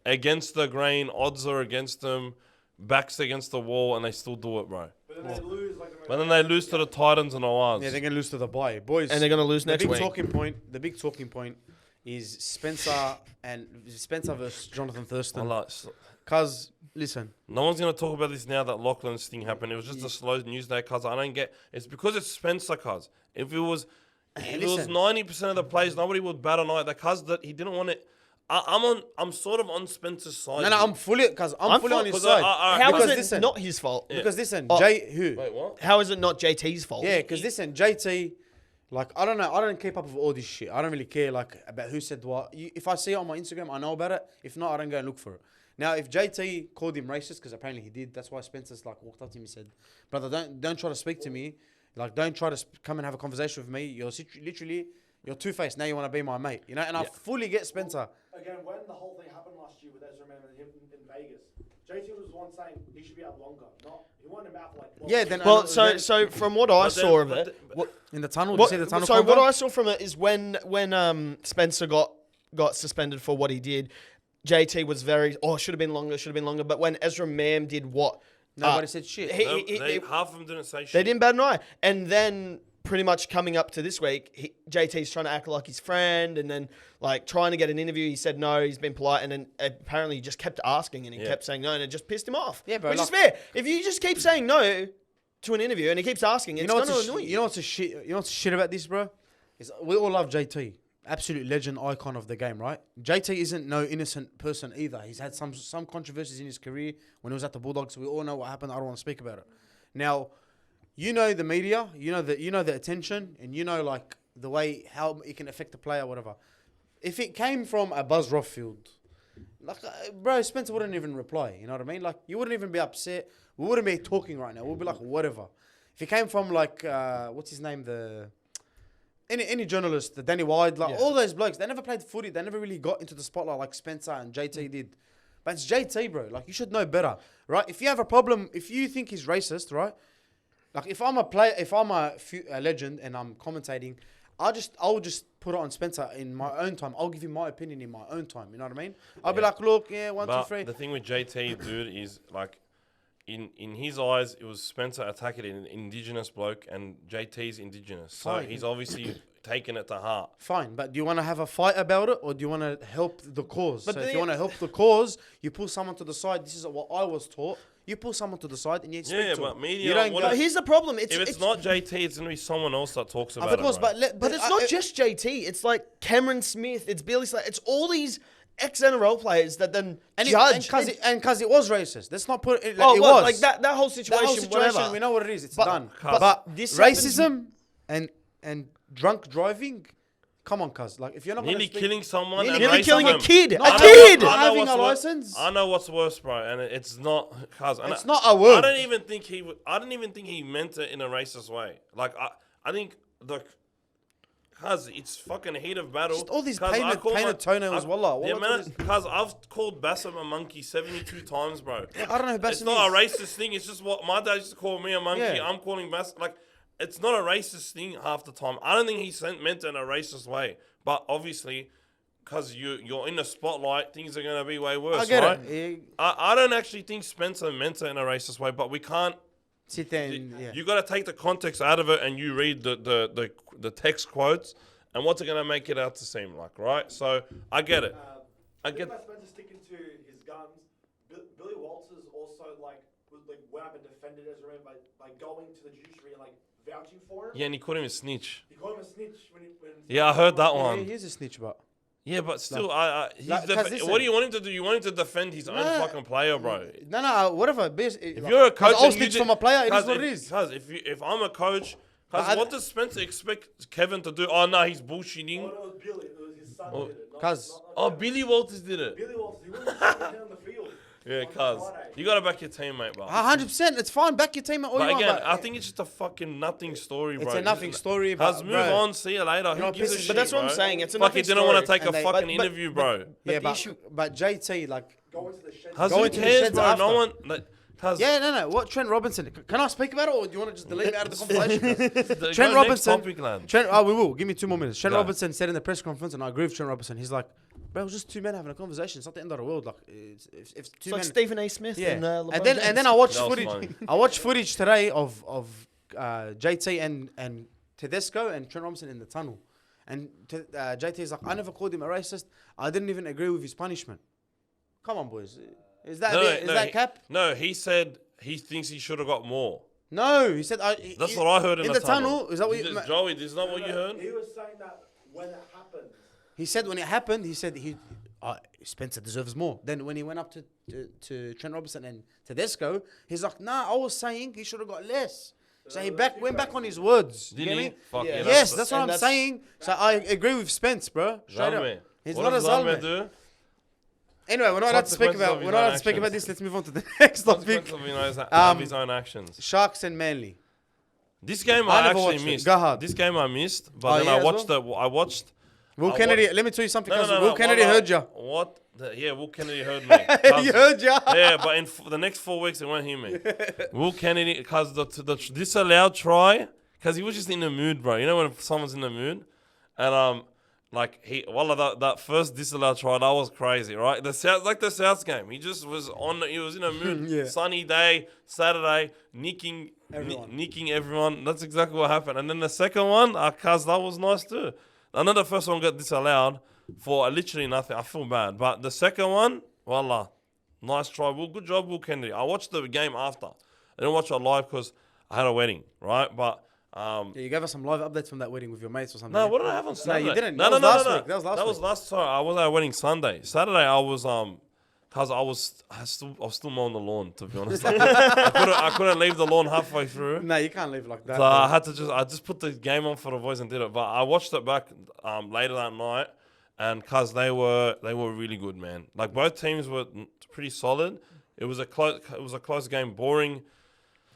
Speaker 2: against the grain. Odds are against them, backs against the wall, and they still do it, bro.
Speaker 4: But then they lose like the most.
Speaker 2: But then they lose to the Titans and the Waz.
Speaker 1: Yeah, they're gonna lose to the bye, boys.
Speaker 3: And they're gonna lose
Speaker 1: the
Speaker 3: next
Speaker 1: big
Speaker 3: week.
Speaker 1: The big talking point is Spencer versus Jonathan Thurston. Cause listen,
Speaker 2: No one's going to talk about this now that Lachlan's thing happened. It was just a slow news day, cuz. I don't get. It's because it's Spencer, cuz. If it was 90% of the plays, nobody would bat an eye. That cuz that he didn't want it. I'm sort of on Spencer's side.
Speaker 1: no, I'm fully on his
Speaker 2: Because
Speaker 1: side.
Speaker 3: How
Speaker 1: Because
Speaker 3: is it
Speaker 1: listen-
Speaker 3: not his fault?
Speaker 1: Because listen,
Speaker 3: Oh.
Speaker 1: who?
Speaker 2: Wait, what?
Speaker 3: How is it not JT's fault?
Speaker 1: Yeah, because listen, JT, like I don't know, I don't keep up with all this shit. I don't really care like about who said what. If I see it on my Instagram, I know about it. If not, I don't go and look for it. Now, if JT called him racist, because apparently he did, that's why Spencer's like walked up to him and said, "Brother, don't try to speak to me. Like, don't try to come and have a conversation with me. You're literally you're two-faced. Now you want to be my mate, you know." And I fully get Spencer.
Speaker 4: Again, when the whole thing happened last year with Ezra Man and him in Vegas, JT was the one saying he should be out longer. Not he wanted him out for like.
Speaker 1: Yeah, then
Speaker 3: Well, so from what I saw of it,
Speaker 1: in the tunnel, did you see the tunnel?
Speaker 3: so
Speaker 1: convo?
Speaker 3: what I saw from it is when Spencer got suspended for what he did, JT was should have been longer. But when Ezra Mam did what,
Speaker 1: Nobody said shit.
Speaker 2: Half of them didn't say shit.
Speaker 3: they didn't bat an eye. And then pretty much coming up to this week, JT's trying to act like his friend, and then like trying to get an interview. He said no, he's been polite, and then apparently he just kept asking, and he kept saying no, and it just pissed him off.
Speaker 1: Yeah, bro,
Speaker 3: which is
Speaker 1: like-
Speaker 3: fair. If you just keep saying no to an interview and he keeps asking, it's going to annoy you.
Speaker 1: You know what's a shit? You know what's shit about this, bro? Is we all love JT, absolute legend, icon of the game, right? JT isn't no innocent person either. He's had some controversies in his career when he was at the Bulldogs. We all know what happened. I don't want to speak about it. Now, you know the media, you know the attention, and you know like the way how it can affect the player, whatever. If it came from a Buzz Rothfield, like bro, Spencer wouldn't even reply. You know what I mean? Like you wouldn't even be upset. We wouldn't be talking right now. We'd be like whatever. If it came from like what's his name, any journalist, the Danny Wide, like all those blokes, they never played footy. They never really got into the spotlight like Spencer and JT did. But it's JT, bro. Like you should know better, right? If you have a problem, if you think he's racist, right? Like if I'm a player, if I'm a legend and I'm commentating, I'll just put it on Spencer in my own time. I'll give him my opinion in my own time. You know what I mean? I'll be like, look, yeah, 1, 2, 3.
Speaker 2: The thing with JT, dude, is like, in his eyes, it was Spencer attacking an indigenous bloke, and JT's indigenous, so
Speaker 1: Fine.
Speaker 2: he's obviously taken it to heart.
Speaker 1: Fine, but do you want to have a fight about it or do you want to help the cause?
Speaker 3: But
Speaker 1: So if
Speaker 3: the-
Speaker 1: you want to help the cause, you pull someone to the side. This is what I was taught. You pull someone to the side and you speak
Speaker 2: Yeah,
Speaker 1: to
Speaker 2: but
Speaker 1: them.
Speaker 2: media
Speaker 1: You don't
Speaker 2: what
Speaker 1: go,
Speaker 3: But here's the problem.
Speaker 2: If it's not JT, it's gonna be someone else that talks about
Speaker 1: of course,
Speaker 2: it. Bro.
Speaker 1: but
Speaker 3: But it's not just JT. It's like Cameron Smith. It's Billy Slater. It's all these ex-NRL players that then judge.
Speaker 1: because it was racist. Let's not put it. Like,
Speaker 3: oh,
Speaker 1: it
Speaker 3: well,
Speaker 1: was
Speaker 3: like that whole situation.
Speaker 1: That whole situation.
Speaker 3: Whatever.
Speaker 1: We know what it is. It's
Speaker 3: But-
Speaker 1: done.
Speaker 3: but this happens-
Speaker 1: racism and drunk driving. Come on, cuz. Like if you're not gonna
Speaker 2: nearly
Speaker 1: speak,
Speaker 2: killing someone,
Speaker 1: Nearly
Speaker 2: and
Speaker 3: Nearly
Speaker 2: racism.
Speaker 3: killing a kid.
Speaker 1: No,
Speaker 3: A
Speaker 1: I know-
Speaker 3: kid.
Speaker 1: I know having
Speaker 2: what's
Speaker 1: a
Speaker 2: wor-
Speaker 1: license.
Speaker 2: I know what's worse, bro, and it's not. Cuz
Speaker 1: It's not a word.
Speaker 2: I don't even think he. I don't even think he meant it in a racist way. Like I think the. Cuz it's fucking heat of battle.
Speaker 1: Just all these
Speaker 2: Cuz I call
Speaker 1: painted toenails, wallah.
Speaker 2: Yeah,
Speaker 1: Wallah,
Speaker 2: man. Cuz I've called Bassam a monkey 72 times, bro.
Speaker 1: I don't know who
Speaker 2: It's
Speaker 1: Bassam
Speaker 2: not a
Speaker 1: is.
Speaker 2: racist thing. It's just what my dad used to call me a monkey.
Speaker 1: Yeah.
Speaker 2: I'm calling Bass like it's not a racist thing half the time. I don't think he meant it in a racist way. But obviously, because you're in the spotlight, things are gonna be way worse.
Speaker 1: I get
Speaker 2: right?
Speaker 1: it.
Speaker 2: I don't actually think Spencer meant it in a racist way, but we can't.
Speaker 1: Sit there and yeah.
Speaker 2: You got to take the context out of it, and you read the text quotes, and what's it gonna make it out to seem like, right? So I get it. I get.
Speaker 4: Spencer sticking to his guns. Billy Walters also went up and defended Ezra by going to the judiciary and vouching for him.
Speaker 2: Yeah, and he called him a snitch.
Speaker 4: He called him a snitch when
Speaker 2: Yeah, I heard that
Speaker 1: Yeah,
Speaker 2: one.
Speaker 1: he's a snitch, but
Speaker 2: Yeah, but still, he's
Speaker 1: like, 'cause listen-
Speaker 2: what do you want him to do? You want him to defend his own
Speaker 1: Nah.
Speaker 2: fucking player, bro.
Speaker 1: no, whatever.
Speaker 2: If you're a coach,
Speaker 1: I'll
Speaker 2: and you
Speaker 1: snitch
Speaker 2: did-
Speaker 1: from a player. It is
Speaker 2: cuz
Speaker 1: what it
Speaker 2: if-
Speaker 1: is.
Speaker 2: Cuz if I'm a coach,
Speaker 1: But
Speaker 2: cuz what does Spencer expect Kevin to do? Oh no, he's bullshitting.
Speaker 4: it was Billy. It was his son
Speaker 2: Oh,
Speaker 4: did it.
Speaker 1: cuz-
Speaker 2: Oh, Billy Walters did it.
Speaker 4: Billy Walters, he wasn't down on the field.
Speaker 2: Yeah,
Speaker 4: on
Speaker 2: cuz
Speaker 4: Friday.
Speaker 2: you gotta back your teammate, bro.
Speaker 1: 100%. It's fine. Back your team. All
Speaker 2: But
Speaker 1: you
Speaker 2: again,
Speaker 1: want,
Speaker 2: I think it's just a fucking nothing story, bro.
Speaker 1: it's a nothing story.
Speaker 2: Cuz
Speaker 1: But
Speaker 2: move
Speaker 1: bro,
Speaker 2: on, see you later. Who
Speaker 1: know,
Speaker 2: gives a
Speaker 1: pisses-
Speaker 2: shit,
Speaker 3: But that's what I'm
Speaker 2: bro?
Speaker 3: saying. It's a
Speaker 2: Fuck, he
Speaker 3: nothing
Speaker 2: didn't want to
Speaker 3: story.
Speaker 2: take a
Speaker 1: And
Speaker 2: fucking
Speaker 3: but-
Speaker 2: interview, bro.
Speaker 1: Yeah,
Speaker 3: the issue-
Speaker 1: but JT
Speaker 4: Going to the shed.
Speaker 2: Cuz
Speaker 1: Go
Speaker 2: who
Speaker 1: into the
Speaker 2: cares,
Speaker 1: sheds
Speaker 2: bro?
Speaker 1: after.
Speaker 2: No one. Like, cuz
Speaker 1: Yeah, no. What Trent Robinson? Can I speak about it, or do you want to just delete me out of the conversation?
Speaker 2: Trent
Speaker 1: Trent Robinson.
Speaker 2: Topic, lad.
Speaker 1: We will. Give me 2 more minutes. Trent
Speaker 2: Go.
Speaker 1: Robinson said in the press conference, and I agree with Trent Robinson. He's like, bro, it was just two men having a conversation. It's not the end of the world. Like, if two
Speaker 3: It's like
Speaker 1: men.
Speaker 3: Stephen A. Smith
Speaker 1: Yeah,
Speaker 3: and LeBron
Speaker 1: and then
Speaker 3: James.
Speaker 1: I watched
Speaker 2: That was
Speaker 1: footage.
Speaker 2: funny.
Speaker 1: I watched footage today of JT and Tedesco and Trent Robinson in the tunnel, and JT is like, I never called him a racist. I didn't even agree with his punishment. Come on, boys. Is that
Speaker 2: No,
Speaker 1: cap?
Speaker 2: No, he said he thinks he should have got more.
Speaker 1: No, he said.
Speaker 2: That's what I heard in
Speaker 1: the tunnel. Is that what you?
Speaker 2: Joey, this is not what you heard?
Speaker 4: He was saying that when it happened.
Speaker 1: He said when it happened, he said Spencer deserves more. Then when he went up to Trent Robinson and Tedesco, he's like, nah, I was saying he should have got less. So he went back on his words. You
Speaker 2: Didn't
Speaker 1: get
Speaker 2: he?
Speaker 1: me?
Speaker 2: Fuck
Speaker 3: Yeah.
Speaker 2: yeah.
Speaker 1: Yes, that's what
Speaker 3: and
Speaker 1: I'm saying. So I agree with Spence, bro. Straight up.
Speaker 2: Zalme.
Speaker 1: He's
Speaker 2: What
Speaker 1: not a
Speaker 2: does Zalme
Speaker 1: Zalme.
Speaker 2: do?
Speaker 1: Anyway, we're not allowed to speak
Speaker 2: Consequences
Speaker 1: about.
Speaker 2: of
Speaker 1: We're
Speaker 2: his
Speaker 1: not
Speaker 2: own
Speaker 1: allowed to speak about
Speaker 2: actions.
Speaker 1: this. Let's move on to the next topic.
Speaker 2: Of his own actions.
Speaker 1: Sharks and Manly.
Speaker 2: This game
Speaker 1: I
Speaker 2: I
Speaker 1: never
Speaker 2: actually
Speaker 1: watched it.
Speaker 2: missed.
Speaker 1: Go hard.
Speaker 2: This game I missed, but
Speaker 1: Oh,
Speaker 2: then
Speaker 1: yeah,
Speaker 2: I
Speaker 1: as
Speaker 2: watched
Speaker 1: well?
Speaker 2: I watched.
Speaker 1: Will
Speaker 2: I
Speaker 1: Kennedy.
Speaker 2: watched-
Speaker 1: Let me tell you something.
Speaker 2: No,
Speaker 1: else.
Speaker 2: no, no,
Speaker 1: Will
Speaker 2: no,
Speaker 1: Kennedy
Speaker 2: well,
Speaker 1: heard ya.
Speaker 2: What? Yeah, Will Kennedy heard me.
Speaker 1: He heard ya.
Speaker 2: Yeah, but in the next 4 weeks, it won't hear me. Will Kennedy, because the disallowed try, because he was just in the mood, bro. You know when someone's in the mood? And, that first disallowed try, that was crazy, right? The Souths game. He just was he was in a mood.
Speaker 1: Yeah.
Speaker 2: Sunny day, Saturday, nicking everyone. That's exactly what happened. And then the second one, cuz that was nice too. I know the first one got disallowed for literally nothing. I feel bad. But the second one, voila. Nice try. Good job, Will Kennedy. I watched the game after. I didn't watch it live because I had a wedding, right? But
Speaker 1: Yeah, you gave us some live updates from that wedding with your mates or something.
Speaker 2: no, what did I have on Saturday?
Speaker 1: you didn't.
Speaker 2: No,
Speaker 1: That was
Speaker 2: no,
Speaker 1: last
Speaker 2: no, no.
Speaker 1: week. That was last week.
Speaker 2: last. Sorry, I was at a wedding Sunday. Saturday, I was cause I was still mowing the lawn. To be honest, I couldn't leave the lawn halfway through.
Speaker 1: No, you can't live like that.
Speaker 2: So
Speaker 1: bro.
Speaker 2: I had to I just put the game on for the boys and did it. But I watched it back later that night, and cause they were really good, man. Like both teams were pretty solid. It was a close game, boring.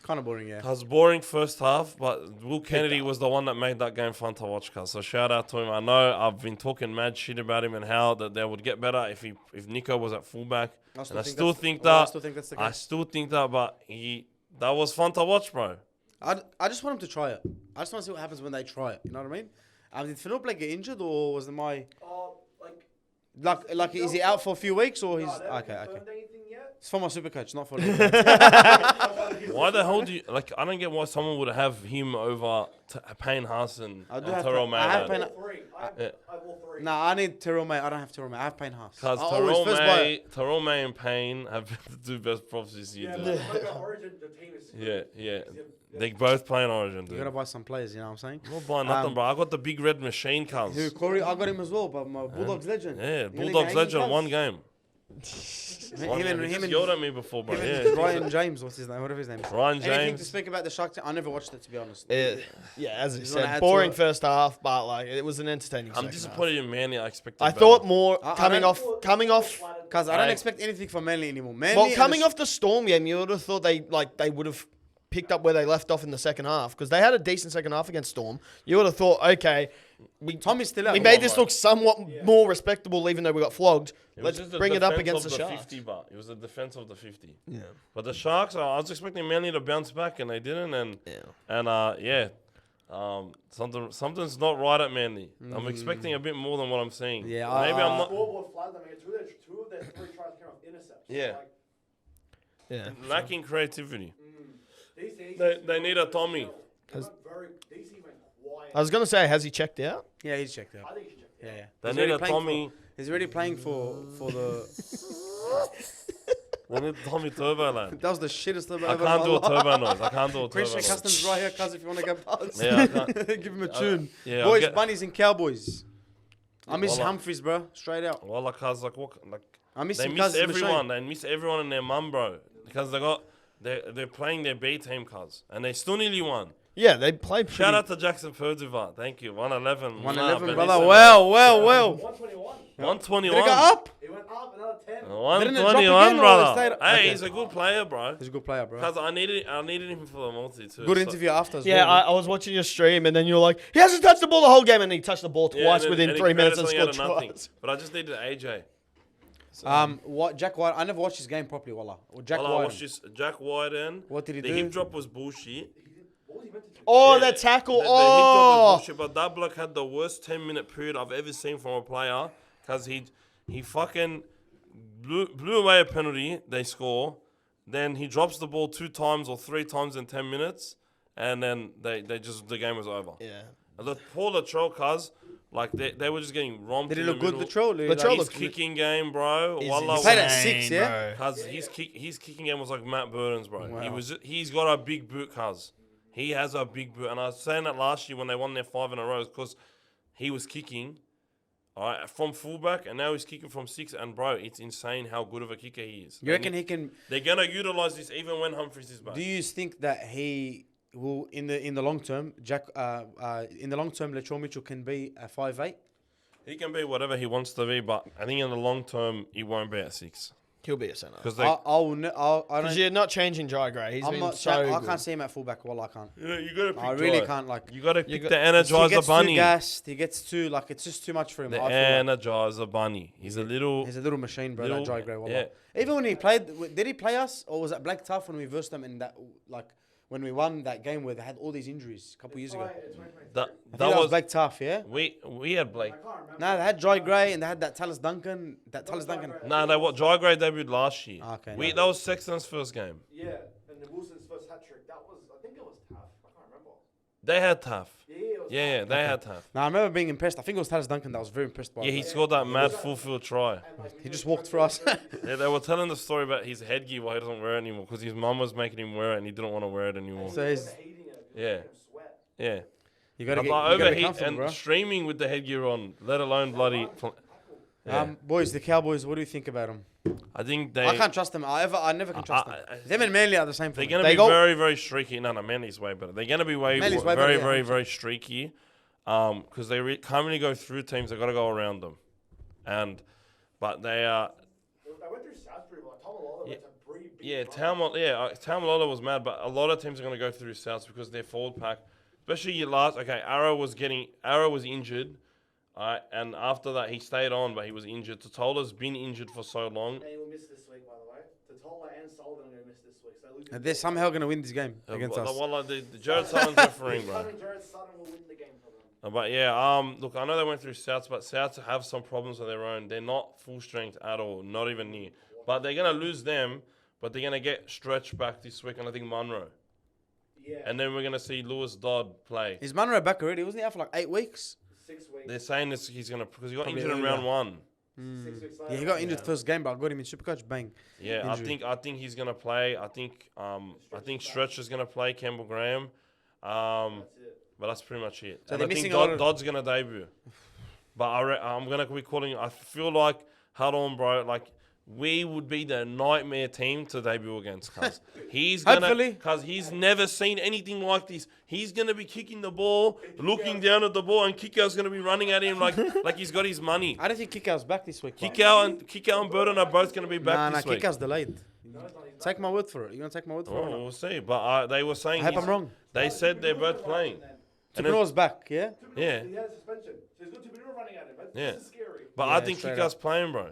Speaker 1: Kind of boring, yeah.
Speaker 2: It was boring first half, but Will Kennedy was the one that made that game fun to watch, cuz. So shout out to him. I know I've been talking mad shit about him and how that they would get better if Nico was at fullback. I still think
Speaker 1: that's the
Speaker 2: I
Speaker 1: case.
Speaker 2: still think that, but that was fun to watch, bro.
Speaker 1: I just want him to try it. I just want to see what happens when they try it. You know what I mean? Did Philip get injured, or was it
Speaker 4: Like
Speaker 1: like is he out for a few weeks, or he's
Speaker 4: no, they haven't
Speaker 1: okay?
Speaker 4: confirmed anything yet.
Speaker 1: It's for my super coach, not for.
Speaker 2: Why the hell do you like? I don't get why someone would have him over Payne Haas and
Speaker 1: I do have
Speaker 2: Terrell
Speaker 1: I have
Speaker 2: May.
Speaker 1: Payne.
Speaker 4: Three. I have all three.
Speaker 1: Nah, I need Terrell May. I don't have Terrell May. I have Payne Haas.
Speaker 2: Because Terrell May and Payne have the two best props this year.
Speaker 4: Yeah,
Speaker 2: dude.
Speaker 4: but the Origin, the team is.
Speaker 2: Yeah. They both playing Origin,
Speaker 1: You
Speaker 2: dude.
Speaker 1: gotta buy some players. You know what I'm saying?
Speaker 2: I'm not buying nothing, bro. I got the big red machine, cuz.
Speaker 1: Who Corey? I got him as well, but my Bulldogs legend.
Speaker 2: Yeah,
Speaker 1: You
Speaker 2: Bulldogs
Speaker 1: think
Speaker 2: legend,
Speaker 1: he
Speaker 2: one
Speaker 1: counts?
Speaker 2: game.
Speaker 1: Him
Speaker 2: He just
Speaker 1: and
Speaker 2: yelled at me before, bro.
Speaker 1: him
Speaker 2: Yeah.
Speaker 1: and Ryan James. What's his name? Whatever his name is.
Speaker 2: Ryan
Speaker 1: Anything to
Speaker 2: James.
Speaker 1: speak about the Shark Tank? I never watched it, to be honest.
Speaker 3: Yeah, as you
Speaker 1: Just wanna
Speaker 3: said,
Speaker 1: add
Speaker 3: boring
Speaker 1: to it.
Speaker 3: first half, but like it was an entertaining.
Speaker 2: I'm
Speaker 3: second
Speaker 2: disappointed in Manly. I expected
Speaker 3: half. I
Speaker 2: better.
Speaker 3: thought more
Speaker 1: I
Speaker 3: coming
Speaker 1: don't-
Speaker 3: off.
Speaker 1: Because I don't
Speaker 2: Hey.
Speaker 1: expect anything from Manly anymore. Manly
Speaker 3: Well,
Speaker 1: and
Speaker 3: coming
Speaker 1: the
Speaker 3: off the Storm game, you would have thought they would have picked up where they left off in the second half because they had a decent second half against Storm. You would have thought, okay,
Speaker 1: Tommy's still out.
Speaker 3: we made this look somewhat more respectable, even though we got flogged.
Speaker 2: It was
Speaker 3: Let's
Speaker 2: just the
Speaker 3: bring it up
Speaker 2: defense
Speaker 3: against
Speaker 2: of
Speaker 3: the
Speaker 2: the
Speaker 3: Sharks.
Speaker 2: 50, but it was the defense of the 50.
Speaker 3: Yeah,
Speaker 2: But the Sharks, I was expecting Manly to bounce back, and they didn't. Something's not right at Manly. I'm expecting a bit more than what I'm seeing.
Speaker 1: Yeah,
Speaker 2: Maybe I'm not
Speaker 4: Scoreboard flagged them. Two of their three tries came off intercepts.
Speaker 2: Yeah.
Speaker 4: Like,
Speaker 3: yeah.
Speaker 2: lacking creativity.
Speaker 4: DC
Speaker 2: They need a Tommy.
Speaker 4: DC went quiet.
Speaker 3: I was gonna say, has he checked out?
Speaker 1: Yeah, he's checked out.
Speaker 4: I think he should check.
Speaker 1: Yeah.
Speaker 2: They
Speaker 1: He's
Speaker 2: need
Speaker 1: already
Speaker 2: a
Speaker 1: playing
Speaker 2: Tommy.
Speaker 1: He's already playing for the.
Speaker 2: They need a Tommy Turbo, lad.
Speaker 1: That was the shittest Turbo
Speaker 2: I
Speaker 1: ever.
Speaker 2: can't do a
Speaker 1: in my life.
Speaker 2: turbo noise. I can't do a turbo
Speaker 1: Christian
Speaker 2: noise.
Speaker 1: Customs right here, cuz, if you want to go past.
Speaker 2: Yeah, I can't.
Speaker 1: Give him a tune.
Speaker 2: Yeah, I'll
Speaker 1: Boys,
Speaker 2: get-
Speaker 1: Bunnies and Cowboys. I miss
Speaker 2: Wallah.
Speaker 1: Humphries, bro. Straight out.
Speaker 2: Well, like what? Like
Speaker 1: I miss
Speaker 2: they
Speaker 1: him,
Speaker 2: miss
Speaker 1: cuz.
Speaker 2: everyone. They miss everyone and their mum, bro. Because they're playing their B team, cuz, and they still nearly won.
Speaker 3: Yeah, they played pretty.
Speaker 2: Shout out to Jackson Perduva. Thank you. 111.
Speaker 1: 111,
Speaker 2: Nah,
Speaker 1: brother.
Speaker 2: but
Speaker 1: Well.
Speaker 4: 121.
Speaker 2: 121.
Speaker 1: Did it go up?
Speaker 4: He went up another 10.
Speaker 1: Didn't it drop
Speaker 2: 121,
Speaker 1: again, or
Speaker 2: brother.
Speaker 1: it stayed-
Speaker 2: Hey,
Speaker 1: Okay.
Speaker 2: he's a good player, bro.
Speaker 1: He's a good player, bro.
Speaker 2: Because I needed him for the multi too.
Speaker 1: Good
Speaker 2: so-
Speaker 1: interview after as
Speaker 3: Yeah,
Speaker 1: well.
Speaker 3: I was watching your stream, and then you were like, he hasn't touched the ball the whole game, and he touched the ball
Speaker 2: Yeah,
Speaker 3: twice
Speaker 2: and
Speaker 3: within
Speaker 2: he
Speaker 3: 3 minutes
Speaker 2: created
Speaker 3: and
Speaker 2: something
Speaker 3: scored
Speaker 2: out of nothing.
Speaker 3: twice.
Speaker 2: But I just needed AJ.
Speaker 1: What Jack White? I never watched his game properly, wallah. Or Jack
Speaker 2: Well, I
Speaker 1: White.
Speaker 2: watched this Jack Wyden.
Speaker 1: What did he
Speaker 2: the
Speaker 1: do?
Speaker 2: hip drop was bullshit.
Speaker 4: What was he meant to do?
Speaker 3: Oh,
Speaker 2: Yeah,
Speaker 3: that tackle!
Speaker 2: The hip drop was
Speaker 3: Oh,
Speaker 2: bullshit, but that bloke had the worst 10-minute period I've ever seen from a player because he fucking blew away a penalty. They score. Then he drops the ball 2 times or 3 times in 10 minutes, and then the game was over.
Speaker 3: yeah.
Speaker 2: And the poor Latrell, cuz, like they were just getting romped.
Speaker 1: Did he
Speaker 2: in
Speaker 1: look
Speaker 2: the
Speaker 1: good,
Speaker 2: middle.
Speaker 1: Latrell?
Speaker 3: Latrell
Speaker 2: His
Speaker 3: looked
Speaker 2: kicking game, bro. Wallah,
Speaker 1: He played at
Speaker 3: insane,
Speaker 1: 6, yeah?
Speaker 3: bro.
Speaker 2: Cause his kicking game was like Matt Burton's, bro.
Speaker 1: Wow.
Speaker 2: He's got a big boot, cuz. He has a big boot, and I was saying that last year when they won their 5 in a row, because he was kicking, all right, from fullback, and now he's kicking from 6. And bro, it's insane how good of a kicker he is.
Speaker 1: You reckon he can?
Speaker 2: They're gonna utilize this even when Humphries is back.
Speaker 1: Do you think that he will in the long term, Latrell Mitchell can be a 5'8"?
Speaker 2: He can be whatever he wants to be, but I think in the long term he won't be at 6
Speaker 3: He'll be a centre.
Speaker 2: because
Speaker 1: I don't.
Speaker 3: Because you're not changing Jai Gray. He's
Speaker 1: I'm
Speaker 3: been
Speaker 1: not.
Speaker 3: so
Speaker 1: I
Speaker 3: good.
Speaker 1: can't see him at fullback. Well, I can't.
Speaker 2: you gotta pick
Speaker 1: I really
Speaker 2: Jai.
Speaker 1: can't. Like
Speaker 2: You gotta pick
Speaker 3: got-
Speaker 2: the
Speaker 1: he
Speaker 2: Energizer
Speaker 1: gets too
Speaker 2: Bunny.
Speaker 1: gassed. He gets too like it's just too much for him.
Speaker 2: The
Speaker 1: I feel like.
Speaker 2: Energizer Bunny. He's a little.
Speaker 1: He's a little machine, bro.
Speaker 2: Little-
Speaker 1: That Jai Gray. Wallah.
Speaker 2: yeah.
Speaker 1: Even when he played, did he play us or was that Black Tough when we versed them in that like when we won that game where they had all these injuries a couple years ago?
Speaker 2: That
Speaker 1: I think that was
Speaker 2: was
Speaker 1: Black Tough, yeah.
Speaker 2: we had Blake.
Speaker 1: No, they had Jai Gray and they had that Tallis Duncan.
Speaker 2: Nah, they what Jai Gray debuted last year.
Speaker 1: Okay,
Speaker 2: That was Sexton's first game.
Speaker 4: Yeah, and the Wilson's first hat trick. That was, I think it was tough. I can't remember.
Speaker 2: They had tough.
Speaker 4: Yeah, it was
Speaker 2: Yeah,
Speaker 4: tough.
Speaker 2: they had tough.
Speaker 1: Now I remember being impressed. I think it was Tallis Duncan that I was very impressed by.
Speaker 2: Yeah, he scored that mad full field try.
Speaker 4: And, like,
Speaker 1: He just walked through us.
Speaker 2: Yeah, they were telling the story about his headgear why he doesn't wear it anymore because his mum was making him wear it and he didn't want to wear it anymore.
Speaker 1: So he's,
Speaker 4: overheating it.
Speaker 2: Yeah.
Speaker 4: Making him sweat.
Speaker 2: Yeah.
Speaker 1: you gotta
Speaker 2: But
Speaker 1: get,
Speaker 2: like
Speaker 1: you gotta
Speaker 2: overheat
Speaker 1: get comfortable,
Speaker 2: and
Speaker 1: bro.
Speaker 2: streaming with the headgear on, let alone bloody. Yeah.
Speaker 1: Boys, the Cowboys. What do you think about them?
Speaker 2: I think they.
Speaker 1: I can't trust them. I never can trust them. Them and Manly are the same
Speaker 2: They're
Speaker 1: thing.
Speaker 2: going to be very, very streaky. No, Manly's way better. They're going to be
Speaker 1: Manly's way
Speaker 2: very,
Speaker 1: better,
Speaker 2: very,
Speaker 1: yeah.
Speaker 2: very streaky because they can't really go through teams. They've got to go around them. But they are...
Speaker 4: They went through Salisbury, like Tamalolo went to pretty big
Speaker 2: Yeah,
Speaker 4: run.
Speaker 2: Tamalolo was mad, but a lot of teams are going to go through Souths because their forward pack, especially your last... Okay, Arrow was injured, and after that he stayed on, but he was injured. Totola's been injured for so long.
Speaker 4: And he will miss this week, by the way. Totola and Sullivan are going to miss this week. So they're losing.
Speaker 1: They're somehow going to win this game against us.
Speaker 2: The Jared Sutton's refereeing, bro.
Speaker 4: Jared Sutton will win the game for them.
Speaker 2: But yeah, look, I know they went through Souths, but Souths have some problems of their own. They're not full strength at all, not even near. But they're going to lose them, but they're going to get Stretch back this week, and I think Munro.
Speaker 4: Yeah.
Speaker 2: And then we're going to see Lewis Dodd play.
Speaker 1: Is Munro back already? Wasn't he out for like 8 weeks?
Speaker 4: 6 weeks.
Speaker 2: They're saying this he's going to, because he got
Speaker 1: Probably
Speaker 2: injured in
Speaker 1: earlier.
Speaker 2: round 1.
Speaker 4: 6 weeks later.
Speaker 1: Yeah, he got injured first game, but I got him in Supercoach. Bang.
Speaker 2: Yeah,
Speaker 1: Injury.
Speaker 2: I think he's going to play. I think Stretch is going to play, Campbell Graham.
Speaker 4: That's it.
Speaker 2: But that's pretty much it.
Speaker 1: So
Speaker 2: And
Speaker 1: they're
Speaker 2: I think
Speaker 1: missing a lot of-
Speaker 2: Dodd's going to debut. But I'm going to be calling. I feel like, hold on, bro. Like, we would be the nightmare team to debut against. Cause he's
Speaker 1: Hopefully.
Speaker 2: because he's never seen anything like this. He's gonna be kicking the ball, looking down at the ball, and Kiko's gonna be running at him like he's got his money.
Speaker 1: I don't think Kiko's back this week. bro.
Speaker 2: Kiko and Burton are both gonna be back this week.
Speaker 1: Kiko's delayed. Take my word for it. You gonna take my word for it?
Speaker 2: Oh,
Speaker 1: or not?
Speaker 2: we'll see. But they were saying
Speaker 1: I hope I'm wrong.
Speaker 2: They said they're both playing. And then-
Speaker 1: Tuponor's back, yeah?
Speaker 2: Yeah.
Speaker 4: He has suspension. So he's got Tupono running at him.
Speaker 2: Yeah.
Speaker 4: This is scary.
Speaker 2: But
Speaker 1: Yeah,
Speaker 2: I think
Speaker 1: straight
Speaker 2: Kiko's
Speaker 1: up.
Speaker 2: playing, bro.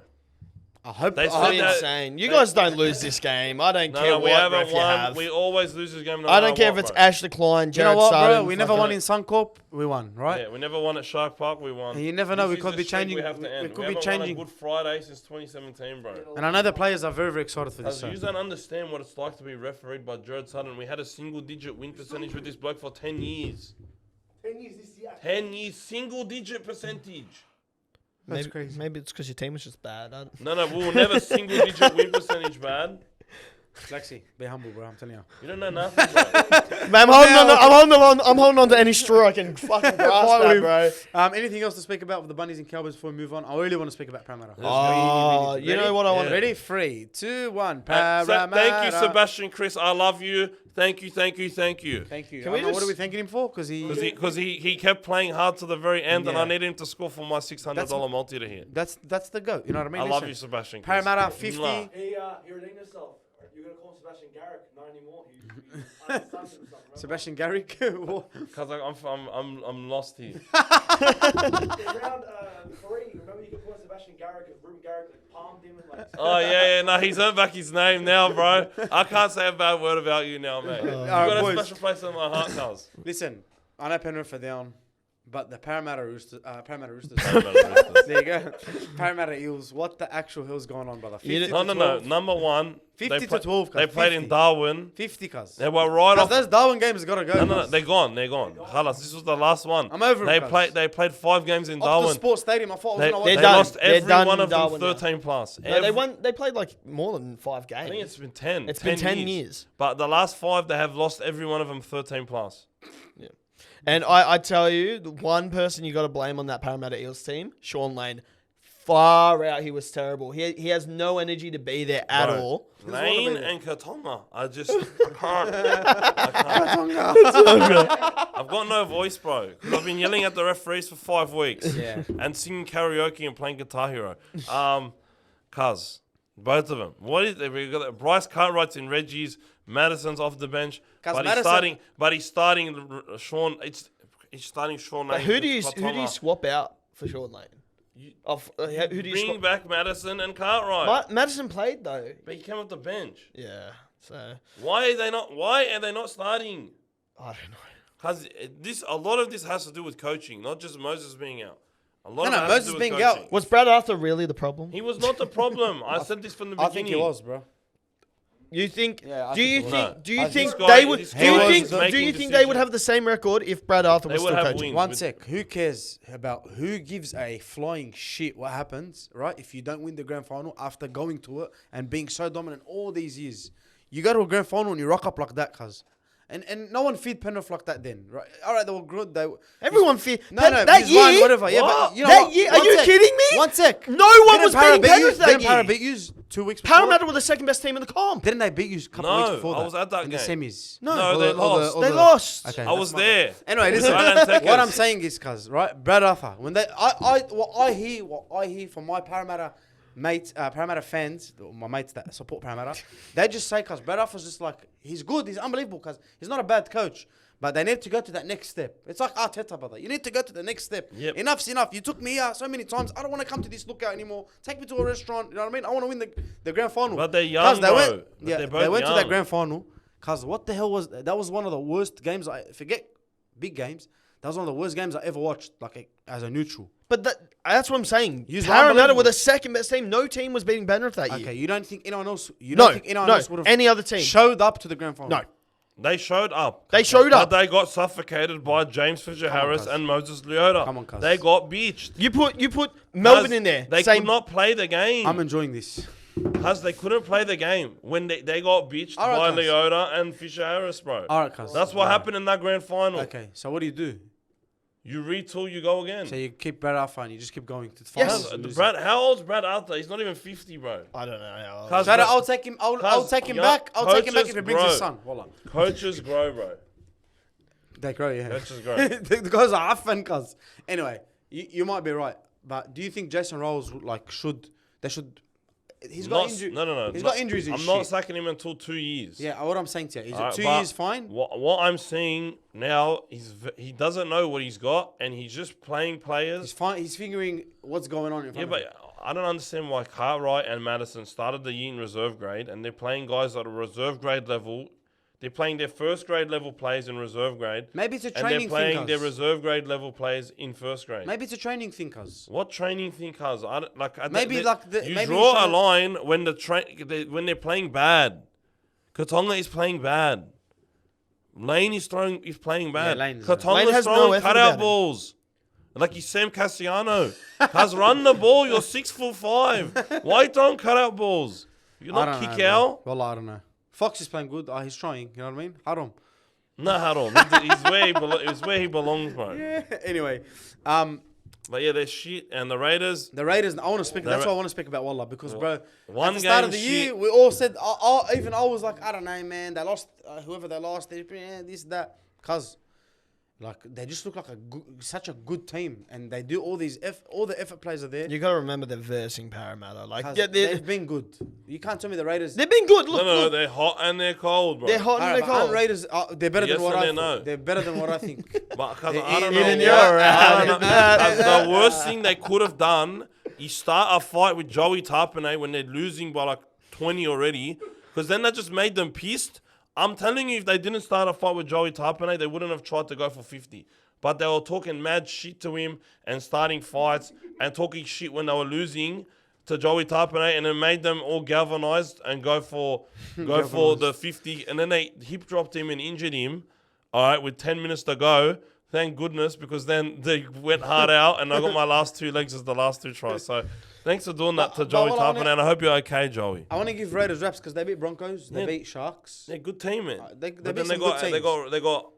Speaker 1: I hope.
Speaker 2: They
Speaker 1: I
Speaker 2: said
Speaker 1: hope-
Speaker 2: that-
Speaker 3: Insane. You guys don't lose this game. I don't
Speaker 2: No,
Speaker 3: care
Speaker 2: we
Speaker 3: what
Speaker 2: haven't
Speaker 3: ref you
Speaker 2: won.
Speaker 3: have.
Speaker 2: We always lose this game. No
Speaker 3: I don't
Speaker 2: matter
Speaker 3: care
Speaker 2: what,
Speaker 3: if it's
Speaker 2: bro.
Speaker 3: Ashley Klein,
Speaker 1: you
Speaker 3: Jared
Speaker 1: know what,
Speaker 3: Sutton.
Speaker 1: bro? We never won in Suncorp. We won, right?
Speaker 2: Yeah, we never won at Shark Park. We won.
Speaker 1: And you never know, we
Speaker 2: This
Speaker 1: could
Speaker 2: is
Speaker 1: be
Speaker 2: the streak
Speaker 1: changing-
Speaker 2: We have to
Speaker 1: we
Speaker 2: end.
Speaker 1: could be
Speaker 2: haven't
Speaker 1: changing.
Speaker 2: won a Good Friday since 2017, bro.
Speaker 1: And I know the players are very, very excited for this.
Speaker 2: Because you don't understand what it's like to be refereed by Jared Sutton. We had a single-digit win percentage with this bloke for 10 years.
Speaker 4: 10 years this year.
Speaker 2: 10 years, single-digit percentage.
Speaker 1: That's
Speaker 3: Maybe,
Speaker 1: crazy.
Speaker 3: maybe it's because your team was just bad.
Speaker 2: No, we will never single-digit win percentage, man.
Speaker 1: Flaxxy, be humble, bro. I'm telling you.
Speaker 2: You don't know nothing, bro.
Speaker 3: Man, I'm holding on to any straw I can fucking grasp
Speaker 1: Why
Speaker 3: that, bro.
Speaker 1: Anything else to speak about with the Bunnies and Cowboys before we move on? I really want to speak about Parramatta.
Speaker 3: Oh, you know what I want?
Speaker 2: Yeah.
Speaker 1: Ready? 3, 2, 1.
Speaker 2: Thank
Speaker 1: Parramatta.
Speaker 2: you, Sebastian Chris. I love you. Thank you.
Speaker 1: Thank you.
Speaker 3: Can we
Speaker 1: What are
Speaker 3: just-
Speaker 1: we thanking him for? Because
Speaker 2: He kept playing hard to the very end, and
Speaker 1: Yeah.
Speaker 2: I need him to score for my $600 multi to hit.
Speaker 1: that's the goat. You know what I mean?
Speaker 2: I love
Speaker 1: Listen,
Speaker 2: you, Sebastian Chris.
Speaker 1: Parramatta 50.
Speaker 2: Mwah.
Speaker 4: He redeemed himself. You're going to call him Sebastian Garrick? Not anymore. He understands himself. Remember?
Speaker 1: Sebastian Garrick. What?
Speaker 2: Because I'm lost here.
Speaker 4: In round 3, remember you could call him Sebastian Garrick because Ruben Garrick palmed him and like.
Speaker 2: Oh, yeah. No, he's earned back his name now, bro. I can't say a bad word about you now, mate. You've got a
Speaker 1: boys.
Speaker 2: special place in my heart, cuz.
Speaker 1: Listen, I know Penrith are down, but the Parramatta Roosters.
Speaker 2: No,
Speaker 1: There you go. Parramatta Eels. What the actual hell's going on, brother? 50 to
Speaker 2: no.
Speaker 1: 12.
Speaker 2: Number one.
Speaker 1: 50 to 12,
Speaker 2: They
Speaker 1: cuz.
Speaker 2: played
Speaker 1: 50.
Speaker 2: in Darwin.
Speaker 1: 50, cuz.
Speaker 2: They were right
Speaker 1: Cuz
Speaker 2: off.
Speaker 1: those Darwin games got to go.
Speaker 2: No,
Speaker 1: cuz.
Speaker 2: they're gone. Halas, this was the last one.
Speaker 1: I'm over it, cuz.
Speaker 2: They played 5 games in
Speaker 1: Off the
Speaker 2: Darwin.
Speaker 1: sports stadium. I thought I was
Speaker 2: They,
Speaker 1: going to
Speaker 2: they
Speaker 1: watch
Speaker 3: done.
Speaker 2: lost
Speaker 3: They're
Speaker 2: every
Speaker 3: done
Speaker 2: one of them
Speaker 3: Darwin now.
Speaker 2: 13 plus.
Speaker 3: No, they won. They played like more than 5 games.
Speaker 2: I think it's been 10.
Speaker 3: It's been 10 years.
Speaker 2: But the last 5, they have lost every one of them 13 plus.
Speaker 3: And I tell you, the one person you got to blame on that Parramatta Eels team, Sean Lane, far out. He was terrible. He has no energy to be there at
Speaker 2: Bro,
Speaker 3: all.
Speaker 2: Lane and Katonga. I can't. I've got no voice, bro. 'Cause I've been yelling at the referees for 5 weeks.
Speaker 1: Yeah.
Speaker 2: And singing karaoke and playing Guitar Hero. Cuz, both of them. What is it? We got Bryce Cartwright's in Reggie's. Madison's off the bench.
Speaker 1: 'Cause
Speaker 2: But
Speaker 1: Madison-
Speaker 2: he's starting Sean. He's starting Sean Lane.
Speaker 3: But who do you
Speaker 2: Katonga.
Speaker 3: swap out for Sean Lane? Who do you
Speaker 2: Bring
Speaker 3: swap?
Speaker 2: back Madison and Cartwright.
Speaker 3: Madison played though.
Speaker 2: But he came off the bench.
Speaker 3: Yeah. So
Speaker 2: Why are they not starting?
Speaker 3: I don't know.
Speaker 2: Because a lot of this has to do with coaching, not just Moses being out. A lot
Speaker 1: No,
Speaker 2: of it has
Speaker 1: Moses
Speaker 2: to do with
Speaker 1: being
Speaker 2: coaching.
Speaker 1: out.
Speaker 3: Was Brad Arthur really the problem?
Speaker 2: He was not the problem. I said this from the
Speaker 1: I
Speaker 2: beginning.
Speaker 1: think he was, bro.
Speaker 3: You think?
Speaker 1: Yeah, I
Speaker 3: do you
Speaker 1: think
Speaker 2: he was.
Speaker 3: think? Do you
Speaker 2: No.
Speaker 3: think
Speaker 2: This guy-
Speaker 3: they would?
Speaker 2: this
Speaker 3: Do you
Speaker 2: guy
Speaker 3: think?
Speaker 2: is
Speaker 3: Do
Speaker 2: making
Speaker 3: you think they would
Speaker 2: decisions.
Speaker 3: have the same record if Brad Arthur
Speaker 2: They
Speaker 3: was
Speaker 2: would
Speaker 3: still
Speaker 2: have
Speaker 3: coaching?
Speaker 2: wins.
Speaker 1: One
Speaker 2: with-
Speaker 1: sec. Who cares about who gives a flying shit what happens, right? If you don't win the grand final after going to it and being so dominant all these years. You go to a grand final and you rock up like that, cuz. And no one feed Penrith like that then, right? All right, they were good.
Speaker 3: Everyone fear.
Speaker 1: No,
Speaker 3: that
Speaker 1: he's
Speaker 3: year.
Speaker 1: lying, whatever. Yeah,
Speaker 2: What?
Speaker 1: but you know
Speaker 3: That
Speaker 1: what?
Speaker 3: year? Are
Speaker 1: One
Speaker 3: you
Speaker 1: sec.
Speaker 3: kidding me?
Speaker 1: One sec.
Speaker 3: No one was
Speaker 1: Para
Speaker 3: beating
Speaker 1: beat
Speaker 3: Penrith
Speaker 1: yous?
Speaker 3: that
Speaker 1: Didn't Para
Speaker 3: year.
Speaker 1: beat yous 2 weeks before?
Speaker 3: Parramatta were the second best team in the comp.
Speaker 1: Didn't they beat you a couple
Speaker 2: No,
Speaker 1: weeks before
Speaker 2: I
Speaker 1: that?
Speaker 2: was at that
Speaker 1: in
Speaker 2: game.
Speaker 1: the semis.
Speaker 2: No, they lost.
Speaker 3: They lost.
Speaker 1: Okay,
Speaker 2: I was
Speaker 1: that's my
Speaker 2: there.
Speaker 1: bad. Anyway, listen.
Speaker 2: I don't take
Speaker 1: What
Speaker 2: it.
Speaker 1: I'm saying is, cuz, right? Brad Arthur. When they, what I hear from my Parramatta mates, Parramatta fans, my mates that support Parramatta, they just say, cuz Brad Arthur's just like, he's good, he's unbelievable, cuz he's not a bad coach. But they need to go to that next step. It's like Arteta, brother. You need to go to the next step.
Speaker 2: Yep.
Speaker 1: Enough's enough. You took me out so many times. I don't want to come to this lookout anymore. Take me to a restaurant. You know what I mean? I want to win the grand final.
Speaker 2: But they're young,
Speaker 1: 'Cause they
Speaker 2: bro.
Speaker 1: went,
Speaker 2: But
Speaker 1: yeah,
Speaker 2: they're
Speaker 1: they
Speaker 2: both
Speaker 1: went to that
Speaker 2: young.
Speaker 1: grand final. Cause what the hell was that? Was one of the worst games. I forget big games. That was one of the worst games I ever watched. Like as a neutral.
Speaker 3: But that's what I'm saying.
Speaker 1: He's
Speaker 3: Parramatta
Speaker 1: unbelievable.
Speaker 3: were the second best team. No team was beating Penrith that year.
Speaker 1: Okay, you don't think anyone else? You
Speaker 3: No,
Speaker 1: don't think anyone else would have
Speaker 3: any other team.
Speaker 1: showed up to the grand final?
Speaker 3: No.
Speaker 2: They showed up.
Speaker 3: They showed up.
Speaker 2: But they got suffocated by James Fisher-Harris
Speaker 1: cuz.
Speaker 2: and Moses Leota.
Speaker 1: Come on, cuz.
Speaker 2: They got beached.
Speaker 3: You put Melbourne
Speaker 2: Cuz
Speaker 3: in there.
Speaker 2: They
Speaker 3: Same.
Speaker 2: could not play the game.
Speaker 1: I'm enjoying this.
Speaker 2: Cuz they couldn't play the game when they got beached
Speaker 1: All right,
Speaker 2: by
Speaker 1: cuz.
Speaker 2: Leota and Fisher-Harris, bro.
Speaker 1: All right, cuz.
Speaker 2: That's what happened in that grand final.
Speaker 1: Okay, so what do?
Speaker 2: You retool, you go again.
Speaker 1: So you keep Brad Alpha and you just keep going to the
Speaker 3: Yes.
Speaker 1: finals.
Speaker 2: How old's Brad Arthur? He's not even 50, bro.
Speaker 3: I don't know.
Speaker 2: Cuz-
Speaker 1: So I'll take him. I'll
Speaker 2: Cuz,
Speaker 1: take him
Speaker 2: yeah,
Speaker 1: back. I'll take him back
Speaker 2: coaches
Speaker 1: if he brings
Speaker 2: grow.
Speaker 1: his son. Wallah.
Speaker 2: Coaches grow, bro.
Speaker 1: They grow, yeah.
Speaker 2: Coaches grow.
Speaker 1: The guys are often, cuz. Anyway, you might be right, but do you think Jason Rolls should? He's got injury.
Speaker 2: No.
Speaker 1: He's got injuries and
Speaker 2: I'm
Speaker 1: shit.
Speaker 2: not sacking him until 2 years.
Speaker 1: Yeah, what I'm saying to you is,
Speaker 2: Alright,
Speaker 1: 2
Speaker 2: but
Speaker 1: years fine?
Speaker 2: What I'm seeing now, he doesn't know what he's got, and he's just playing
Speaker 1: He's
Speaker 2: players.
Speaker 1: fine. He's figuring what's going on in
Speaker 2: Yeah,
Speaker 1: front of him.
Speaker 2: but I don't understand why Cartwright and Madison started the year in reserve grade, and they're playing guys at a reserve grade level. They're playing their first grade level players in reserve grade,
Speaker 1: Maybe it's a
Speaker 2: and
Speaker 1: training
Speaker 2: they're playing
Speaker 1: thing,
Speaker 2: their
Speaker 1: cuz.
Speaker 2: reserve grade level players in first grade.
Speaker 1: Maybe it's a training thing, cuz.
Speaker 2: What training thing, cuz?
Speaker 1: Maybe
Speaker 2: you
Speaker 1: maybe he's
Speaker 2: draw a
Speaker 1: trying to-
Speaker 2: line when when they're playing bad. Katonga is playing bad. Lane is playing bad.
Speaker 1: Lane is
Speaker 3: bad. Lane
Speaker 2: Katonga's
Speaker 3: has no
Speaker 2: throwing
Speaker 3: effort about
Speaker 2: cutout
Speaker 3: him.
Speaker 2: balls. Like he's Sam Cassiano. Cuz run the ball, you're 6'5". Why you throwing cutout balls? You're
Speaker 1: I
Speaker 2: not
Speaker 1: don't know,
Speaker 2: kick
Speaker 1: bro.
Speaker 2: out.
Speaker 1: Well, I don't know. Fox is playing good. He's trying. You know what I mean? Haram.
Speaker 2: No, hold on. He's where he belongs, bro.
Speaker 1: Yeah. Anyway,
Speaker 2: But yeah, they're shit. And the Raiders,
Speaker 1: the Raiders. I want to speak.
Speaker 2: The
Speaker 1: That's
Speaker 2: Ra-
Speaker 1: why I want to speak about Wallah because, bro,
Speaker 2: one
Speaker 1: at the start
Speaker 2: game
Speaker 1: of the
Speaker 2: shit.
Speaker 1: year, we all said. Even I was like, I don't know, man. They lost. Whoever they lost, this that. Cause, they just look like such a good team, and they do all the effort plays are there.
Speaker 3: You got to remember they're versing Parramatta.
Speaker 1: Cause
Speaker 3: Yeah,
Speaker 1: they've been good. You can't tell me the Raiders.
Speaker 3: they've been good. Look,
Speaker 2: no,
Speaker 3: look.
Speaker 2: they're hot and they're cold, bro.
Speaker 3: They're hot and
Speaker 1: Alright,
Speaker 3: they're
Speaker 1: but aren't
Speaker 3: cold.
Speaker 1: Raiders, they're better
Speaker 2: Yes
Speaker 1: than what
Speaker 2: and
Speaker 1: I
Speaker 2: they're
Speaker 1: think.
Speaker 2: no.
Speaker 1: They're better than what I think.
Speaker 2: But cause
Speaker 1: They're
Speaker 2: I don't
Speaker 1: in
Speaker 2: know.
Speaker 1: your
Speaker 2: I don't know.
Speaker 3: round.
Speaker 2: Cause the worst thing they could have done is start a fight with Joey Tarpanay when they're losing by 20 already. Because then that just made them pissed. I'm telling you, if they didn't start a fight with Joey Tarpanay, they wouldn't have tried to go for 50. But they were talking mad shit to him and starting fights and talking shit when they were losing to Joey Tarpanay, and it made them all galvanized and go for the 50. And then they hip dropped him and injured him. All right, with 10 minutes to go. Thank goodness, because then they went hard out, and I got my last 2 legs as the last 2 tries. So thanks for doing that to
Speaker 1: But
Speaker 2: Joey
Speaker 1: what I
Speaker 2: Tarpanay,
Speaker 1: wanna-
Speaker 2: and I hope you're okay, Joey.
Speaker 1: I want to give Raiders reps because they beat Broncos, they
Speaker 2: Yeah.
Speaker 1: beat Sharks.
Speaker 2: They're a good team, man.
Speaker 1: They
Speaker 2: But
Speaker 1: beat
Speaker 2: then
Speaker 1: some good teams.
Speaker 2: they got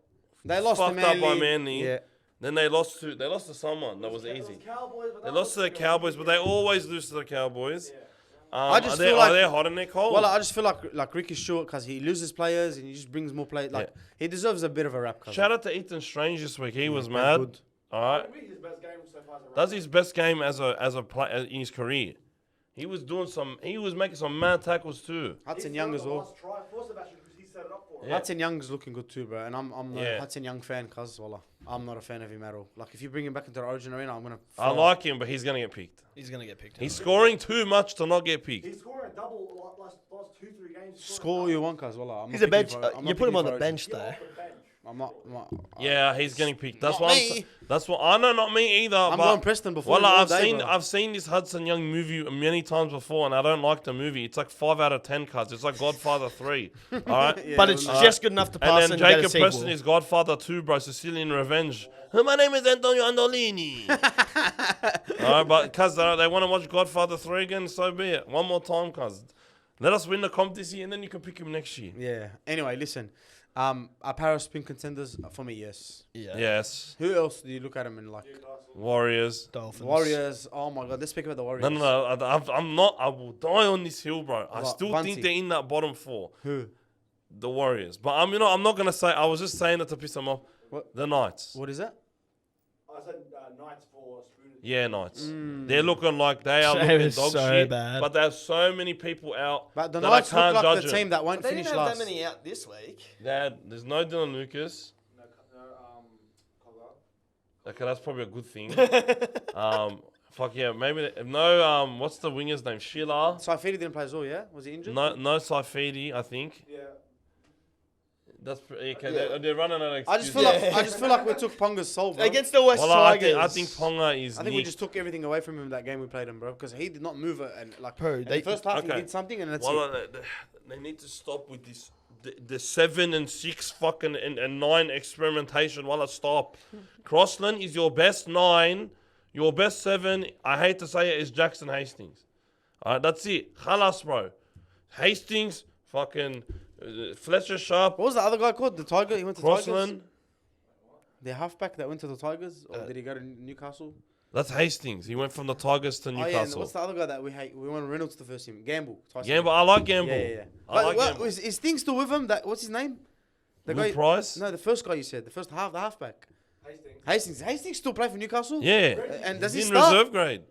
Speaker 1: They lost to
Speaker 2: fucked up by
Speaker 1: Manly.
Speaker 2: Manly.
Speaker 1: Yeah.
Speaker 2: Then they lost to someone that was easy.
Speaker 4: Cowboys, but
Speaker 2: They
Speaker 4: that
Speaker 2: lost to
Speaker 4: was
Speaker 2: the Cowboys, but they always lose to the Cowboys.
Speaker 1: I just
Speaker 2: are
Speaker 1: feel like-
Speaker 2: they hot and they're cold.
Speaker 1: Well, I just feel like Ricky Stewart because he loses players and he just brings more players. He deserves a bit of a rap. Cause
Speaker 2: Shout out to Ethan Strange this week. He was
Speaker 1: played
Speaker 2: mad.
Speaker 1: good.
Speaker 2: All right,
Speaker 4: Maybe his best game so far as a
Speaker 2: that's his best game as a play in his career. He was making some mad tackles too.
Speaker 1: Hudson Young as well.
Speaker 4: Last try for Sebastian because he set it up for him.
Speaker 2: Yeah.
Speaker 1: Hudson Young's looking good too, bro. And I'm
Speaker 2: Yeah.
Speaker 1: a Hudson Young fan because, I'm not a fan of him at all. Like, if you bring him back into the Origin Arena, I'm going to...
Speaker 2: I like him, but he's gonna get picked.
Speaker 3: He's going to get picked.
Speaker 2: He's scoring too much to not get picked.
Speaker 4: He's scoring a double last 2-3 games. he's
Speaker 1: Score
Speaker 4: scoring
Speaker 1: you want, cuz, I'm
Speaker 3: He's
Speaker 1: not
Speaker 3: a bench.
Speaker 1: picking for- I'm not
Speaker 3: You put him
Speaker 1: picking
Speaker 3: on
Speaker 1: for
Speaker 3: the
Speaker 1: Origin.
Speaker 3: bench,
Speaker 4: a
Speaker 3: though.
Speaker 4: double off the bench.
Speaker 1: I'm not...
Speaker 2: Yeah, he's getting picked. That's
Speaker 1: Not
Speaker 2: what
Speaker 1: me.
Speaker 2: That's what I know. Not me either.
Speaker 1: I'm
Speaker 2: but
Speaker 1: going Preston before
Speaker 2: Well,
Speaker 1: him all
Speaker 2: I've
Speaker 1: day,
Speaker 2: seen
Speaker 1: bro.
Speaker 2: I've seen this Hudson Young movie many times before, and I don't like the movie. It's like 5 out of 10 cuts. It's like Godfather 3. All right.
Speaker 1: Yeah,
Speaker 3: But it's
Speaker 1: well,
Speaker 3: just good enough to pass
Speaker 2: And then
Speaker 3: get a
Speaker 2: Jacob
Speaker 3: sequel.
Speaker 2: Preston is Godfather 2, bro. Sicilian Revenge. My name is Antonio Andolini. All right, but cuz they want to watch Godfather 3 again, so be it. One more time, cuz. Let us win the comp this year, and then you can pick him next year.
Speaker 1: Yeah. Anyway, listen. Are Paris spin contenders? For me, yes.
Speaker 3: Yeah.
Speaker 2: Yes.
Speaker 1: Who else do you look at them in, like...
Speaker 2: Warriors.
Speaker 3: Dolphins.
Speaker 1: Warriors. Oh, my God. Let's speak about the Warriors.
Speaker 2: No. I'm not. I will die on this hill, bro. I
Speaker 1: What,
Speaker 2: still
Speaker 1: Bunty?
Speaker 2: think they're in that bottom 4.
Speaker 1: Who?
Speaker 2: The Warriors. But I'm not going to say. I was just saying it to piss them off.
Speaker 1: What?
Speaker 2: The Knights.
Speaker 1: What is that?
Speaker 4: I said Knights for Spoon.
Speaker 2: Yeah, Knights.
Speaker 1: Mm.
Speaker 2: They're looking like they are
Speaker 3: They
Speaker 2: looking
Speaker 3: were
Speaker 2: dog
Speaker 3: so
Speaker 2: shit.
Speaker 3: bad.
Speaker 2: But there's so many people out
Speaker 1: But the
Speaker 2: that
Speaker 1: Knights
Speaker 2: I can't
Speaker 1: look like
Speaker 2: judge
Speaker 1: the
Speaker 2: them.
Speaker 1: team that won't
Speaker 3: They
Speaker 1: finish
Speaker 3: didn't have
Speaker 1: last.
Speaker 3: that many out this week.
Speaker 2: There's no Dylan Lucas.
Speaker 4: No, Cogger.
Speaker 2: Okay, that's probably a good thing. Fuck yeah, maybe what's the winger's name? Sheila.
Speaker 1: Saifidi didn't play as well, yeah? Was he injured?
Speaker 2: No Saifidi, I think.
Speaker 4: Yeah.
Speaker 2: That's okay. They're running an excuse.
Speaker 1: I just feel like we took Ponga's soul, bro.
Speaker 3: Against the West
Speaker 2: Well,
Speaker 3: Tigers.
Speaker 2: I think Ponga is.
Speaker 1: I think we just took everything away from him that game we played him, bro, because he did not move it. And like,
Speaker 3: Bro,
Speaker 1: in the first half he did something, and that's it.
Speaker 2: They need to stop with this. The 7 and 6 fucking and 9 experimentation. Stop. Crossland is your best 9. Your best 7, I hate to say it, is Jackson Hastings. Alright, that's it. Khalas, bro. Hastings, fucking Fletcher Sharp.
Speaker 1: What was the other guy called? The Tiger? He went to Tigers?
Speaker 2: Crossland.
Speaker 1: The halfback that went to the Tigers? Or did he go to Newcastle?
Speaker 2: That's Hastings. He went from the Tigers to
Speaker 1: Oh, yeah, and
Speaker 2: Newcastle.
Speaker 1: what's the other guy that we hate? We want Reynolds to the first team. Gamble. Tyson.
Speaker 2: Gamble, I like Gamble.
Speaker 1: Yeah.
Speaker 2: I like
Speaker 1: But
Speaker 2: Gamble.
Speaker 1: is Sting still with him? What's his name? The
Speaker 2: Will Price?
Speaker 1: No, the first guy you said. The halfback. Hastings still play for Newcastle?
Speaker 2: Yeah.
Speaker 1: And does he
Speaker 2: He's in
Speaker 1: start?
Speaker 2: reserve grade.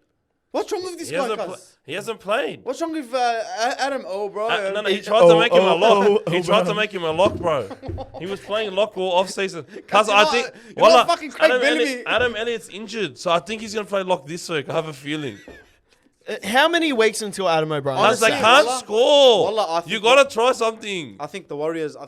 Speaker 1: What's wrong with this
Speaker 2: He
Speaker 1: guy,
Speaker 2: hasn't,
Speaker 1: cuz?
Speaker 2: he hasn't played.
Speaker 1: What's wrong with Adam? Oh, bro.
Speaker 2: No, he tried to make him a lock. He tried to make him a lock, bro. He was playing lock all off season. Cause I think
Speaker 1: you're not fucking Craig Bellamy.
Speaker 2: Adam Elliott's injured, so I think he's gonna play lock this week. I have a feeling.
Speaker 3: How many weeks until Adam O'Brien?
Speaker 2: Cause they
Speaker 1: Honestly,
Speaker 2: can't
Speaker 1: Wallah,
Speaker 2: score.
Speaker 1: Wallah, I think
Speaker 2: You gotta try something.
Speaker 1: I think the Warriors are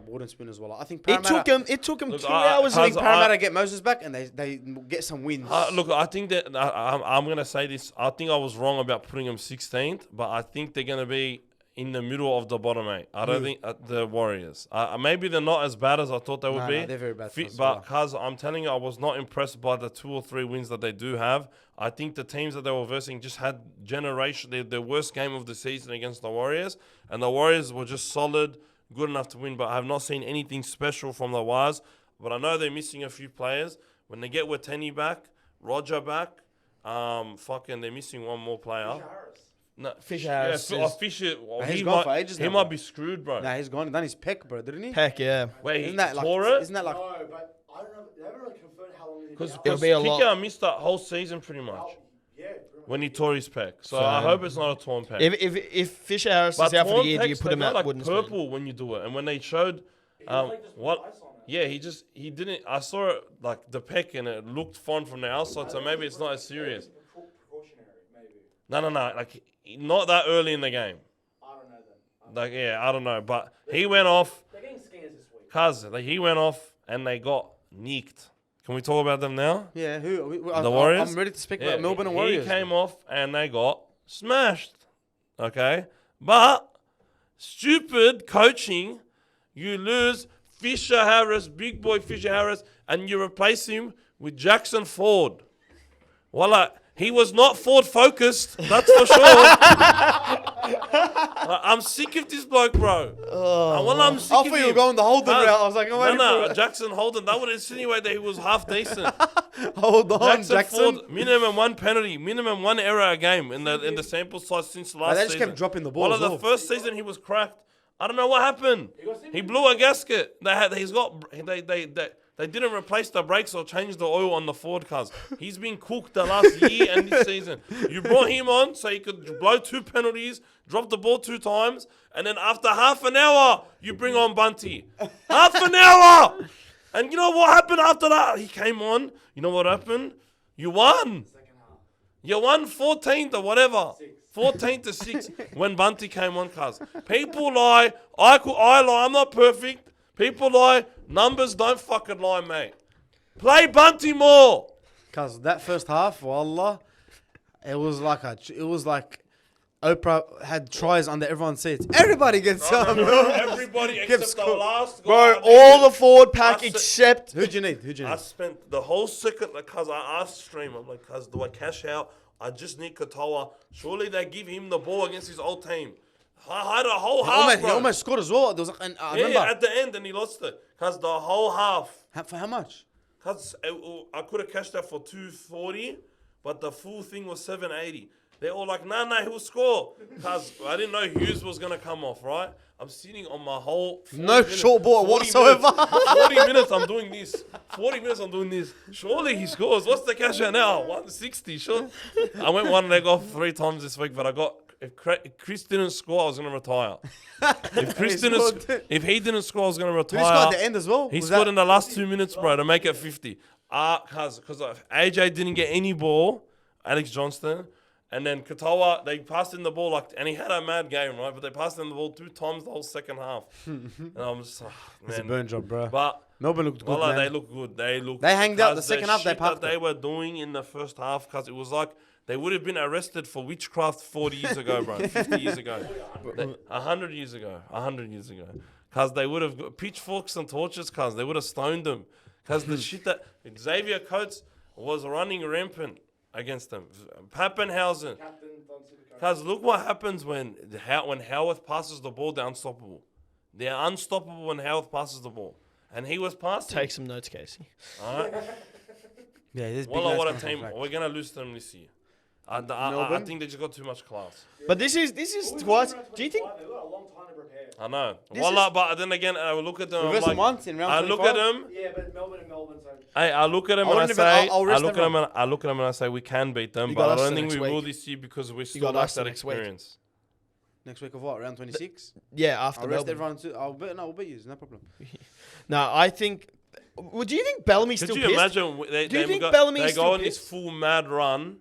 Speaker 1: board and spin as well. I think
Speaker 3: It
Speaker 1: Parramatta,
Speaker 3: took him
Speaker 2: Look,
Speaker 3: 2
Speaker 2: I-
Speaker 3: hours.
Speaker 1: I think
Speaker 2: Cuz
Speaker 1: Parramatta get Moses back and they get some wins.
Speaker 2: Look, I think that I'm going to say this. I think I was wrong about putting them 16th, but I think they're going to be in the middle of the bottom 8. I don't think the Warriors. Maybe they're not as bad as I thought they would be.
Speaker 1: No, they're very bad.
Speaker 2: But cuz I'm telling you, I was not impressed by the 2 or 3 wins that they do have. I think the teams that they were versing just had their worst game of the season against the Warriors, and the Warriors were just solid, good enough to win. But I have not seen anything special from the Wires. But I know they're missing a few players. When they get Wateni back, Roger back, they're missing one more player. No,
Speaker 3: Fisher Harris is-
Speaker 2: Fisher.
Speaker 1: He's gone for ages
Speaker 2: He
Speaker 1: now,
Speaker 2: might
Speaker 1: bro.
Speaker 2: be screwed, bro.
Speaker 1: Nah, he's gone. Done his peck, bro, didn't he?
Speaker 3: Heck yeah.
Speaker 2: Wait,
Speaker 1: Isn't that like?
Speaker 2: tore it?
Speaker 1: Isn't that like?
Speaker 4: No, but I don't know. They haven't really confirmed how long he's
Speaker 2: Because
Speaker 3: It'll be a lot.
Speaker 2: Kicker missed that whole season pretty much
Speaker 4: Yeah, pretty much.
Speaker 2: when he tore his pec. So I hope it's not a torn pec.
Speaker 3: If Fisher Harris
Speaker 2: But
Speaker 3: is out for
Speaker 2: torn
Speaker 3: the year, do you
Speaker 2: pecs,
Speaker 3: put
Speaker 2: they
Speaker 3: him
Speaker 2: go
Speaker 3: out
Speaker 2: like
Speaker 3: wooden
Speaker 2: purple
Speaker 3: spoon?
Speaker 2: when you do it. And when they showed he didn't. I saw it like the pec and it looked fine from the outside. So maybe it's not as serious.
Speaker 4: Precautionary, maybe.
Speaker 2: No. Like not that early in the game.
Speaker 4: I don't know then.
Speaker 2: I don't know. But he went off.
Speaker 4: They're getting scanners this week.
Speaker 2: He went off and they got nicked. Can we talk about them now?
Speaker 1: Yeah, who?
Speaker 2: The Warriors?
Speaker 1: I'm ready to speak about Melbourne and Warriors.
Speaker 2: He came off and they got smashed. Okay? But stupid coaching, you lose Fisher Harris, big boy Fisher Harris, and you replace him with Jackson Ford. Voila. He was not Ford focused, that's for sure. I'm sick of this bloke, bro. I'm sick
Speaker 1: I
Speaker 2: of
Speaker 1: thought you
Speaker 2: him.
Speaker 1: were going the Holden route. I was like, I'm waiting for it.
Speaker 2: Jackson Holden. That would insinuate that he was half decent.
Speaker 1: Hold on, Jackson.
Speaker 2: Ford, minimum 1 penalty, minimum 1 error a game in the sample size since last
Speaker 1: They just
Speaker 2: season.
Speaker 1: kept dropping the ball
Speaker 2: Well,
Speaker 1: as
Speaker 2: the
Speaker 1: well.
Speaker 2: first season he was cracked. I don't know what happened. He blew a gasket. They didn't replace the brakes or change the oil on the Ford cars. He's been cooked the last year and this season. You brought him on so he could blow 2 penalties, drop the ball 2 times, and then after half an hour, you bring on Bunty. Half an hour! And you know what happened after that? He came on. You know what happened? You won. You won 14th or whatever. 14 to 6 when Bunty came on, cuz. People lie. I lie. I'm not perfect. People lie. Numbers don't fucking lie, mate. Play Bunty more.
Speaker 1: Cause that first half, wallah, it was like Oprah had tries under everyone's seats. Everybody gets some.
Speaker 2: Everybody except the last guy.
Speaker 3: Bro, all the forward pack
Speaker 2: I said-
Speaker 3: except...
Speaker 1: Who'd you need?
Speaker 2: I spent the whole second, cuz I asked Stream, I'm like, cuz, do I cash out? I just need Katoa. Surely they give him the ball against his old team. I had a whole half,
Speaker 1: He
Speaker 2: bro.
Speaker 1: almost scored as well. There was like, I
Speaker 2: Yeah,
Speaker 1: remember.
Speaker 2: at the end, and he lost it. Cuz the whole half.
Speaker 1: For how much?
Speaker 2: Cuz I could have cashed that for 240, but the full thing was 780. They're all like, nah, he'll score. Cuz I didn't know Hughes was gonna come off, right? I'm sitting on my whole 40
Speaker 1: No short ball
Speaker 2: 40
Speaker 1: whatsoever.
Speaker 2: Minutes, 40 minutes I'm doing this. 40 minutes I'm doing this. Surely he scores. What's the cash out now? 160, sure. I went 1 leg off 3 times this week, but I got if Chris didn't score, I was gonna retire. If he didn't score, I was gonna retire.
Speaker 1: Did he score at the end as well?
Speaker 2: He
Speaker 1: Was
Speaker 2: scored
Speaker 1: that-
Speaker 2: in the last 2 minutes, bro, to make it 50. Because AJ didn't get any ball, Alex Johnston, And then Katoa, they passed in the ball and he had a mad game, right? But they passed in the ball 2 times the whole second half. And I'm just man.
Speaker 1: It's a burn job, bro.
Speaker 2: But
Speaker 1: Melbourne looked good, man.
Speaker 2: they look good.
Speaker 1: They hanged out the second half. They
Speaker 2: shit
Speaker 1: parked
Speaker 2: that they were doing in the first half, because it was like they would have been arrested for witchcraft 40 years ago, bro. 50 years ago. 100 years ago. 100 years ago. Because they would have got pitchforks and torches, because they would have stoned them. Because the shit that Xavier Coates was running rampant against them. Pappenhausen. Because look what happens when Howarth passes the ball, they're unstoppable. They're unstoppable when Howarth passes the ball. And he was passing.
Speaker 3: Take some notes, Casey.
Speaker 2: All right.
Speaker 1: Yeah, this big
Speaker 2: What a
Speaker 1: lads
Speaker 2: team.
Speaker 1: coming from
Speaker 2: We're going to lose them this year. I think they just got too much class.
Speaker 3: But this is twice. Do you think?
Speaker 4: They've got a long time to prepare.
Speaker 2: I know.
Speaker 3: This
Speaker 2: But then again, I will look at them.
Speaker 1: We
Speaker 2: I'm
Speaker 1: versus
Speaker 2: like,
Speaker 1: once in round
Speaker 2: I
Speaker 1: 25.
Speaker 2: look at them.
Speaker 4: Yeah, but Melbourne and Melbourne. So
Speaker 2: Hey, I look at them
Speaker 1: I
Speaker 2: and I
Speaker 1: wouldn't even-
Speaker 2: say,
Speaker 1: I'll
Speaker 2: I
Speaker 1: rest
Speaker 2: look at them
Speaker 1: everyone.
Speaker 2: and I look at them and I say we can beat them,
Speaker 3: You
Speaker 2: but
Speaker 3: got
Speaker 2: I
Speaker 3: us
Speaker 2: don't
Speaker 3: the
Speaker 2: think
Speaker 3: next
Speaker 2: we will
Speaker 3: week.
Speaker 2: this year because we
Speaker 3: got
Speaker 2: still lack
Speaker 3: us the
Speaker 2: that
Speaker 3: next week.
Speaker 2: experience.
Speaker 1: Next week of what? Round 26?
Speaker 3: Yeah, after
Speaker 1: I'll rest
Speaker 3: Melbourne.
Speaker 1: everyone too. I'll bet you. No problem.
Speaker 3: No, I think. Well, do you think Bellamy's
Speaker 2: Could
Speaker 3: still
Speaker 2: you
Speaker 3: pissed?
Speaker 2: imagine?
Speaker 3: Do you think Bellamy's
Speaker 2: they
Speaker 3: still
Speaker 2: go on this
Speaker 3: pissed?
Speaker 2: full mad run.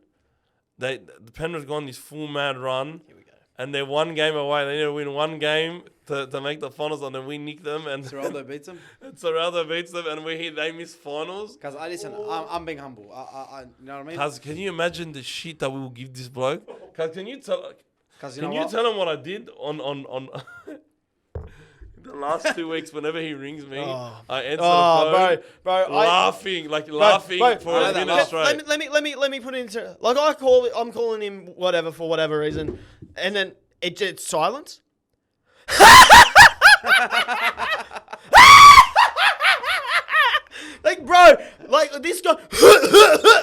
Speaker 2: The Penrith go on this full mad run.
Speaker 3: Here we go.
Speaker 2: And they're one game away. They need to win one game to make the finals, and then we nick them. And
Speaker 1: Geraldo beats him.
Speaker 2: Serraldo beats them, and they miss finals.
Speaker 1: Because I'm being humble. You know what I mean?
Speaker 2: Cause can you imagine the shit that we will give this bloke? Cause can you tell?
Speaker 1: Because
Speaker 2: Can you tell him what I did on the last 2 weeks? Whenever he rings me,
Speaker 3: Oh.
Speaker 2: I answer the phone,
Speaker 3: bro,
Speaker 2: laughing
Speaker 3: bro,
Speaker 2: for a minute straight.
Speaker 3: Let me put it into like I'm calling him whatever for whatever reason, and then it's silence. Like, bro, like this guy,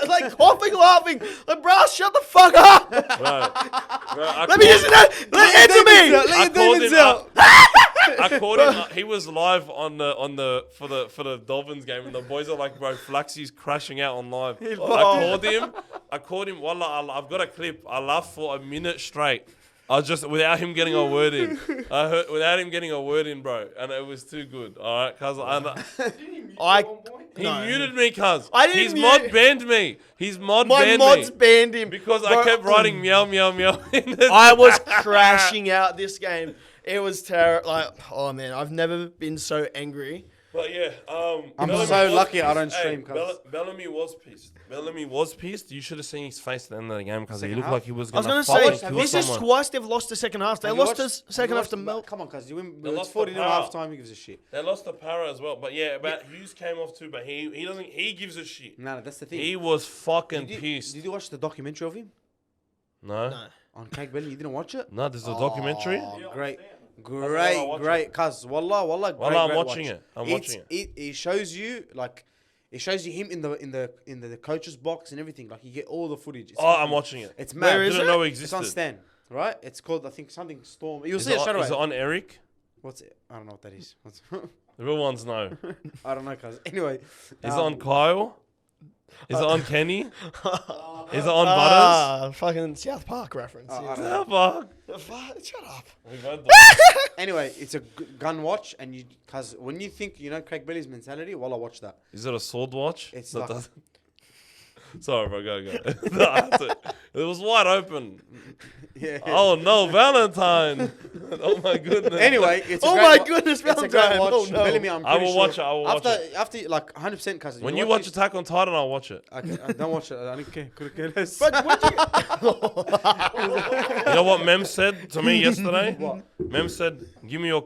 Speaker 3: like coughing, laughing. Like, bro, shut the fuck up. Let me just answer me.
Speaker 1: Let your demons out.
Speaker 2: I called him. He was live on the for the Dolphins game, and the boys are like, "Bro, Flaxxy's crashing out on live." I called him. Wallah, I've got a clip. I laughed for a minute straight. I was just without him getting a word in. Without him getting a word in, bro, and it was too good. All right, cuz he muted me, cuz he's
Speaker 3: mute-
Speaker 2: mod banned me. He's mod
Speaker 3: My
Speaker 2: banned
Speaker 3: mods
Speaker 2: me
Speaker 3: banned him
Speaker 2: because
Speaker 3: Bro,
Speaker 2: I kept writing meow meow meow.
Speaker 3: I was crashing out this game. It was terrible. Like, oh man, I've never been so angry.
Speaker 2: But yeah,
Speaker 1: I'm
Speaker 2: Bellamy
Speaker 1: so
Speaker 2: was
Speaker 1: lucky I
Speaker 2: pissed.
Speaker 1: don't stream,
Speaker 2: Hey,
Speaker 1: cuz.
Speaker 2: Bellamy was pissed. Bellamy was pissed. You should have seen his face at the end of the game because he
Speaker 1: Second
Speaker 2: looked
Speaker 1: half?
Speaker 2: like he was
Speaker 3: I was
Speaker 2: going
Speaker 3: gonna
Speaker 2: to
Speaker 3: say
Speaker 2: kill
Speaker 3: this is
Speaker 2: someone.
Speaker 3: twice they've lost the second half. They
Speaker 1: Have you
Speaker 3: lost the
Speaker 1: watched-
Speaker 3: second half
Speaker 1: have you
Speaker 3: to
Speaker 1: watched-
Speaker 3: Mel.
Speaker 1: Come on, cuz you win.
Speaker 2: They
Speaker 1: It's
Speaker 2: lost
Speaker 1: 40
Speaker 2: the
Speaker 1: 0
Speaker 2: power.
Speaker 1: half time. He gives a shit.
Speaker 2: They lost the power as well. But yeah, Hughes came off too. But he doesn't. He gives a shit.
Speaker 1: No, that's the thing.
Speaker 2: He was fucking
Speaker 1: Did
Speaker 2: pissed.
Speaker 1: you watch the documentary of him
Speaker 2: No,
Speaker 3: No.
Speaker 1: on Craig Belly? You didn't watch it?
Speaker 2: no. There's a documentary.
Speaker 1: Oh,
Speaker 4: Yeah, I
Speaker 1: great,
Speaker 4: understand.
Speaker 2: watch
Speaker 1: great. Cuz wallah, great,
Speaker 2: I'm
Speaker 1: great
Speaker 2: watching
Speaker 1: watch.
Speaker 2: it. I'm watching it.
Speaker 1: It shows you like. It shows you him in the coach's box and everything. Like you get all the footage. It's
Speaker 2: Oh, I'm
Speaker 1: fucking-
Speaker 2: watching it.
Speaker 1: It's
Speaker 3: Where
Speaker 1: mad.
Speaker 3: is
Speaker 2: Didn't
Speaker 3: it?
Speaker 2: know it
Speaker 1: It's on
Speaker 2: existed.
Speaker 1: Stan, right? It's called I think something Storm. You'll
Speaker 2: Is
Speaker 1: see it
Speaker 2: it
Speaker 1: straight
Speaker 2: on, is it
Speaker 1: away.
Speaker 2: on Eric?
Speaker 1: What's it? I don't know what that is. What's
Speaker 2: The real ones know.
Speaker 1: I don't know, cuz. Anyway,
Speaker 2: Is it on Kyle? Is it on Kenny? Is it on Butters?
Speaker 3: Fucking South Park reference.
Speaker 1: I
Speaker 3: Yeah.
Speaker 1: don't
Speaker 2: Ah, fuck.
Speaker 3: Shut up.
Speaker 2: We've had that.
Speaker 1: Anyway, it's a gun watch, and cuz when you think you know Craig Belly's mentality, well, I watch that.
Speaker 2: Is it a sword watch?
Speaker 1: It's
Speaker 2: That
Speaker 1: like-
Speaker 2: doesn't- Sorry, bro. Go. No, that's it. It was wide open.
Speaker 1: Yeah.
Speaker 2: Oh no, Valentine! Oh my goodness.
Speaker 1: Anyway, it's a
Speaker 3: Oh
Speaker 1: great
Speaker 3: my
Speaker 1: wa-
Speaker 3: goodness,
Speaker 1: it's a great
Speaker 3: Valentine.
Speaker 1: watch.
Speaker 3: Oh, no.
Speaker 1: Bellamy, I'm
Speaker 2: I will
Speaker 1: pretty
Speaker 2: watch
Speaker 1: sure.
Speaker 2: it, I will watch
Speaker 1: after like 100%, cuz.
Speaker 2: when you watch Attack on Titan, I'll watch it.
Speaker 1: Okay, don't watch it. I don't care. Could care less.
Speaker 3: But what
Speaker 2: You know what Mem said to me yesterday?
Speaker 1: What?
Speaker 2: Mem said, "Give me your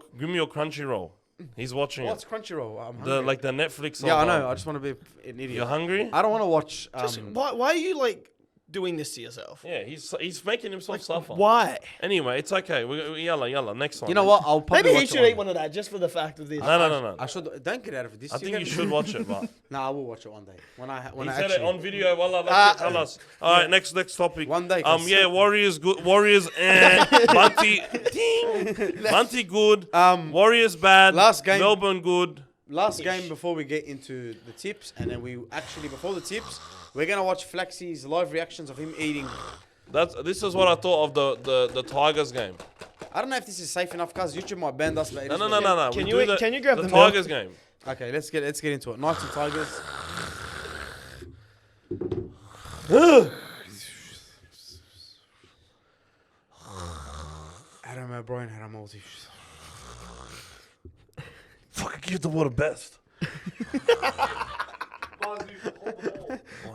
Speaker 2: Crunchyroll." He's watching
Speaker 1: What's
Speaker 2: it.
Speaker 1: Crunchyroll? I'm
Speaker 2: The
Speaker 1: hungry.
Speaker 2: like the Netflix.
Speaker 1: Yeah, I
Speaker 2: of,
Speaker 1: know. I just want to be an idiot.
Speaker 2: You're hungry?
Speaker 1: I don't want to watch.
Speaker 3: just, why are you like doing this to yourself?
Speaker 2: Yeah, he's making himself suffer.
Speaker 3: Why?
Speaker 2: Anyway, it's okay. Yalla. Next one.
Speaker 1: you know what? I'll probably
Speaker 3: Maybe he
Speaker 1: watch
Speaker 3: should
Speaker 1: it
Speaker 3: eat one of that just for the fact of this.
Speaker 2: No.
Speaker 1: I should. Don't get out of this.
Speaker 2: I think you should watch it, but
Speaker 1: Nah, I will watch it one day when I
Speaker 2: he
Speaker 1: I
Speaker 2: said
Speaker 1: actually.
Speaker 2: it on video. Wallah, that's it, tell us. All right, next topic.
Speaker 1: One day, cuz.
Speaker 2: Yeah, Warriors good. Warriors. Bunty. Ding. Bunty good. Warriors bad.
Speaker 1: Last game-
Speaker 2: Melbourne good.
Speaker 1: Last game before we get into the tips, and then we actually before the tips, we're gonna watch Flaxxy's live reactions of him eating.
Speaker 2: This is what I thought of the Tigers game.
Speaker 1: I don't know if this is safe enough, cuz YouTube might ban us. But it
Speaker 2: No.
Speaker 1: is what it is.
Speaker 3: Can
Speaker 2: We
Speaker 3: you-
Speaker 2: do
Speaker 3: can you grab
Speaker 2: the
Speaker 3: the milk?
Speaker 2: Tigers game?
Speaker 1: Okay, let's get into it. Knights and Tigers. Adam O'Brien had a multi.
Speaker 2: Fucking give the water best.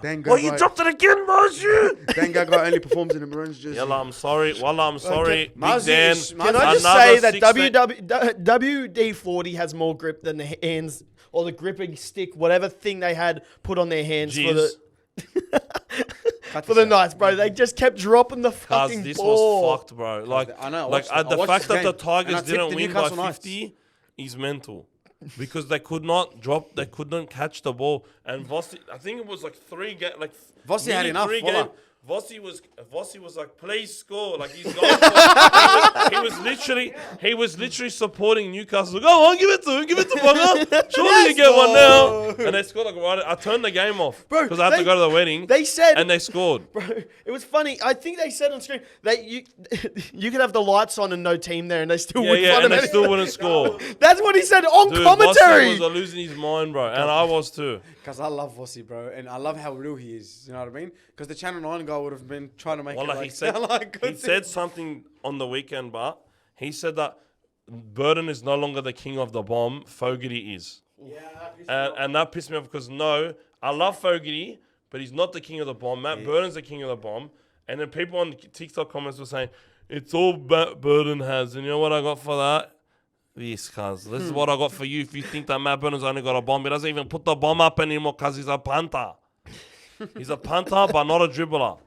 Speaker 1: Then
Speaker 2: Oh, you dropped it again, Marju!
Speaker 1: Then Gaga only performs in a Maroons jersey.
Speaker 2: Yalla, I'm sorry. Wallah, I'm sorry. Big
Speaker 1: Marzi
Speaker 2: Dan.
Speaker 1: is-
Speaker 3: Can I just
Speaker 2: another
Speaker 3: say that
Speaker 2: 6
Speaker 3: WD-40 has more grip than the hands or the gripping stick, whatever thing they had put on their hands for the
Speaker 1: Cut
Speaker 3: for the
Speaker 1: this out.
Speaker 3: Knights, bro. They just kept dropping the
Speaker 2: Cuz
Speaker 3: fucking
Speaker 2: this
Speaker 3: ball.
Speaker 2: was fucked, bro. Like,
Speaker 1: I know, I
Speaker 2: like
Speaker 1: watched it. I
Speaker 2: the
Speaker 1: watched
Speaker 2: fact
Speaker 1: the
Speaker 2: that the
Speaker 1: game,
Speaker 2: Tigers
Speaker 1: and I tipped
Speaker 2: didn't
Speaker 1: the
Speaker 2: win by
Speaker 1: Newcastle Knights.
Speaker 2: 50 is mental. Because they could not drop, they couldn't catch the ball. And Vossi, I think it was like 3 games, like
Speaker 1: Vossi had
Speaker 2: nearly
Speaker 1: enough,
Speaker 2: 3
Speaker 1: voila.
Speaker 2: games. Vossi was like, please score. Like he's going for, he was literally supporting Newcastle. Go on, give it to him, give it to Bunga. Surely you get one now. And they scored like right. I turned the game off
Speaker 3: Bro,
Speaker 2: because I had to
Speaker 3: they-
Speaker 2: go to the wedding.
Speaker 3: They said,
Speaker 2: and they scored.
Speaker 3: bro, it was funny. I think they said on screen that you could have the lights on and no team there, and they still
Speaker 2: Yeah,
Speaker 3: wouldn't
Speaker 2: yeah,
Speaker 3: find
Speaker 2: and
Speaker 3: him
Speaker 2: they still
Speaker 3: anyway.
Speaker 2: wouldn't score.
Speaker 3: That's what he said on
Speaker 2: Dude,
Speaker 3: commentary.
Speaker 2: Vossi was losing his mind, bro, and I was too.
Speaker 1: Because I love Vossi, bro, and I love how real he is. You know what I mean? Because the Channel 9 guy would have been trying to make
Speaker 2: Well,
Speaker 1: it like,
Speaker 2: he said
Speaker 1: like
Speaker 2: he
Speaker 1: good
Speaker 2: said
Speaker 1: thing.
Speaker 2: something on the weekend, but he said that Burden is no longer the king of the bomb. Fogarty is,
Speaker 4: Yeah, that pissed me off.
Speaker 2: and that pissed me off because no, I love Fogarty, but he's not the king of the bomb. Matt Burden's the king of the bomb, and then people on TikTok comments were saying it's all Matt Burden has, and you know what I got for that? This, cuz. This is what I got for you. If you think that Matt Burden's only got a bomb, he doesn't even put the bomb up anymore because he's a punter. He's a punter, but not a dribbler.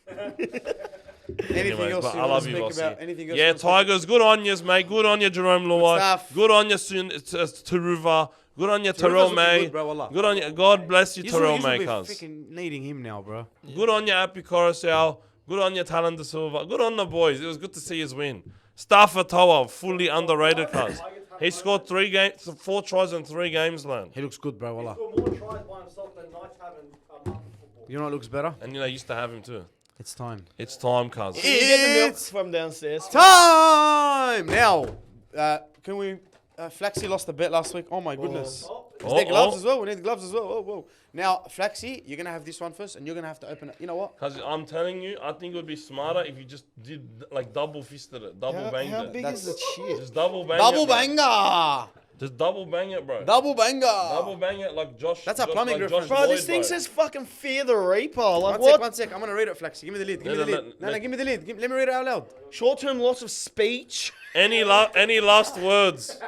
Speaker 1: Anything
Speaker 2: Anyways,
Speaker 1: else
Speaker 2: but
Speaker 1: you
Speaker 2: I
Speaker 1: want
Speaker 2: love
Speaker 1: to
Speaker 2: you,
Speaker 1: speak
Speaker 2: Bossy.
Speaker 1: about? Anything else?
Speaker 2: Yeah,
Speaker 1: you wanna speak about?
Speaker 2: Tigers, good on you, mate. Good on you, Jerome Luai.
Speaker 1: stuff.
Speaker 2: Good on you, Taruva. Good on you,
Speaker 1: Terrell's
Speaker 2: Terrell
Speaker 1: looking
Speaker 2: May.
Speaker 1: good, bro, wallah.
Speaker 2: Good on you. God bless you,
Speaker 1: He's
Speaker 2: Terrell
Speaker 1: really
Speaker 2: May, cuz.
Speaker 1: freaking needing him now, bro.
Speaker 2: Good on you, Appy Coruscant. Good on you, Talan De Silva. Good on the boys. It was good to see us win. Staffatoa, fully underrated, cuz. He scored 4 tries in 3 games, man.
Speaker 1: He looks good, bro,
Speaker 4: He's
Speaker 1: wallah.
Speaker 4: got more tries by himself than Knights have in a month of football.
Speaker 1: You know what looks better?
Speaker 2: And you know, I used to have him too.
Speaker 1: It's time.
Speaker 2: It's time, cuz.
Speaker 3: Can you get the milk
Speaker 1: It's
Speaker 3: from downstairs?
Speaker 1: time! Now, can we... Flaxy lost the bet last week. Oh, my goodness. Is there gloves as well? We need gloves as well. Oh, whoa. Now, Flaxy, you're going to have this one first, and you're going to have to open it. You know what?
Speaker 2: Because I'm telling you, I think it would be smarter if you just did like double fisted it, double banged
Speaker 3: How
Speaker 2: it.
Speaker 3: big is the shit?
Speaker 2: Just double bang
Speaker 1: Double
Speaker 2: it. bro.
Speaker 1: banger!
Speaker 2: Just double bang it, bro.
Speaker 1: Double banger!
Speaker 2: Double bang it like Josh.
Speaker 1: That's a
Speaker 2: Josh-
Speaker 1: plumbing
Speaker 2: like
Speaker 1: reference.
Speaker 2: Josh
Speaker 3: Bro,
Speaker 2: Lloyd,
Speaker 3: this thing
Speaker 2: bro.
Speaker 3: says fucking Fear the Reaper. Like
Speaker 1: One
Speaker 3: what?
Speaker 1: sec. I'm going to read it, Flaxy. Give me the lead. Give me
Speaker 2: No,
Speaker 1: the
Speaker 2: no,
Speaker 1: lead.
Speaker 2: no,
Speaker 1: No, give me the lead. Let me read it out loud.
Speaker 3: Short-term loss of speech.
Speaker 2: Any last words?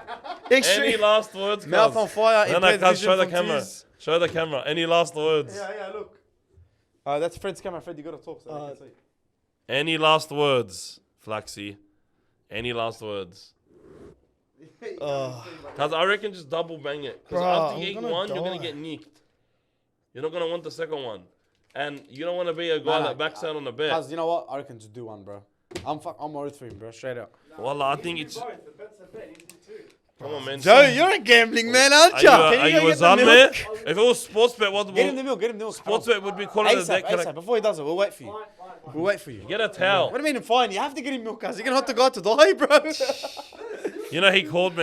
Speaker 2: Any last words?
Speaker 1: Mouth
Speaker 2: cuz?
Speaker 1: on fire.
Speaker 2: No,
Speaker 1: impaired
Speaker 2: cuz,
Speaker 1: vision
Speaker 2: show the
Speaker 1: from
Speaker 2: camera.
Speaker 1: tears.
Speaker 2: Show the camera. Any last words?
Speaker 1: Yeah, look. That's Fred's camera. Fred, you got to talk so they can see.
Speaker 2: Any last words, Flaxy? Any last words? Cuz I reckon just double bang it. Because
Speaker 3: Bro,
Speaker 2: after
Speaker 3: I'm
Speaker 2: you eat
Speaker 3: gonna
Speaker 2: one, you're going
Speaker 3: die.
Speaker 2: to get nicked. You're not going to want the second one. And you don't want to be a guy
Speaker 1: No,
Speaker 2: that backs out on the bet.
Speaker 1: Cuz, you know what? I reckon just do one, bro. I'm worried for him, bro. Straight up.
Speaker 2: Well, I think it's...
Speaker 4: Both, the bet's a bet. You do too.
Speaker 2: Come on, man.
Speaker 1: Joe, you're a gambling man, aren't
Speaker 2: Are
Speaker 1: you?
Speaker 2: you,
Speaker 1: Can
Speaker 2: are
Speaker 1: go
Speaker 2: you a
Speaker 1: get the
Speaker 2: Zan
Speaker 1: milk?
Speaker 2: there? If it was sports bet, what
Speaker 1: Get him the
Speaker 2: would
Speaker 1: milk. Get him the milk.
Speaker 2: sports bet would be calling it a
Speaker 1: ASAP,
Speaker 2: deck?
Speaker 1: ASAP. Before he does it, we'll wait for you.
Speaker 4: Fine.
Speaker 1: We'll wait for you.
Speaker 2: Get a towel.
Speaker 1: What do you mean fine? You have to get him milk, cuz. You're going to have to go to die, bro.
Speaker 2: You know, he called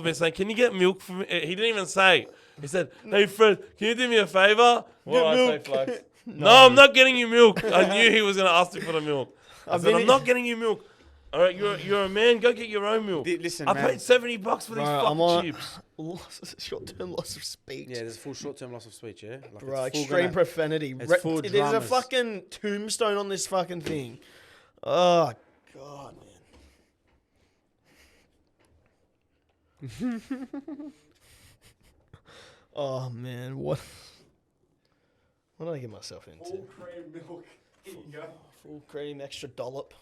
Speaker 2: me saying, can you get milk for me? He didn't even say. He said, hey, Fred, can you do me a favor? What did I say,
Speaker 1: milk.
Speaker 2: Flax? No, I'm not getting you milk. I knew he was going to ask me for the milk. I said,
Speaker 3: been-
Speaker 2: I'm not getting you milk. All right, you're a man. Go get your own milk.
Speaker 1: Listen,
Speaker 2: I
Speaker 1: man.
Speaker 2: paid $70 for these
Speaker 3: Bro, I'm
Speaker 2: fucking
Speaker 3: on
Speaker 2: chips.
Speaker 3: short-term loss of speech.
Speaker 1: Yeah, there's full short-term loss of speech, yeah? Like
Speaker 3: Bro,
Speaker 1: it's full
Speaker 3: extreme
Speaker 1: gonna-
Speaker 3: profanity.
Speaker 1: it's full
Speaker 3: There's a
Speaker 1: dramas.
Speaker 3: fucking tombstone on this fucking thing. Oh, God, man. Oh, man. What did I get myself into?
Speaker 4: Full cream milk. Here you go.
Speaker 3: Full cream, extra dollop.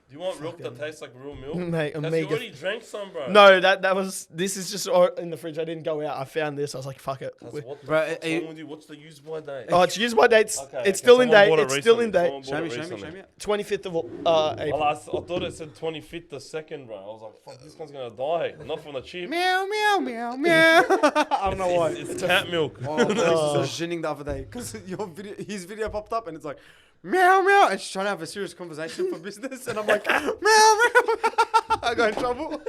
Speaker 2: Do you want milk that tastes like real milk?
Speaker 3: Mate,
Speaker 2: Because you
Speaker 3: omega.
Speaker 2: already drank some, bro.
Speaker 3: No, this is just in the fridge. I didn't go out. I found this. I was like, fuck it.
Speaker 2: That's what the
Speaker 1: Bro,
Speaker 2: fuck's
Speaker 1: are you-
Speaker 2: wrong with you? What's the use by date?
Speaker 3: Oh, it's used by dates.
Speaker 2: Okay,
Speaker 3: It's still in
Speaker 2: someone
Speaker 3: date.
Speaker 2: bought it
Speaker 3: It's still in
Speaker 2: recently.
Speaker 3: date.
Speaker 2: Someone bought
Speaker 1: Show
Speaker 2: it
Speaker 1: me, show
Speaker 2: recently.
Speaker 1: me.
Speaker 3: 25th of April.
Speaker 2: Well, I thought it said 25th the second, bro. I was like, fuck, this one's gonna die. Not from the chip.
Speaker 1: Meow, meow, meow, meow. I don't know why.
Speaker 2: It's cat milk.
Speaker 1: Oh, I was shitting the other day because his video popped up and it's like, meow, meow. And she's trying to have a serious conversation for business. And I'm like, meow, meow. I got in trouble.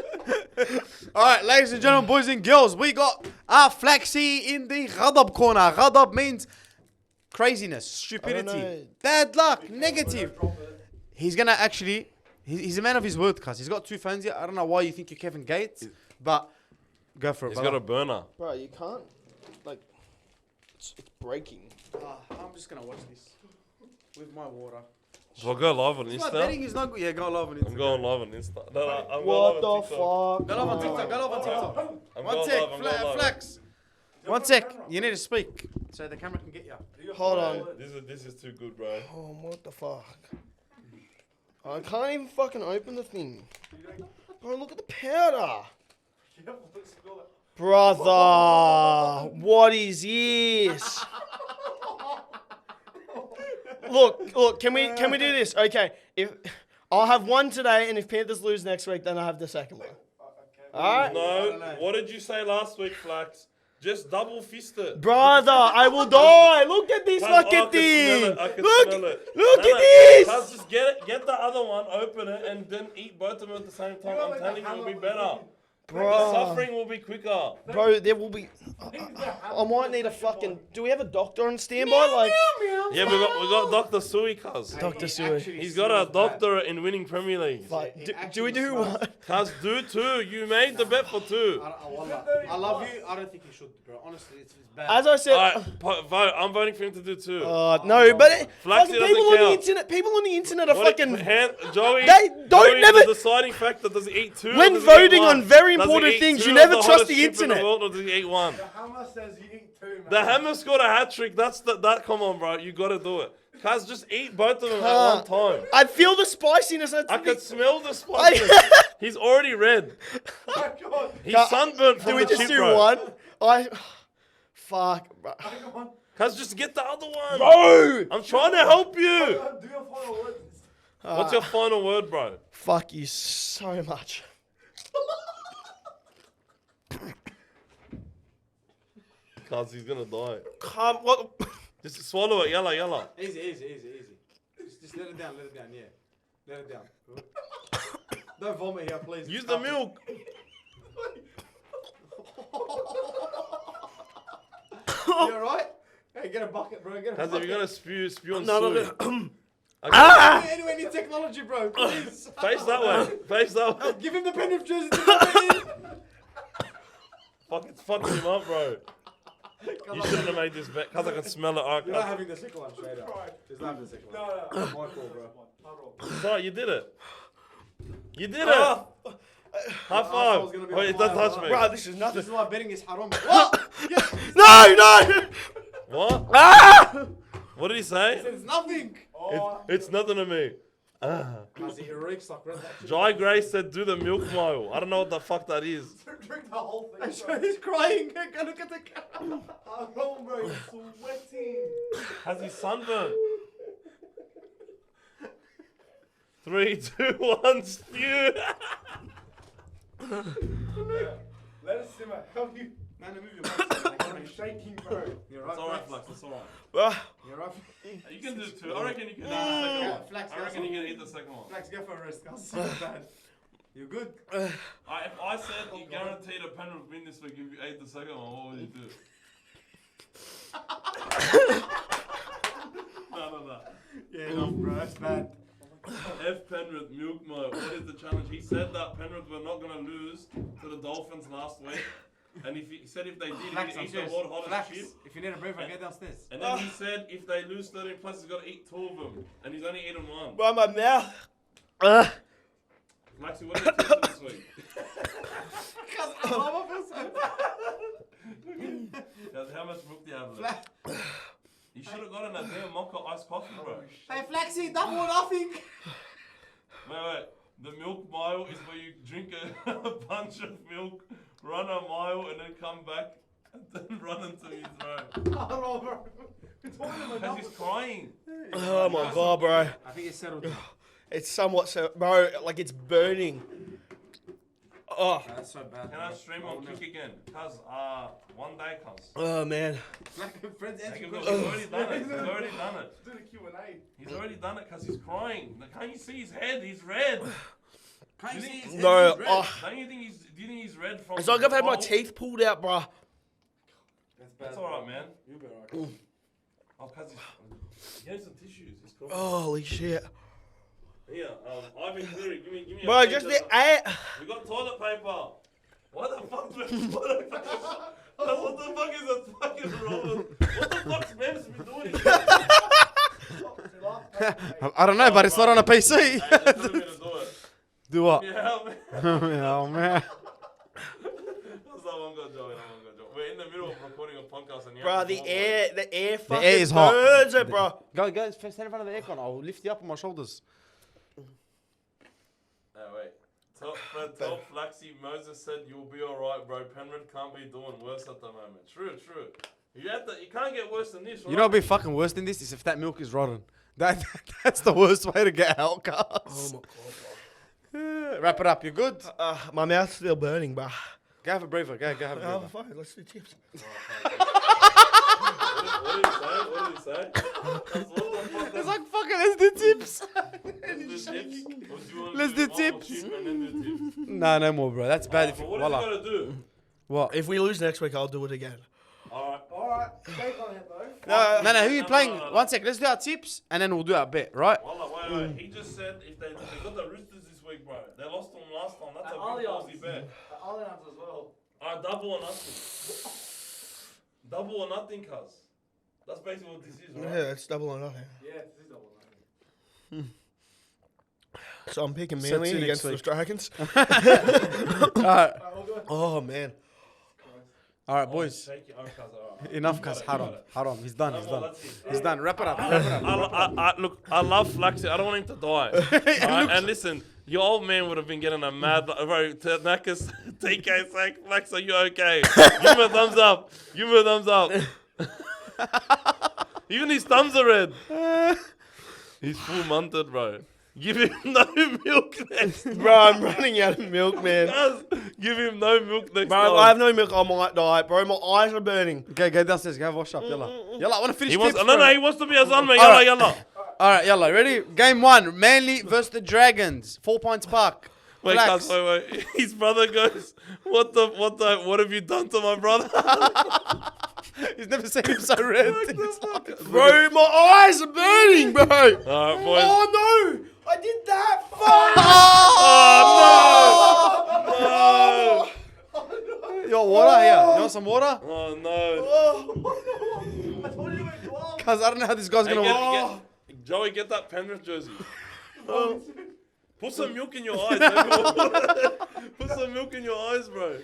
Speaker 1: All right, ladies and gentlemen, boys and girls, we got Flaxy in the Ghadab corner. Ghadab means craziness,
Speaker 3: know.
Speaker 1: stupidity, bad luck, negative. He's going to actually He's a man of his word, cuz. He's got 2 phones here. I don't know why you think you're Kevin Gates, but go for it,
Speaker 2: He's
Speaker 1: brother.
Speaker 2: got a burner.
Speaker 3: Bro, you can't. Like, it's breaking.
Speaker 1: I'm just gonna watch this with my water.
Speaker 2: So I'll go live on
Speaker 1: My
Speaker 2: Insta.
Speaker 1: betting is not good. Yeah, go live on Instagram.
Speaker 2: I'm going live on Insta. No, I'm
Speaker 3: What
Speaker 2: going
Speaker 3: the
Speaker 2: live on TikTok.
Speaker 3: fuck?
Speaker 1: Go live on TikTok. Go live on TikTok.
Speaker 2: I'm
Speaker 1: One
Speaker 2: going
Speaker 1: sec,
Speaker 2: live, I'm going live.
Speaker 1: Flax. One sec. You need to speak so the camera can get you.
Speaker 3: Hold on.
Speaker 2: This is too good, bro.
Speaker 3: Oh, what the fuck? I can't even fucking open the thing. Bro, look at the powder. Brother, what is this? Look, can we do this? Okay, if I'll have one today, and if Panthers lose next week, then I have the second one. Alright?
Speaker 2: No, what did you say last week, Flax? Just double fist it.
Speaker 3: Brother, I will die. Look at this fucking thing.
Speaker 2: I can
Speaker 3: Look,
Speaker 2: smell it.
Speaker 3: look
Speaker 2: No,
Speaker 3: at this.
Speaker 2: Cuz just get the other one, open it, and then eat both of them at the same time. I'm telling you, it'll be better. The
Speaker 3: Bro,
Speaker 2: suffering will be quicker.
Speaker 3: bro, there will be. I might need a fucking. Do we have a doctor on standby? Like
Speaker 2: Yeah, we got Dr. Suey, cuz.
Speaker 3: Dr. Suey.
Speaker 2: He's got a doctorate in winning Premier League.
Speaker 3: Like, do we do one?
Speaker 2: Cuz do 2. You made the bet for 2.
Speaker 1: I love you. I don't think you should, bro. Honestly, it's bad.
Speaker 3: As I said.
Speaker 2: Alright, vote. I'm voting for him to do 2.
Speaker 3: No, but
Speaker 2: Flaxy
Speaker 3: fucking
Speaker 2: doesn't
Speaker 3: people on the
Speaker 2: count.
Speaker 3: internet, are
Speaker 2: What
Speaker 3: fucking.
Speaker 2: Joey,
Speaker 3: They don't
Speaker 2: Joey,
Speaker 3: never-
Speaker 2: The deciding factor, does he eat 2?
Speaker 3: When
Speaker 2: or does he eat
Speaker 3: voting
Speaker 2: 1?
Speaker 3: on very
Speaker 2: Does he
Speaker 3: important
Speaker 2: eat
Speaker 3: things,
Speaker 2: 2
Speaker 3: you
Speaker 2: of
Speaker 3: never trust
Speaker 2: hottest
Speaker 3: the
Speaker 2: ship in
Speaker 3: internet.
Speaker 2: world, or does he eat 1?
Speaker 4: The hammer says you eat 2, man.
Speaker 2: The hammer scored a hat trick. That's that. Come on, bro. You got to do it. Cuz just eat both of them at one time.
Speaker 3: I feel the spiciness. That's
Speaker 2: I
Speaker 3: the
Speaker 2: could
Speaker 3: thing.
Speaker 2: smell the spiciness. He's already red.
Speaker 4: Oh, God.
Speaker 2: He's sunburnt from
Speaker 3: Do we
Speaker 2: the
Speaker 3: just
Speaker 2: chip,
Speaker 3: do
Speaker 2: bro.
Speaker 3: one? Fuck, bro.
Speaker 4: Come on.
Speaker 2: Cuz just get the other one.
Speaker 3: Bro!
Speaker 2: I'm trying to help you.
Speaker 4: Do your final words.
Speaker 2: What's your final word, bro?
Speaker 3: Fuck you so much.
Speaker 2: Cuz he's gonna die.
Speaker 3: Come, what?
Speaker 2: Just swallow it. Yalla.
Speaker 1: Easy. Just let it down, yeah. Let it down. Don't vomit here, please.
Speaker 2: Use the milk.
Speaker 1: You alright? Hey, get a bucket, bro. Get a
Speaker 2: Cuz if
Speaker 1: bucket.
Speaker 2: you're gonna spew on
Speaker 3: No,
Speaker 2: Suey.
Speaker 3: no.
Speaker 1: Anyway, need technology, bro. Please.
Speaker 2: Face that way. Face that way.
Speaker 1: Give him the Penrith jersey to vomit in.
Speaker 2: Fuck, it's fucking him up, bro. You shouldn't have made this bet. Cuz I can smell it. Alright,
Speaker 1: You're not
Speaker 2: cuz.
Speaker 1: having the second one straight up. Just not having the second one.
Speaker 4: No.
Speaker 1: My call, bro.
Speaker 2: Sorry, you did it. You did it.
Speaker 3: Ah.
Speaker 2: High
Speaker 1: Arsenal's
Speaker 2: five.
Speaker 1: gonna be
Speaker 2: Wait,
Speaker 1: on
Speaker 2: don't
Speaker 1: fire,
Speaker 2: touch me.
Speaker 3: Bro, this is nothing.
Speaker 1: This is why betting is haram. What? Yes.
Speaker 3: No!
Speaker 2: What?
Speaker 3: Ah!
Speaker 2: What did he say?
Speaker 1: It's nothing.
Speaker 2: It's nothing to me.
Speaker 1: Cause it reeks like red hot chili.
Speaker 2: Dry Grace said do the milk mile. I don't know what the fuck that is.
Speaker 4: Drink the whole thing.
Speaker 1: So he's crying. Go look at the camera.
Speaker 4: Oh, no, bro. He's sweating.
Speaker 2: Has he sunburned? 3, 2, 1, spew.
Speaker 4: Let us simmer. Help you.
Speaker 1: Man, move your mouth.
Speaker 4: I'm shaking, bro.
Speaker 1: You're right, Flax.
Speaker 2: It's alright.
Speaker 3: Ah.
Speaker 1: You're right.
Speaker 2: You can do 2. I reckon you can eat the second one.
Speaker 1: Flax,
Speaker 2: I reckon you can eat the second one.
Speaker 1: Flax, go for a rest. That's so bad. You good?
Speaker 2: If I said you guaranteed a Penrith win this week if you ate the second one, what would you do? No.
Speaker 1: Yeah, no, bro. That's bad.
Speaker 2: F Penrith, milk mo. What is the challenge? He said that Penrith were not going to lose to the Dolphins last week. And if he said if they did,
Speaker 1: Flax,
Speaker 2: he'd
Speaker 1: I'm
Speaker 2: eat the
Speaker 1: serious.
Speaker 2: world hottest
Speaker 1: Flax,
Speaker 2: chip.
Speaker 1: if you need a breather, get downstairs.
Speaker 2: And then he said if they lose 13 plus, he's got to eat 2 of them. And he's only eaten 1.
Speaker 3: Bro, my mouth.
Speaker 2: Maxie, what did you do this week? Guys, how much milk do you have left? You should have gotten a damn mocha iced coffee, bro.
Speaker 1: Hey, Flaxy, double or nothing.
Speaker 2: Wait. The milk mile is where you drink a bunch of milk, run a mile, and then come back and then run into his throat. Because he's crying.
Speaker 3: Oh my god, bro.
Speaker 1: I think it's settled.
Speaker 3: It's somewhat so, bro. Like it's burning. Oh,
Speaker 1: That's so bad.
Speaker 2: Can I stream on Kick again? Cuz, one day, cuz.
Speaker 3: oh man.
Speaker 1: Friends, answer
Speaker 2: He's
Speaker 1: questions.
Speaker 2: already done it. He's already done it.
Speaker 4: Do the Q&A.
Speaker 2: He's already done it because he's crying. Can't you see his head? He's red.
Speaker 1: Can't you see his head?
Speaker 3: No,
Speaker 1: He's red.
Speaker 3: oh.
Speaker 2: Don't you think he's? Do you think he's red from?
Speaker 3: It's like I've had my
Speaker 2: cold?
Speaker 3: teeth pulled out, bro.
Speaker 1: That's bad.
Speaker 2: That's alright, man.
Speaker 1: You'll be alright.
Speaker 2: Oh, cuz he has some tissues. It's cool.
Speaker 3: Holy shit.
Speaker 2: Yeah, I I've been clearing. Give me.
Speaker 3: Bro,
Speaker 2: a
Speaker 3: just
Speaker 2: page
Speaker 3: the
Speaker 2: of-
Speaker 3: air.
Speaker 2: We got toilet paper. What the fuck? What the fuck is that fucking wrong? What the fuck's Mem's been doing?
Speaker 1: I don't know, but it's not on a PC.
Speaker 2: Hey, they told me to do it.
Speaker 1: Do what?
Speaker 2: Yeah, man.
Speaker 1: Oh, man.
Speaker 2: That's not one good joke. We're in the middle of recording a podcast and you
Speaker 3: Bro,
Speaker 2: have to
Speaker 3: the
Speaker 2: hold
Speaker 3: air fucking
Speaker 1: is hot.
Speaker 3: burns it, bro.
Speaker 1: Go, stand in front of the aircon. I'll lift you up on my shoulders.
Speaker 2: Hey, wait. Tell Flaxxy, Moses said you'll be alright, bro. Penrith can't be doing worse at the moment. True. You can't get worse than this, right?
Speaker 1: You know what'd be fucking worse than this is if that milk is rotten. That's the worst way to get out, guys.
Speaker 3: Oh my god,
Speaker 1: Wrap it up. You good?
Speaker 3: bro. My mouth's still burning, bro.
Speaker 1: Go have a breather. Go have a
Speaker 3: Oh,
Speaker 1: breather.
Speaker 3: fine. Let's do chips.
Speaker 2: What did he say?
Speaker 1: It's like fucking let's do tips. Let's do tips. No more, bro. That's bad. If you,
Speaker 2: What is he
Speaker 1: voila.
Speaker 2: gonna do?
Speaker 1: What?
Speaker 3: If we lose next week, I'll do it again.
Speaker 4: Alright, stay on it though.
Speaker 1: No. Who you playing?
Speaker 2: no.
Speaker 1: 1 sec. Let's do our tips and then we'll do our bet, right?
Speaker 2: Wait. He just said if they got the Roosters this week, bro. They lost them last time. That's a big ballsy bet.
Speaker 4: Allianz as well.
Speaker 2: Alright, double or nothing. Double or nothing, cuz. That's basically what this is, right?
Speaker 3: Yeah, it's double or nothing.
Speaker 4: Yeah, this is double nothing.
Speaker 3: So I'm picking
Speaker 1: So
Speaker 3: Manly
Speaker 1: two next
Speaker 3: against the
Speaker 1: week.
Speaker 3: Dragons.
Speaker 1: Alright,
Speaker 3: Oh man.
Speaker 1: alright, boys.
Speaker 2: Shake your own cuz. Alright.
Speaker 1: Enough, cuz. Haram. He's done. He's
Speaker 2: No more,
Speaker 1: done.
Speaker 2: that's it.
Speaker 1: He's done. Wrap it up.
Speaker 2: Look, I love Flaxxy. I don't want him to die. Alright, and listen, your old man would have been getting a mad, bro. Nakas, TK, saying, Flax, are you okay? Give him a thumbs up. Even his thumbs are red. He's full munted, bro. Give him no milk next.
Speaker 3: Bro, I'm running out of milk, man.
Speaker 2: Give him no milk next
Speaker 3: Bro, if
Speaker 2: time.
Speaker 3: I have no milk, I might die. Bro, my eyes are burning.
Speaker 1: Okay, go downstairs. Go wash up. Yalla. I want to finish
Speaker 2: He wants,
Speaker 1: tips,
Speaker 2: no,
Speaker 1: bro.
Speaker 2: he wants to be a son, man.
Speaker 1: Alright.
Speaker 2: Yalla.
Speaker 1: Alright, yalla. Ready? Game 1. Manly versus the Dragons. 4 points park.
Speaker 2: Wait,
Speaker 1: Flax.
Speaker 2: cuz, wait. His brother goes, what have you done to my brother?
Speaker 1: He's never seen him so red in his life.
Speaker 3: Bro, my eyes are burning, bro.
Speaker 2: Alright, boys.
Speaker 3: Oh no! I did that. Fuck!
Speaker 2: Oh,
Speaker 1: You want water here? You want some water?
Speaker 2: no. Oh,
Speaker 4: I told you it was.
Speaker 1: Cuz I don't know how this guy's
Speaker 2: no.
Speaker 1: going to
Speaker 2: Hey,
Speaker 1: work.
Speaker 2: Joey, get that Penrith jersey. Put some milk in your eyes. Put some milk in your eyes, bro.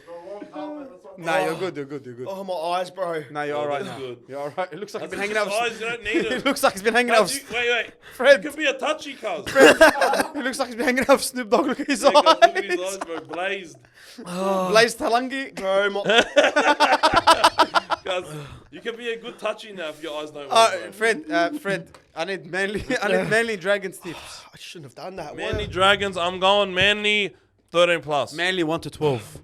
Speaker 1: Nah, you're good.
Speaker 3: Oh, my eyes, bro.
Speaker 1: Nah, you're
Speaker 2: Oh,
Speaker 1: alright
Speaker 2: that's
Speaker 1: now.
Speaker 2: good.
Speaker 1: You're alright. It looks like he's
Speaker 2: That's
Speaker 1: been
Speaker 2: just
Speaker 1: hanging out
Speaker 2: eyes,
Speaker 1: with...
Speaker 2: you don't need
Speaker 1: It
Speaker 2: it.
Speaker 1: looks like he's been hanging out with...
Speaker 2: Wait.
Speaker 1: Fred.
Speaker 2: It could be a touchy, cuz.
Speaker 1: It looks like he's been hanging out with Snoop Dogg. Look at his
Speaker 2: Look at his
Speaker 1: eyes.
Speaker 2: eyes, bro. Blazed.
Speaker 1: Blaze Talangi.
Speaker 3: Bro, my...
Speaker 2: Cuz, you can be a good touchy now if your eyes don't work. bro.
Speaker 1: Fred, I need Manly Dragons tips.
Speaker 3: I shouldn't have done that.
Speaker 2: Manly Dragons, I'm going Manly 13 plus.
Speaker 1: Manly 1 to 12.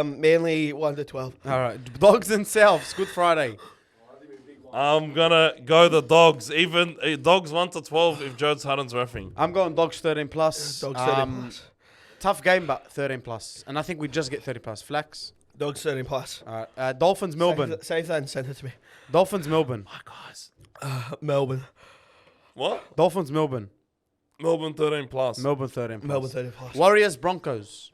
Speaker 3: Manly 1 to 12.
Speaker 1: Alright. Dogs themselves. Good Friday.
Speaker 2: I'm gonna go the Dogs. Even Dogs 1 to 12 if Joe Hutton's refereeing.
Speaker 1: I'm going Dogs 13 plus.
Speaker 3: Dogs 13 plus.
Speaker 1: Tough game, but 13 plus. And I think we just get 30 plus. Flax.
Speaker 3: Dogs 13 plus.
Speaker 1: Alright. Dolphins Melbourne.
Speaker 3: Save that and send it to me.
Speaker 1: Dolphins Melbourne.
Speaker 2: My guys.
Speaker 3: Melbourne.
Speaker 2: What?
Speaker 1: Dolphins Melbourne.
Speaker 2: Melbourne 13 plus.
Speaker 1: Melbourne 13 plus.
Speaker 3: Melbourne 13 plus.
Speaker 1: Warriors Broncos.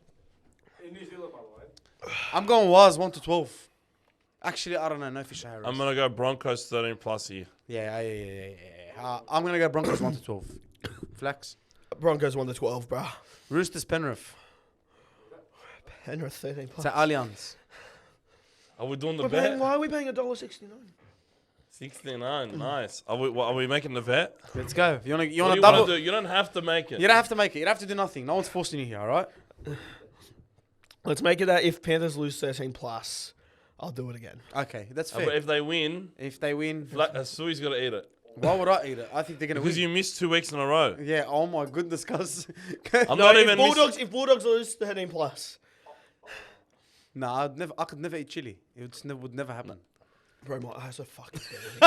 Speaker 4: In New Zealand, by the way.
Speaker 1: I'm going Waz 1 to 12. Actually, I don't know. No Fisher Harris.
Speaker 2: I'm gonna go Broncos 13 plus here.
Speaker 1: Yeah. I'm going to go Broncos 1 to 12. Flax.
Speaker 3: Broncos 1 to 12, bro.
Speaker 1: Roosters Penrith.
Speaker 3: Penrith 13 plus.
Speaker 1: It's at Allianz.
Speaker 2: Are we doing the
Speaker 3: We're
Speaker 2: bet?
Speaker 3: paying, why are we paying $1.69?
Speaker 2: 69, nice. Are we making the bet?
Speaker 1: Let's go. You want
Speaker 2: What do you
Speaker 1: double?
Speaker 2: wanna do? You don't have to make it.
Speaker 1: You don't have to make it. You don't have to do nothing. No one's forcing you here, all right?
Speaker 3: Let's make it that if Panthers lose 13 plus, I'll do it again.
Speaker 1: Okay, that's
Speaker 2: But
Speaker 1: fair.
Speaker 2: if they win,
Speaker 1: If they win,
Speaker 2: Suey's got to eat it.
Speaker 1: why would I eat it? I think they're going to win.
Speaker 2: Because you missed 2 weeks in a row.
Speaker 1: Yeah, oh my goodness, cuz.
Speaker 2: I'm not even
Speaker 3: If Bulldogs lose 13 plus,
Speaker 1: Nah, I could never eat chili. It would never happen.
Speaker 3: bro, my eyes are fucking burning.